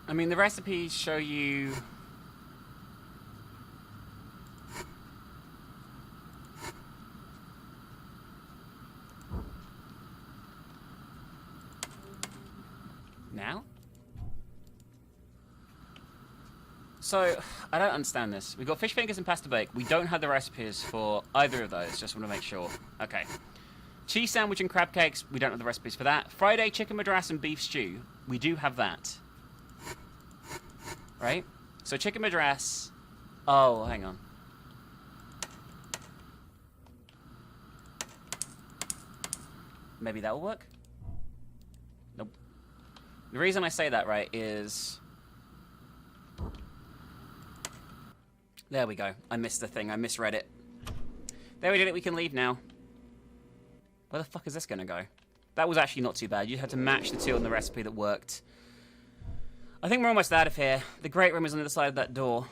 I mean, the recipes show you... Now? So, I don't understand this. We've got fish fingers and pasta bake. We don't have the recipes for either of those. Just want to make sure. Okay. Cheese sandwich and crab cakes. We don't have the recipes for that. Friday chicken madras and beef stew. We do have that. Right? So chicken madras. Oh, hang on. Maybe that will work? Nope. The reason I say that, right, is... There we go. I missed the thing. I misread it. There we did it. We can leave now. Where the fuck is this going to go? That was actually not too bad. You had to match the two on the recipe that worked. I think we're almost out of here. The great room is on the other side of that door.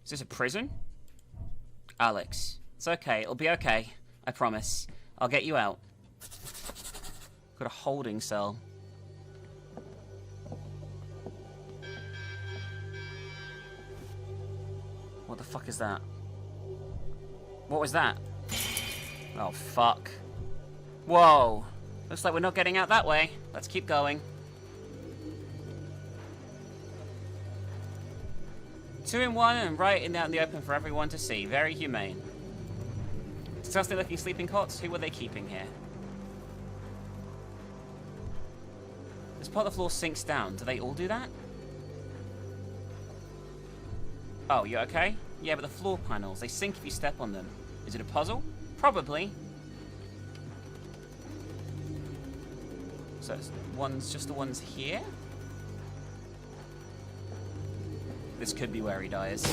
Is this a prison? Alex. It's okay. It'll be okay. I promise. I'll get you out. Got a holding cell. What the fuck is that? What was that? Oh, fuck. Whoa. Looks like we're not getting out that way. Let's keep going. 2 in 1 and right in out in the open for everyone to see. Very humane. Disgusting looking sleeping cots. Who were they keeping here? This part of the floor sinks down. Do they all do that? Oh, you okay? Yeah, but the floor panels, they sink if you step on them. Is it a puzzle? Probably. So it's just the ones here? This could be where he dies.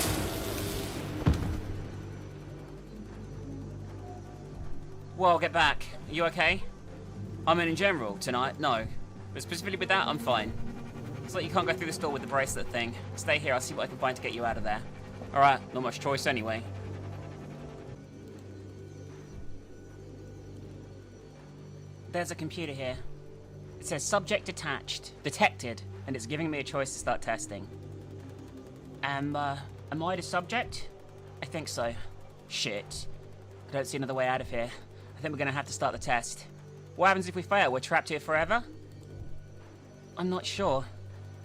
Whoa, get back. Are you okay? I mean, in general, tonight, no. But specifically with that, I'm fine. It's like you can't go through this door with the bracelet thing. Stay here, I'll see what I can find to get you out of there. Alright, not much choice anyway. There's a computer here. It says subject detected, and it's giving me a choice to start testing. Am I the subject? I think so. Shit. I don't see another way out of here. I think we're gonna have to start the test. What happens if we fail? We're trapped here forever? I'm not sure.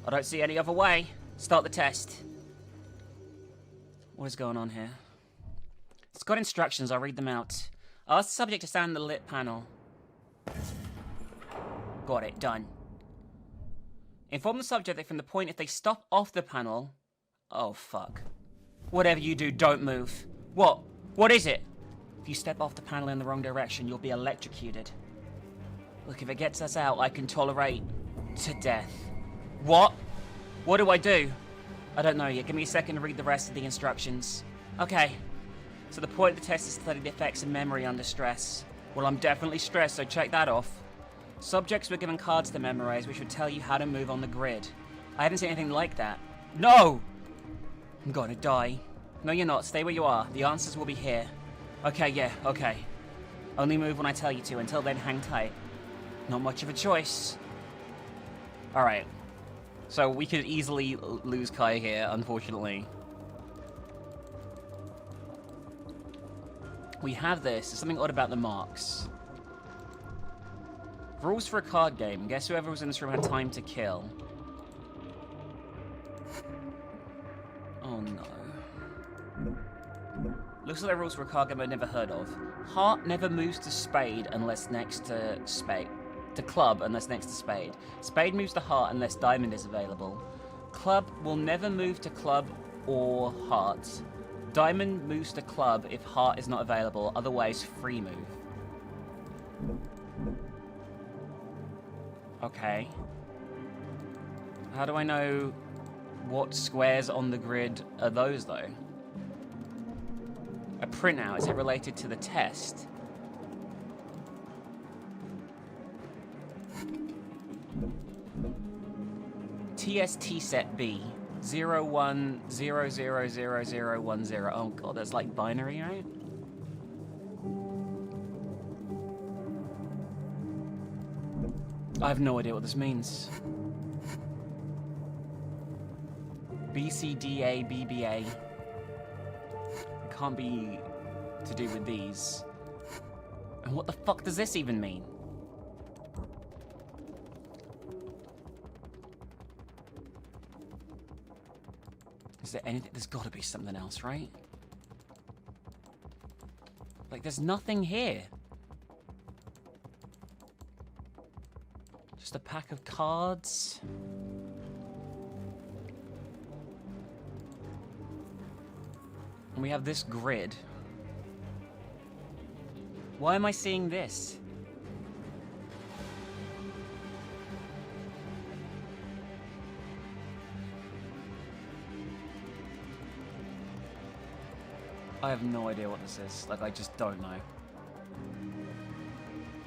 I don't see any other way. Start the test. What is going on here? It's got instructions, I'll read them out. Ask the subject to stand in the lit panel. Got it, done. Inform the subject that from the point if they stop off the panel... Oh, fuck. Whatever you do, don't move. What? What is it? If you step off the panel in the wrong direction, you'll be electrocuted. Look, if it gets us out, I can tolerate to death. What? What do I do? I don't know yet. Give me a second to read the rest of the instructions. Okay. So the point of the test is to study the effects of memory under stress. Well, I'm definitely stressed, so check that off. Subjects were given cards to memorize, which would tell you how to move on the grid. I haven't seen anything like that. No! I'm gonna die. No, you're not. Stay where you are. The answers will be here. Okay, yeah, okay. Only move when I tell you to. Until then, hang tight. Not much of a choice. Alright. So we could easily lose Kai here, unfortunately. We have this. There's something odd about the marks. Rules for a card game. Guess whoever was in this room had time to kill. Oh no. Looks like the rules for a card game I've never heard of. Heart never moves to spade unless next to spade. To club unless next to spade. Spade moves to heart unless diamond is available. Club will never move to club or heart. Diamond moves to club if heart is not available, otherwise free move. Okay. How do I know what squares on the grid are those, though? A printout, is it related to the test? TST set B 01000010. Oh god, that's like binary, right? I have no idea what this means. BCDA, BBA. It can't be to do with these. And what the fuck does this even mean? Is there anything? There's gotta be something else, right? Like, there's nothing here. Just a pack of cards. And we have this grid. Why am I seeing this? I have no idea what this is. Like, I just don't know.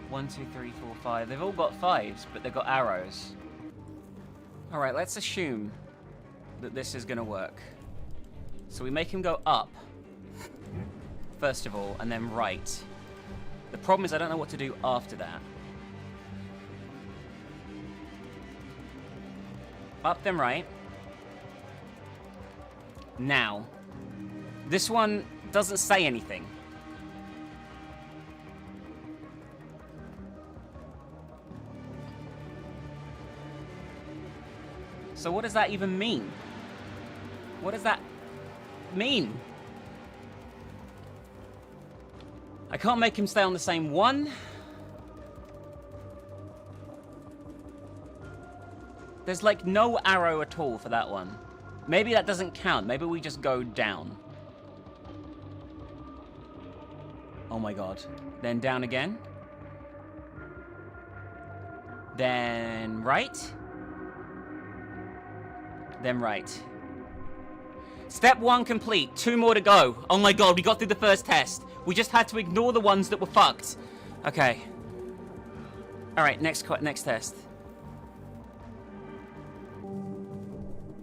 1, 2, 3, 4, 5. They've all got 5s, but they've got arrows. Alright, let's assume that this is gonna work. So we make him go up, first of all, and then right. The problem is I don't know what to do after that. Up, then right. Now. This one doesn't say anything. So what does that even mean? What does that mean? I can't make him stay on the same one. There's like no arrow at all for that one. Maybe that doesn't count. Maybe we just go down. Oh my god. Then down again. Then right. Then right. Step 1 complete. 2 more to go. Oh my god, we got through the first test. We just had to ignore the ones that were fucked. Okay. Alright, next test.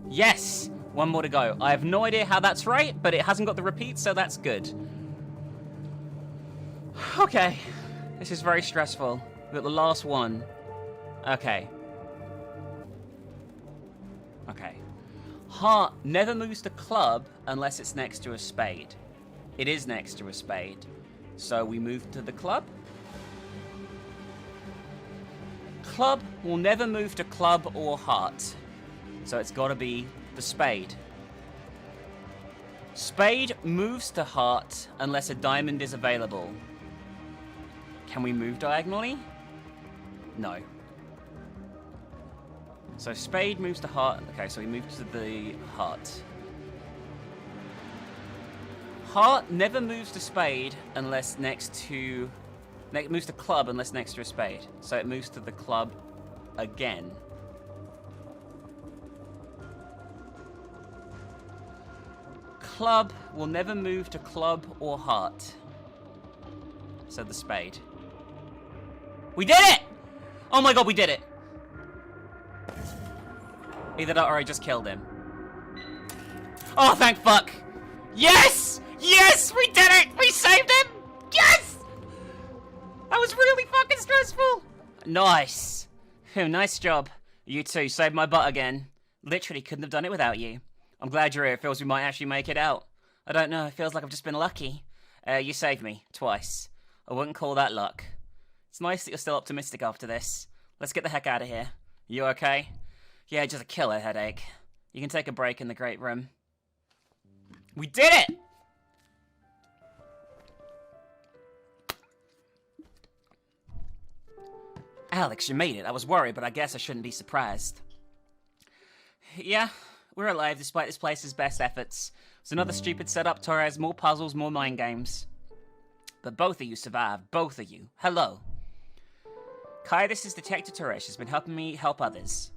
Yes! One more to go. I have no idea how that's right, but it hasn't got the repeat, so that's good. Okay. This is very stressful. We've got the last one. Okay. Okay. Heart never moves the club unless it's next to a spade. It is next to a spade. So we move to the club. Club will never move to club or heart. So it's got to be the spade. Spade moves to heart unless a diamond is available. Can we move diagonally? No. So spade moves to heart. Okay, so we move to the heart. Heart never moves to spade unless next to... It moves to club unless next to a spade. So it moves to the club again. Club will never move to club or heart. So the spade. We did it! Oh my god, we did it! Either that or I just killed him. Oh, thank fuck! Yes! Yes! We did it! We saved him! Yes! That was really fucking stressful! Nice. Nice job. You two saved my butt again. Literally couldn't have done it without you. I'm glad you're here. It feels we might actually make it out. I don't know. It feels like I've just been lucky. You saved me. Twice. I wouldn't call that luck. It's nice that you're still optimistic after this. Let's get the heck out of here. You okay? Yeah, just a killer headache. You can take a break in the great room. We did it! Alex, you made it. I was worried, but I guess I shouldn't be surprised. Yeah, we're alive despite this place's best efforts. It's another stupid setup, Torres. More puzzles, more mind games. But both of you survived. Both of you. Hello. Kai, this is Detective Torres. She's been helping me help others.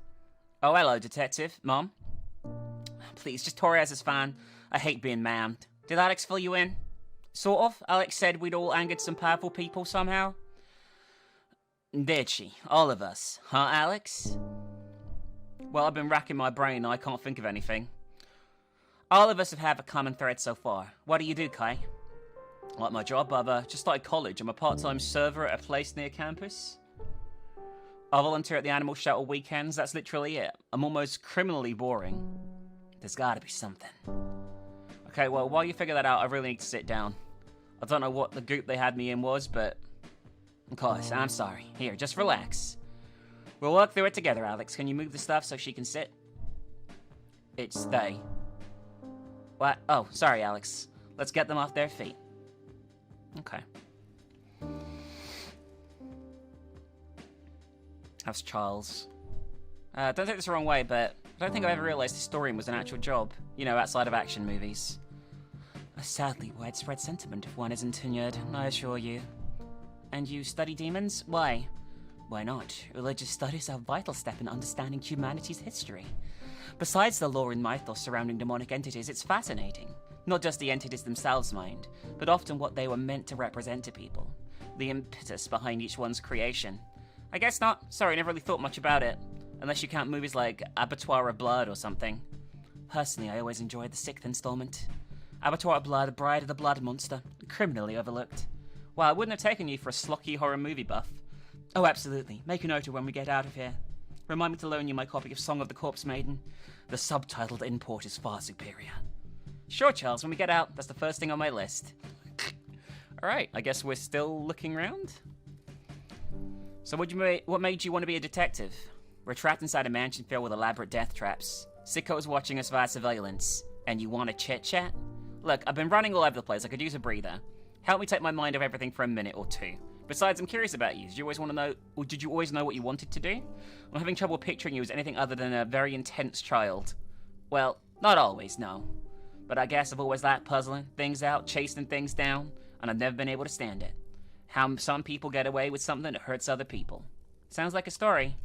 Oh, hello, Detective. Mom? Please, just Torres is fine. I hate being ma'am. Did Alex fill you in? Sort of. Alex said we'd all angered some powerful people somehow. Did she? All of us. Huh, Alex? Well, I've been racking my brain and I can't think of anything. All of us have had a common thread so far. What do you do, Kai? Like my job, I've just started college. I'm a part-time server at a place near campus. I volunteer at the animal shelter weekends. That's literally it. I'm almost criminally boring. There's gotta be something. Okay, well, while you figure that out, I really need to sit down. I don't know what the goop they had me in was, but... Of course, I'm sorry. Here, just relax. We'll work through it together, Alex. Can you move the stuff so she can sit? It's they. What? Oh, sorry, Alex. Let's get them off their feet. Okay. How's Charles? Don't take this the wrong way, but I don't think I've ever realized historian was an actual job. You know, outside of action movies. A sadly widespread sentiment if one isn't tenured, I assure you. And you study demons? Why? Why not? Religious studies are a vital step in understanding humanity's history. Besides the lore and mythos surrounding demonic entities, it's fascinating. Not just the entities themselves, mind, but often what they were meant to represent to people. The impetus behind each one's creation. I guess not. Sorry, I never really thought much about it. Unless you count movies like Abattoir of Blood or something. Personally, I always enjoyed the 6th installment. Abattoir of Blood, Bride of the Blood Monster. Criminally overlooked. Well, I wouldn't have taken you for a slocky horror movie buff. Oh, absolutely. Make a note of when we get out of here. Remind me to loan you my copy of Song of the Corpse Maiden. The subtitled import is far superior. Sure, Charles, when we get out, that's the first thing on my list. Alright, I guess we're still looking around? So what made you want to be a detective? We're trapped inside a mansion filled with elaborate death traps. Sickos watching us via surveillance. And you want to chit-chat? Look, I've been running all over the place. I could use a breather. Help me take my mind off everything for a minute or two. Besides, I'm curious about you. Did you always want to know, or did you always know what you wanted to do? I'm having trouble picturing you as anything other than a very intense child. Well, not always, no. But I guess I've always liked puzzling things out, chasing things down, and I've never been able to stand it. How some people get away with something that hurts other people. Sounds like a story.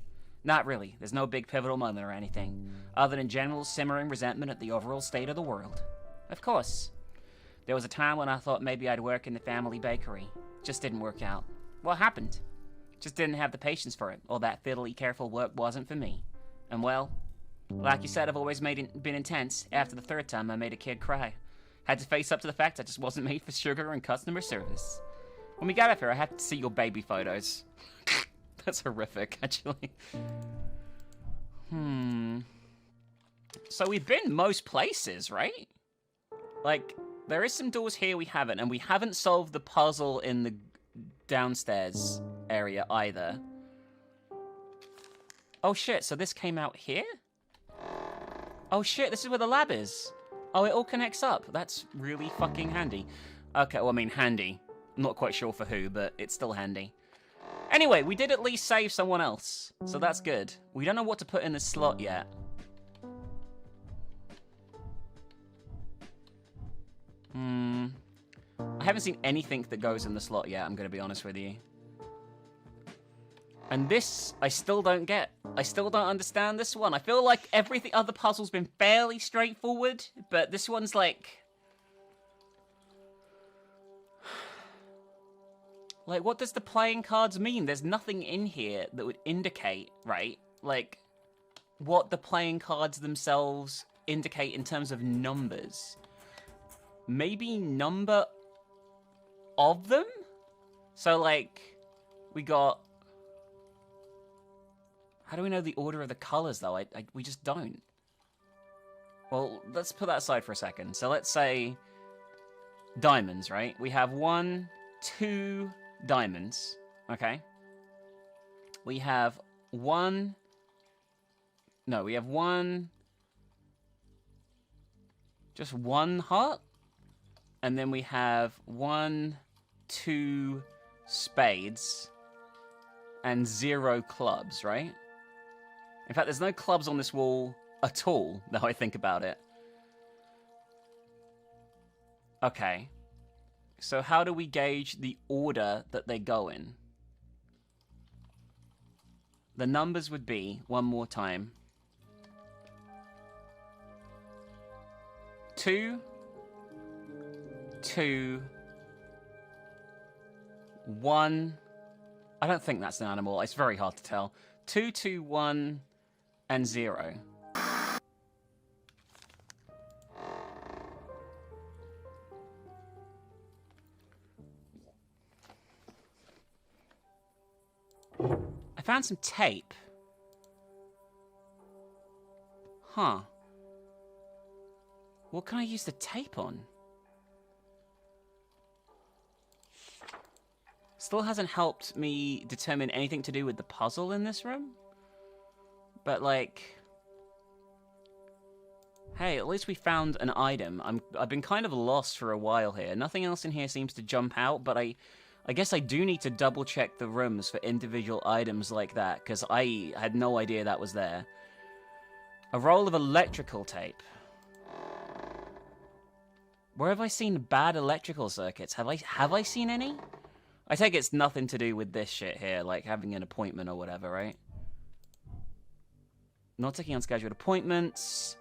Not really. There's no big pivotal moment or anything, other than general simmering resentment at the overall state of the world. Of course. There was a time when I thought maybe I'd work in the family bakery. Just didn't work out. What happened? Just didn't have the patience for it, or that fiddly careful work wasn't for me. And well, like you said, I've always been intense. After the third time, I made a kid cry. Had to face up to the fact I just wasn't made for sugar and customer service. When we got up here, I had to see your baby photos. That's horrific, actually. So we've been most places, right? Like, there is some doors here we haven't, and we haven't solved the puzzle in the downstairs area either. Oh shit, so this came out here? Oh shit, this is where the lab is. Oh, it all connects up. That's really fucking handy. Okay, well, I mean, handy. I'm not quite sure for who, but it's still handy. Anyway, we did at least save someone else, so that's good. We don't know what to put in the slot yet. I haven't seen anything that goes in the slot yet, I'm going to be honest with you. And this, I still don't get. I still don't understand this one. I feel like every other puzzle's been fairly straightforward, but this one's like... Like, what does the playing cards mean? There's nothing in here that would indicate, right? Like, what the playing cards themselves indicate in terms of numbers. Maybe number of them? So, like, we got... How do we know the order of the colors, though? We just don't. Well, let's put that aside for a second. So let's say diamonds, right? We have 1, 2 diamonds, okay? We have one... No, we have one... Just one heart? And then we have 1, 2 spades and 0 clubs, right? In fact, there's no clubs on this wall at all, now I think about it. Okay. So how do we gauge the order that they go in? The numbers would be, one more time, 2, 2, 1. I don't think that's an animal. It's very hard to tell. 2, 2, 1, and 0. I found some tape. Huh. What can I use the tape on? Still hasn't helped me determine anything to do with the puzzle in this room. But, like... Hey, at least we found an item. I've been kind of lost for a while here. Nothing else in here seems to jump out, but I guess I do need to double-check the rooms for individual items like that, because I had no idea that was there. A roll of electrical tape. Where have I seen bad electrical circuits? Have I seen any? I take it's nothing to do with this shit here, like having an appointment or whatever, right? Not taking unscheduled appointments.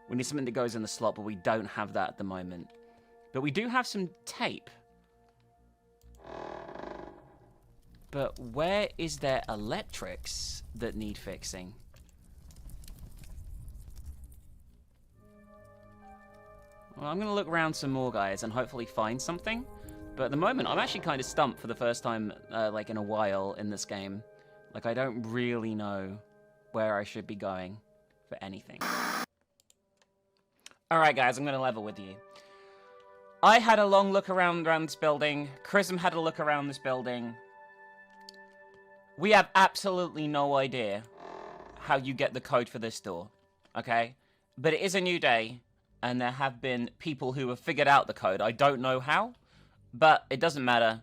We need something that goes in the slot, but we don't have that at the moment. But we do have some tape. But where is there electrics that need fixing? Well, I'm going to look around some more, guys, and hopefully find something. But at the moment, I'm actually kind of stumped for the first time, like, in a while in this game. Like, I don't really know where I should be going for anything. Alright, guys, I'm going to level with you. I had a long look around this building. Chrism had a look around this building. We have absolutely no idea how you get the code for this door, okay? But it is a new day. And there have been people who have figured out the code. I don't know how, but it doesn't matter.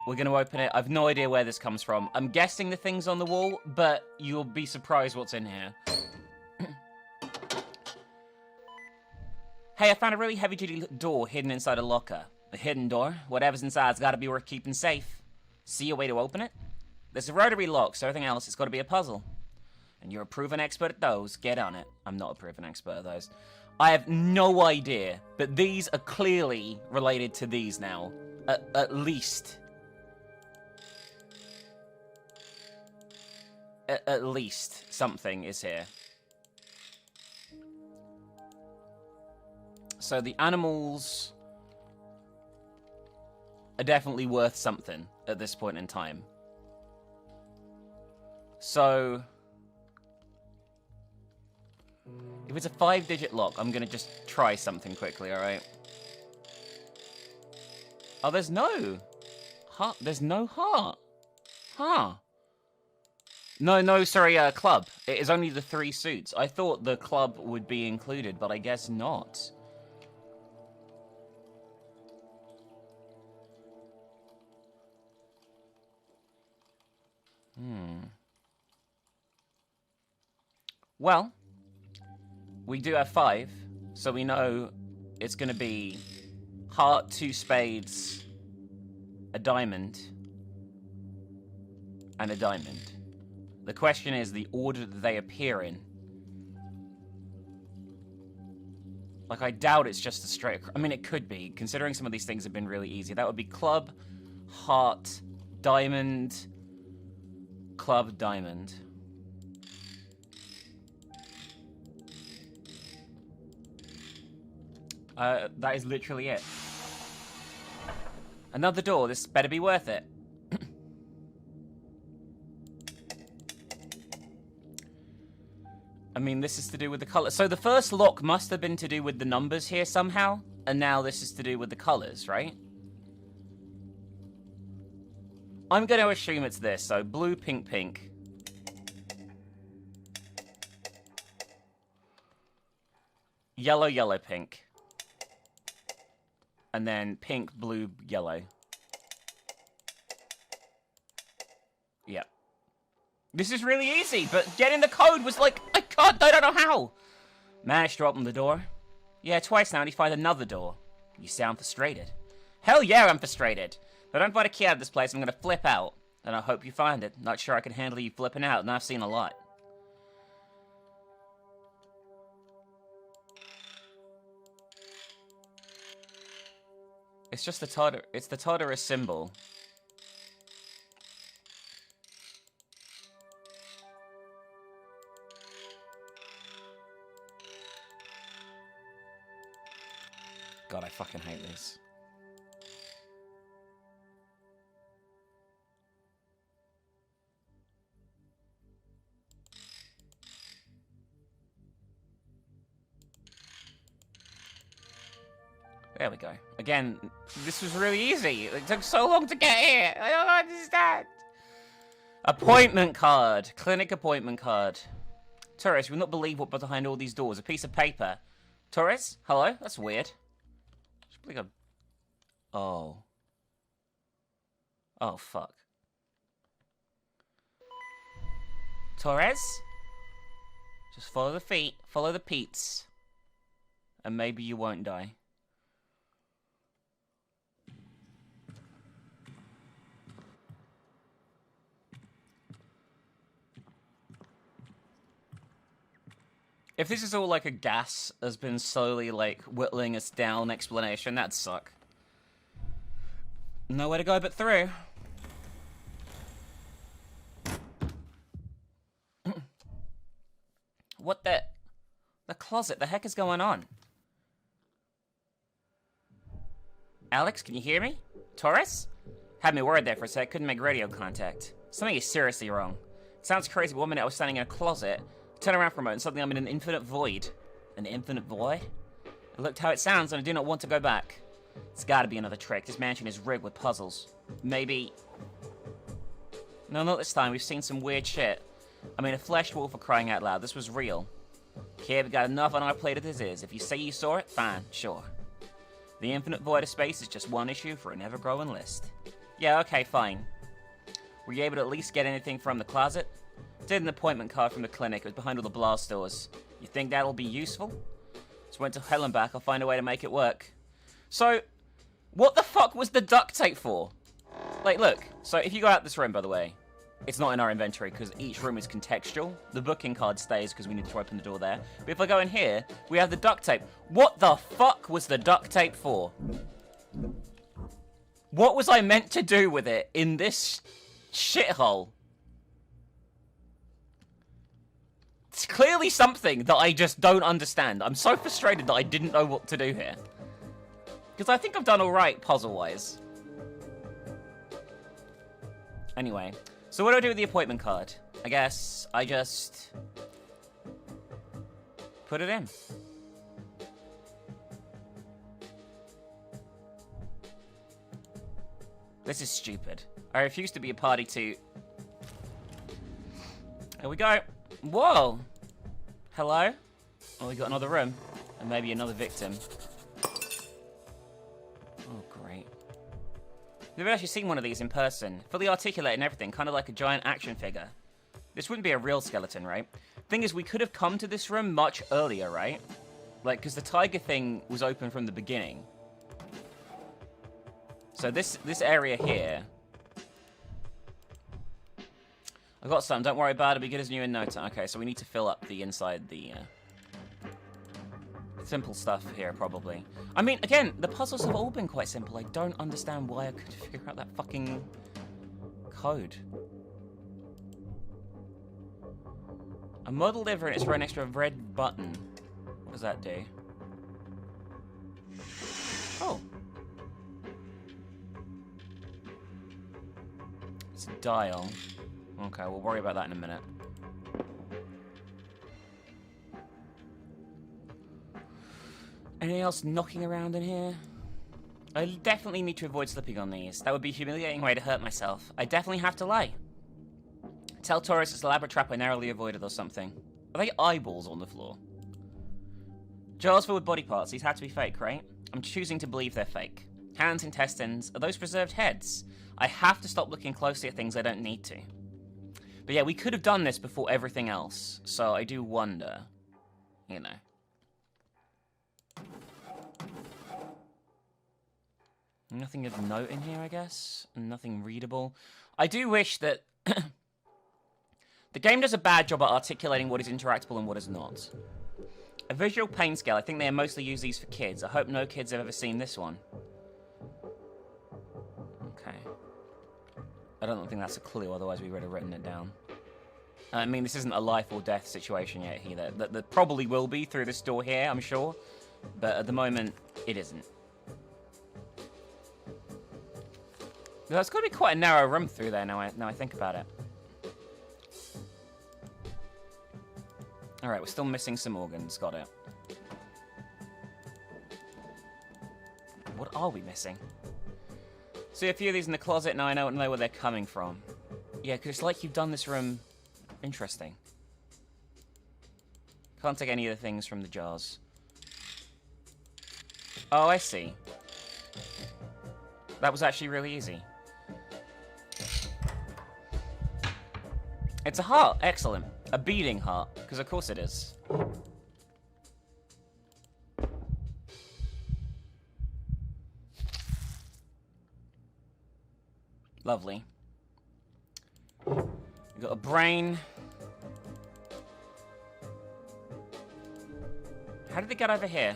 We're going to open it. I've no idea where this comes from. I'm guessing the thing's on the wall, but you'll be surprised what's in here. Hey, I found a really heavy-duty door hidden inside a locker. A hidden door. Whatever's inside's got to be worth keeping safe. See a way to open it? There's a rotary lock, so everything else has got to be a puzzle. And you're a proven expert at those. Get on it. I'm not a proven expert at those. I have no idea, but these are clearly related to these now. At least. At least something is here. So the animals are definitely worth something at this point in time. So if it's a 5-digit lock, I'm gonna just try something quickly, alright? Oh, there's no heart. There's no heart. Huh. No, sorry, club. It is only the 3 suits. I thought the club would be included, but I guess not. Well, we do have 5, so we know it's going to be heart, 2 spades, a diamond, and a diamond. The question is the order that they appear in. Like, I doubt it's just a straight... I mean, it could be, considering some of these things have been really easy. That would be club, heart, diamond, club, diamond. That is literally it. Another door. This better be worth it. I mean, this is to do with the color. So the first lock must have been to do with the numbers here somehow, and now this is to do with the colors, right? I'm going to assume it's this. So blue, pink, pink. Yellow, yellow, pink. And then pink, blue, yellow. Yep. This is really easy, but getting the code was like, I don't know how. Managed to open the door. Yeah, twice now, and you find another door. You sound frustrated. Hell yeah, I'm frustrated. If I don't find a key out of this place, I'm gonna flip out. And I hope you find it. Not sure I can handle you flipping out, and I've seen a lot. It's just the it's the Tartarus symbol. God, I fucking hate this. There we go. Again, this was really easy. It took so long to get here. I don't understand. Appointment card. Clinic appointment card. Torres, you will not believe what behind all these doors. A piece of paper. Torres? Hello? That's weird. Like a... Oh. Oh, fuck. Torres? Just follow the feet. Follow the Pete's. And maybe you won't die. If this is all like a gas has been slowly like whittling us down explanation, that'd suck. Nowhere to go but through. What the closet? The heck is going on? Alex, can you hear me? Torres? Had me worried there for a sec, couldn't make radio contact. Something is seriously wrong. It sounds crazy, but 1 minute I was standing in a closet. Turn around for a moment, and suddenly I'm in an infinite void. An infinite void? It looked how it sounds, and I do not want to go back. It's gotta be another trick. This mansion is rigged with puzzles. Maybe... No, not this time. We've seen some weird shit. I mean, a flesh wolf for crying out loud. This was real. Okay, we got enough on our plate as it is. If you say you saw it, fine, sure. The infinite void of space is just one issue for an ever-growing list. Yeah, okay, fine. Were you able to at least get anything from the closet? Did an appointment card from the clinic. It was behind all the blast doors. You think that'll be useful? Just went to hell and back. I'll find a way to make it work. So, what the fuck was the duct tape for? Like, look. So, if you go out this room, by the way, it's not in our inventory because each room is contextual. The booking card stays because we need to open the door there. But if I go in here, we have the duct tape. What the fuck was the duct tape for? What was I meant to do with it in this shithole? It's clearly something that I just don't understand. I'm so frustrated that I didn't know what to do here. Because I think I've done alright puzzle-wise. Anyway, so what do I do with the appointment card? I guess I just put it in. This is stupid. I refuse to be a party to... There we go. Whoa! Hello? Oh, we got another room. And maybe another victim. Oh, great. We've actually seen one of these in person. Fully articulated and everything, kind of like a giant action figure. This wouldn't be a real skeleton, right? Thing is, we could have come to this room much earlier, right? Like, because the tiger thing was open from the beginning. So this area here... I got some, don't worry about it, it'll be good as new in no time. Okay, so we need to fill up the inside, the simple stuff here, probably. I mean, again, the puzzles have all been quite simple. I don't understand why I couldn't figure out that fucking code. A model liver and it's for an extra red button. What does that do? Oh. It's a dial. Okay, we'll worry about that in a minute. Anything else knocking around in here? I definitely need to avoid slipping on these. That would be a humiliating way to hurt myself. I definitely have to lie. Tell Taurus it's a elaborate trap I narrowly avoided or something. Are they eyeballs on the floor? Jars filled with body parts. These had to be fake, right? I'm choosing to believe they're fake. Hands, intestines. Are those preserved heads? I have to stop looking closely at things I don't need to. But yeah, we could have done this before everything else. So I do wonder, you know. Nothing of note in here, I guess. Nothing readable. I do wish that... the game does a bad job at articulating what is interactable and what is not. A visual pain scale. I think they mostly use these for kids. I hope no kids have ever seen this one. Okay. I don't think that's a clue, otherwise we would have written it down. I mean, this isn't a life or death situation yet either. That probably will be through this door here, I'm sure. But at the moment, it isn't. That's got to be quite a narrow room through there now I think about it. Alright, we're still missing some organs. Got it. What are we missing? See a few of these in the closet, now I don't know where they're coming from. Yeah, because it's like you've done this room interesting. Can't take any of the things from the jars. Oh, I see. That was actually really easy. It's a heart. Excellent. A beating heart. Because of course it is. Lovely. We've got a brain. How did they get over here?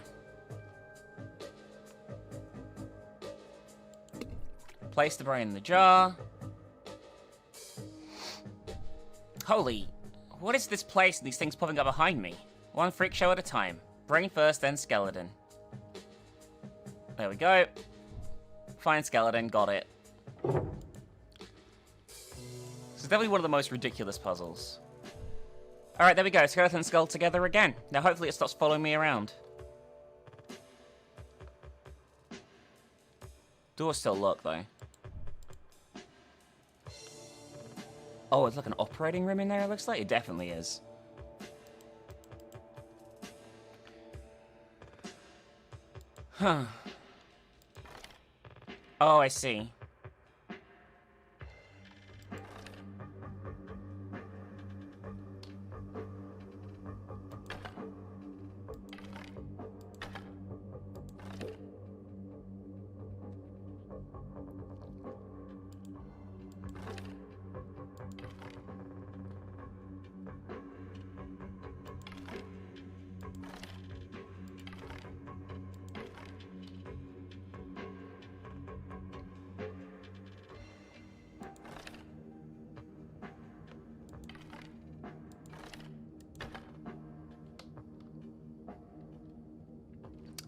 Place the brain in the jar. Holy, what is this place and these things popping up behind me? One freak show at a time. Brain first, then skeleton. There we go. Find skeleton, got it. This is definitely one of the most ridiculous puzzles. Alright, there we go. Skeleton and skull together again. Now hopefully it stops following me around. Door's still locked though. Oh, it's like an operating room in there, it looks like. It definitely is. Huh. Oh, I see.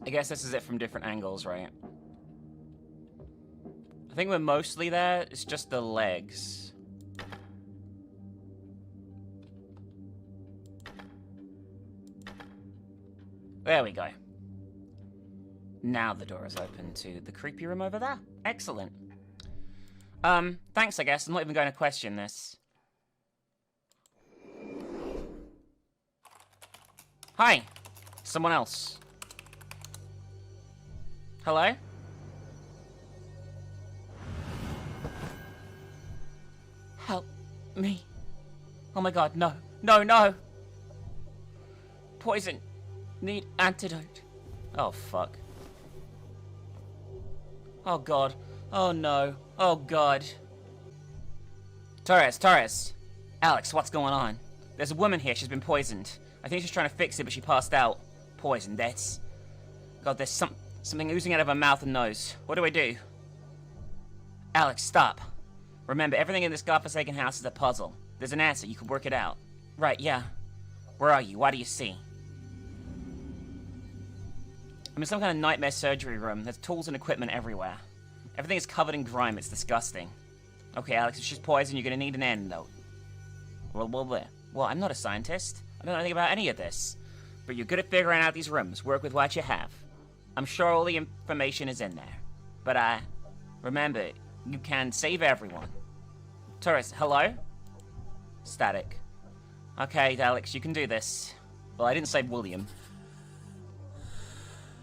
I guess this is it from different angles, right? I think we're mostly there. It's just the legs. There we go. Now the door is open to the creepy room over there. Excellent. Thanks, I guess. I'm not even going to question this. Hi. Someone else. Hello? Help me. Oh my god, no. No, no! Poison. Need antidote. Oh, fuck. Oh god. Oh no. Oh god. Tartarus. Alex, what's going on? There's a woman here, she's been poisoned. I think she's trying to fix it, but she passed out. Poisoned, that's... God, there's something oozing out of her mouth and nose. What do I do? Alex, stop. Remember, everything in this godforsaken house is a puzzle. There's an answer, you can work it out. Right, yeah. Where are you? What do you see? I'm in some kind of nightmare surgery room. There's tools and equipment everywhere. Everything is covered in grime, it's disgusting. Okay, Alex, if she's poisoned, you're gonna need an antidote. Well, I'm not a scientist. I don't know anything about any of this. But you're good at figuring out these rooms. Work with what you have. I'm sure all the information is in there. But, remember, you can save everyone. Taurus, hello? Static. Okay, Alex, you can do this. Well, I didn't save William.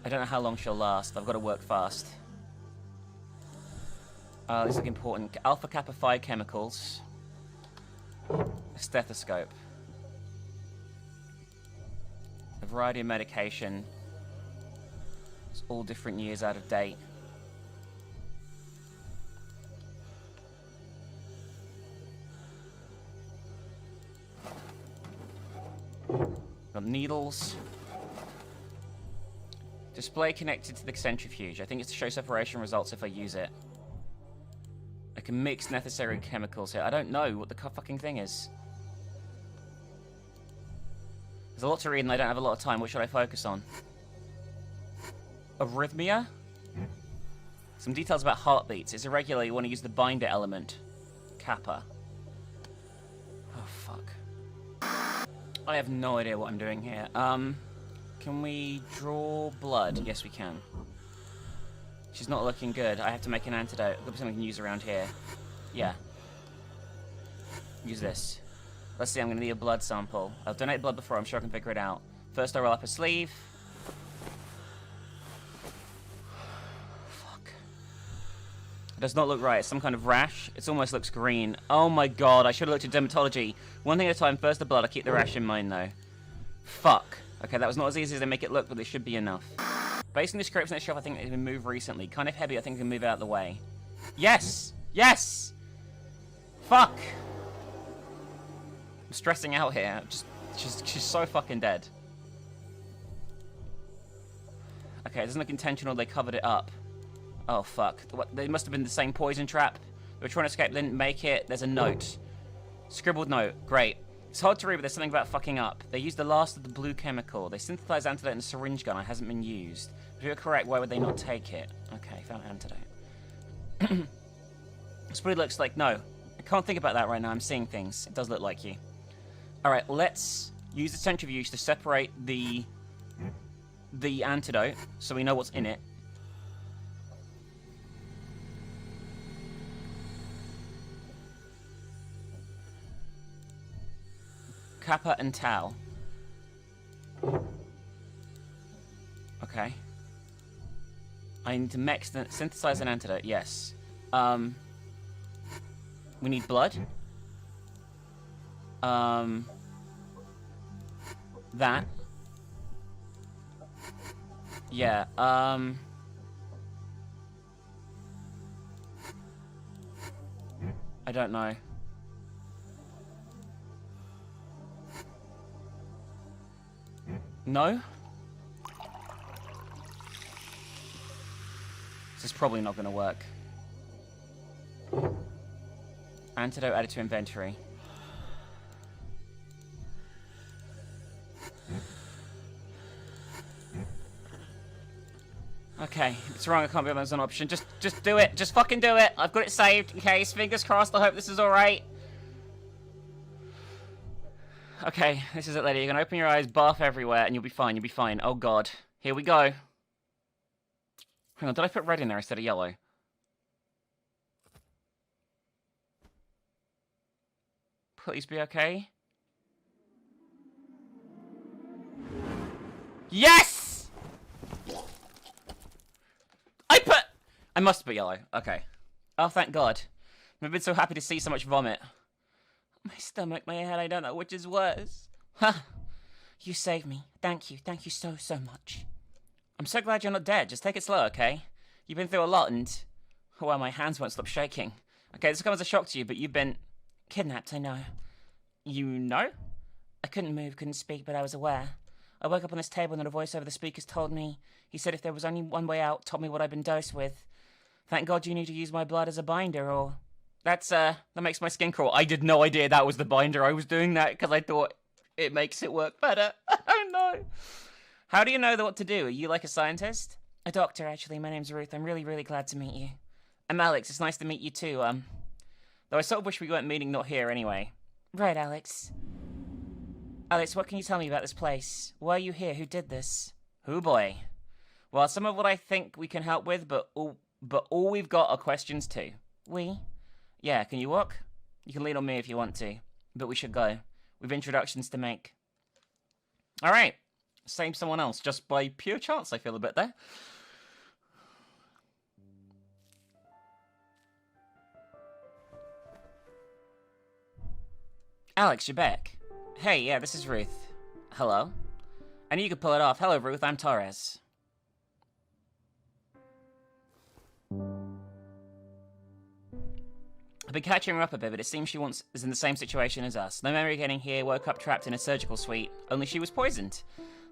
I don't know how long she'll last. I've got to work fast. These look important. Alpha Kappa 5 chemicals. A stethoscope. A variety of medication. It's all different years out of date. Got needles. Display connected to the centrifuge. I think it's to show separation results if I use it. I can mix necessary chemicals here. I don't know what the fucking thing is. There's a lot to read and I don't have a lot of time. What should I focus on? Arrhythmia? Some details about heartbeats. It's irregular. You want to use the binder element. Kappa. Oh, fuck. I have no idea what I'm doing here. Can we draw blood? Yes, we can. She's not looking good. I have to make an antidote. There'll be something we can use around here. Yeah. Use this. Let's see, I'm going to need a blood sample. I've donated blood before. I'm sure I can figure it out. First, I roll up a sleeve. Fuck. It does not look right. It's some kind of rash. It almost looks green. Oh my god, I should have looked at dermatology. One thing at a time. First the blood. I'll keep the rash in mind, though. Fuck. Okay, that was not as easy as they make it look, but it should be enough. Based on the scrapes on the shelf, I think it's been moved recently. Kind of heavy, I think I can move it out of the way. Yes! Yes! Fuck! I'm stressing out here. She's so fucking dead. Okay, it doesn't look intentional. They covered it up. Oh, fuck. They must have been the same poison trap. They were trying to escape, they didn't make it. There's a note. Scribbled note. Great. It's hard to read, but there's something about fucking up. They used the last of the blue chemical. They synthesized antidote in a syringe gun. It hasn't been used. If you're correct, why would they not take it? Okay, found antidote. This probably looks like... No. I can't think about that right now. I'm seeing things. It does look like you. Alright, let's use the centrifuge to separate the antidote so we know what's in it. Kappa and Tau. Okay. I need to synthesize an antidote, yes. We need blood. That. Yeah, I don't know. No? This is probably not going to work. Antidote added to inventory. Okay, it's wrong. I can't believe there's an option. Just do it. Just fucking do it. I've got it saved in case. Fingers crossed. I hope this is alright. Okay, this is it, lady. You're gonna open your eyes, barf everywhere, and you'll be fine. You'll be fine. Oh, God. Here we go. Hang on, did I put red in there instead of yellow? Please be okay. Yes! I must have put yellow. Okay. Oh, thank God. I've been so happy to see so much vomit. My stomach, my head, I don't know which is worse. Ha! You saved me. Thank you. Thank you so, so much. I'm so glad you're not dead. Just take it slow, okay? You've been through a lot and... well, my hands won't stop shaking. Okay, this comes as a shock to you, but you've been... kidnapped, I know. You know? I couldn't move, couldn't speak, but I was aware. I woke up on this table and a voice over the speakers told me... he said if there was only one way out, told me what I'd been dosed with. Thank God you need to use my blood as a binder, or... that makes my skin crawl. I did no idea that was the binder. I was doing that because I thought it makes it work better. Oh no. How do you know what to do? Are you like a scientist? A doctor, actually. My name's Ruth. I'm really, really glad to meet you. I'm Alex. It's nice to meet you too, though I sort of wish we weren't meeting not here anyway. Right, Alex. Alex, what can you tell me about this place? Why are you here? Who did this? Who boy? Well, some of what I think we can help with, but all we've got are questions too. We? Yeah, can you walk? You can lean on me if you want to, but we should go. We've introductions to make. Alright. Same someone else, just by pure chance I feel a bit there. Alex, you're back. Hey, yeah, this is Ruth. Hello? I knew you could pull it off. Hello, Ruth, I'm Torres. I've been catching her up a bit, but it seems she is in the same situation as us. No memory getting here, woke up trapped in a surgical suite, only she was poisoned.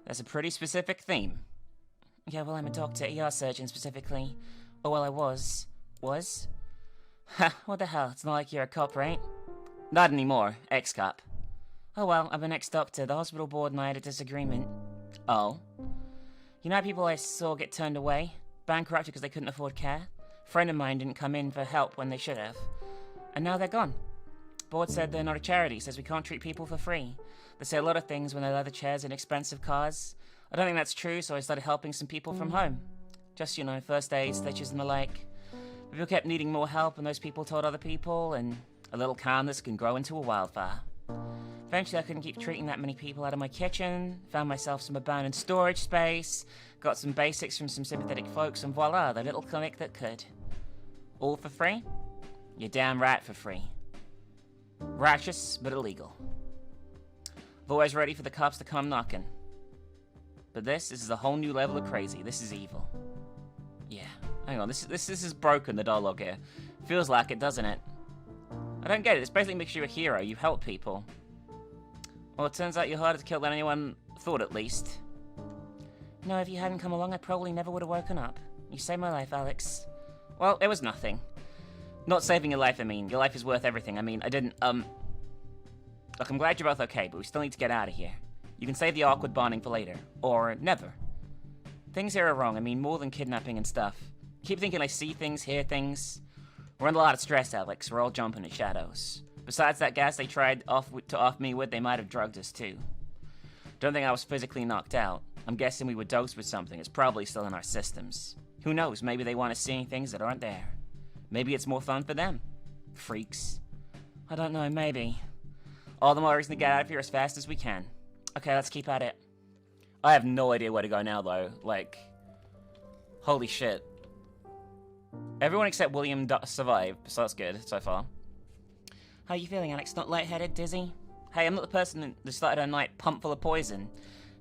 That's a pretty specific theme. Yeah, well, I'm a doctor, ER surgeon specifically. Oh, well, I was. Was? Ha, what the hell, it's not like you're a cop, right? Not anymore, ex-cop. Oh well, I'm an ex-doctor. The hospital board and I had a disagreement. Oh? You know how people I saw get turned away? Bankrupted because they couldn't afford care? A friend of mine didn't come in for help when they should have. And now they're gone. Board said they're not a charity, says we can't treat people for free. They say a lot of things when they leather chairs and expensive cars. I don't think that's true, so I started helping some people from home. Just, you know, first aid, stitches and the like. People kept needing more help and those people told other people, and a little calmness can grow into a wildfire. Eventually I couldn't keep treating that many people out of my kitchen, found myself some abandoned storage space, got some basics from some sympathetic folks, and voila, the little clinic that could. All for free? You're damn right for free. Righteous, but illegal. I'm always ready for the cops to come knocking. But this is a whole new level of crazy. This is evil. Yeah, hang on, this is broken, the dialogue here. Feels like it, doesn't it? I don't get it, this basically makes you a hero, you help people. Well, it turns out you're harder to kill than anyone thought, at least. No, if you hadn't come along, I probably never would have woken up. You saved my life, Alex. Well, it was nothing. Not saving your life, I mean. Your life is worth everything. I mean, I didn't, Look, I'm glad you're both okay, but we still need to get out of here. You can save the awkward bonding for later. Or never. Things here are wrong, I mean, more than kidnapping and stuff. Keep thinking I see things, hear things. We're under a lot of stress, Alex. We're all jumping at shadows. Besides that gas they tried to off me with, they might have drugged us too. Don't think I was physically knocked out. I'm guessing we were dosed with something. It's probably still in our systems. Who knows? Maybe they want us seeing things that aren't there. Maybe it's more fun for them. Freaks. I don't know, maybe. All the more reason to get out of here as fast as we can. Okay, let's keep at it. I have no idea where to go now, though. Like, holy shit. Everyone except William survived, so that's good so far. How are you feeling, Alex? Not lightheaded, dizzy? Hey, I'm not the person that started her night pumped full of poison.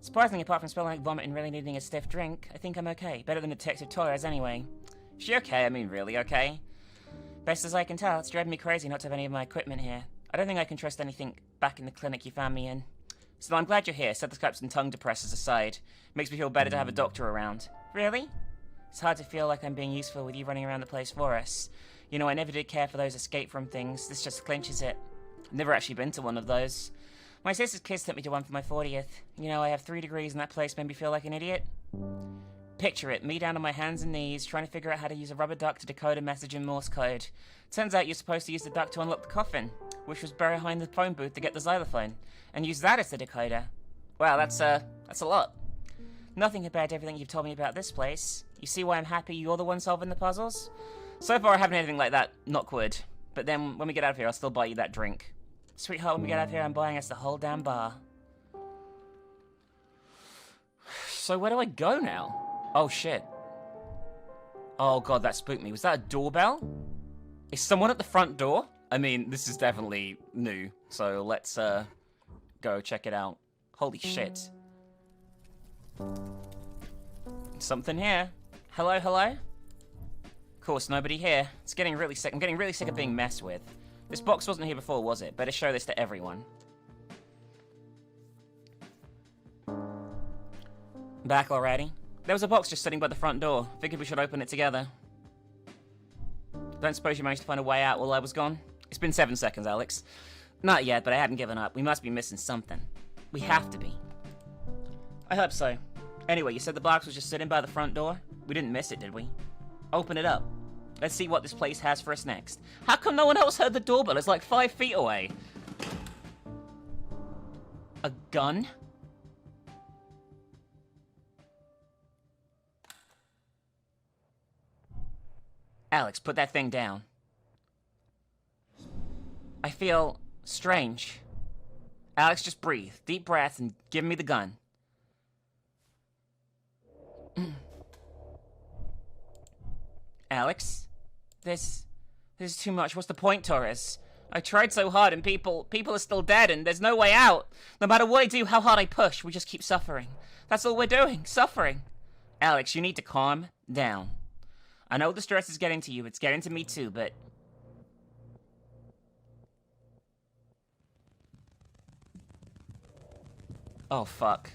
Surprisingly, apart from smelling like vomit and really needing a stiff drink, I think I'm okay. Better than Detective Torres, anyway. Is she okay? I mean, really okay? Best as I can tell, it's driving me crazy not to have any of my equipment here. I don't think I can trust anything back in the clinic you found me in. Still, I'm glad you're here. Stethoscopes and tongue depressors aside. Makes me feel better to have a doctor around. Really? It's hard to feel like I'm being useful with you running around the place for us. You know, I never did care for those escape from things. This just clinches it. I've never actually been to one of those. My sister's kids took me to one for my 40th. You know, I have 3 degrees and that place made me feel like an idiot. Picture it, me down on my hands and knees, trying to figure out how to use a rubber duck to decode a message in Morse code. Turns out you're supposed to use the duck to unlock the coffin, which was behind the phone booth to get the xylophone, and use that as the decoder. Wow, that's a lot. Nothing compared to everything you've told me about this place. You see why I'm happy you're the one solving the puzzles? So far I haven't anything like that, knockwood. But then, when we get out of here, I'll still buy you that drink. Sweetheart, when we get out of here, I'm buying us the whole damn bar. So where do I go now? Oh, shit. Oh, God, that spooked me. Was that a doorbell? Is someone at the front door? I mean, this is definitely new. So let's, go check it out. Holy shit. Something here. Hello, hello? Of course, nobody here. It's getting really sick. I'm getting really sick of being messed with. This box wasn't here before, was it? Better show this to everyone. Back already? There was a box just sitting by the front door. Figured we should open it together. Don't suppose you managed to find a way out while I was gone? It's been 7 seconds, Alex. Not yet, but I hadn't given up. We must be missing something. We have to be. I hope so. Anyway, you said the box was just sitting by the front door? We didn't miss it, did we? Open it up. Let's see what this place has for us next. How come no one else heard the doorbell? It's like 5 feet away. A gun? Alex, put that thing down. I feel strange. Alex, just breathe. Deep breath and give me the gun. Alex? This is too much. What's the point, Torres? I tried so hard and people are still dead and there's no way out. No matter what I do, how hard I push, we just keep suffering. That's all we're doing, suffering. Alex, you need to calm down. I know the stress is getting to you, it's getting to me too, but... Oh, fuck.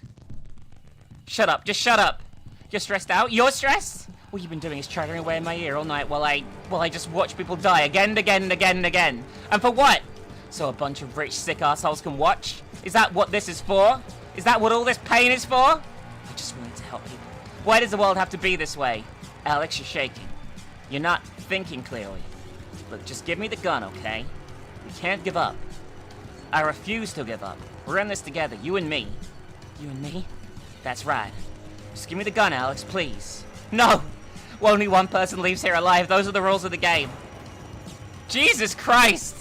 Shut up, just shut up. You're stressed out? You're stressed? All you've been doing is chattering away in my ear all night while I just watch people die again and again and again and again. And for what? So a bunch of rich, sick assholes can watch? Is that what this is for? Is that what all this pain is for? I just wanted to help people. Why does the world have to be this way? Alex, you're shaking. You're not thinking clearly. Look, just give me the gun, okay? We can't give up. I refuse to give up. We're in this together, you and me. You and me? That's right. Just give me the gun, Alex, please. No! Well, only one person leaves here alive. Those are the rules of the game. Jesus Christ!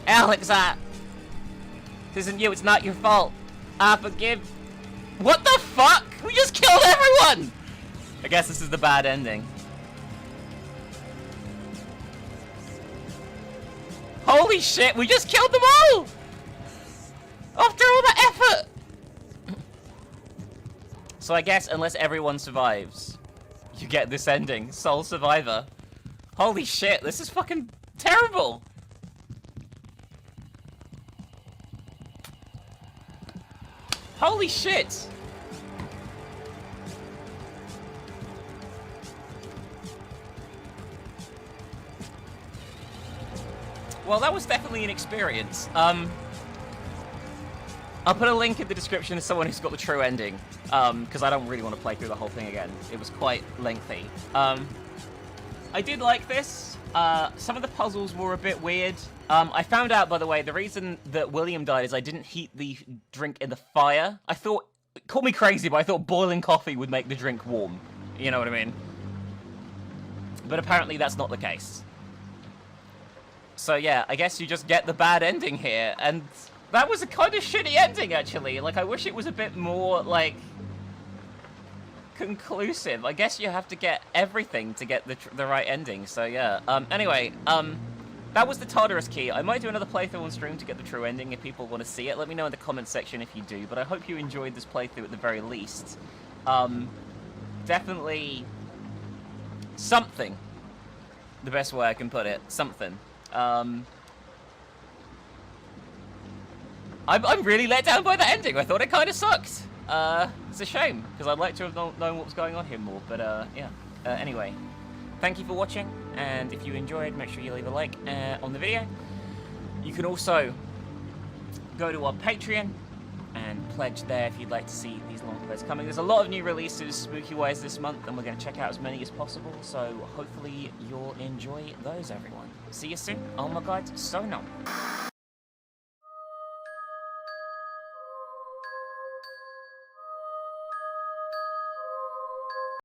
Alex, this isn't you. It's not your fault. I forgive... What the fuck? We just killed everyone! I guess this is the bad ending. Holy shit, we just killed them all! After all that effort! So I guess unless everyone survives, you get this ending. Sole survivor. Holy shit, this is fucking terrible! Holy shit! Well, that was definitely an experience. I'll put a link in the description to someone who's got the true ending, because I don't really want to play through the whole thing again. It was quite lengthy. I did like this. Some of the puzzles were a bit weird. I found out, by the way, the reason that William died is I didn't heat the drink in the fire. I thought, call me crazy, but I thought boiling coffee would make the drink warm. You know what I mean? But apparently that's not the case. So yeah, I guess you just get the bad ending here, and that was a kind of shitty ending, actually. Like, I wish it was a bit more, like, conclusive. I guess you have to get everything to get the right ending, so yeah. Anyway, that was the Tartarus key. I might do another playthrough on stream to get the true ending if people want to see it. Let me know in the comments section if you do, but I hope you enjoyed this playthrough at the very least. Definitely something. The best way I can put it. Something. I'm really let down by the ending. I thought it kind of sucked. It's a shame, because I'd like to have known what was going on here more, but yeah. Anyway, thank you for watching, and if you enjoyed, make sure you leave a like on the video. You can also go to our Patreon and pledge there if you'd like to see these long plays coming. There's a lot of new releases spooky-wise this month, and we're going to check out as many as possible, so hopefully you'll enjoy those, everyone. See you soon. Oh my god, so no.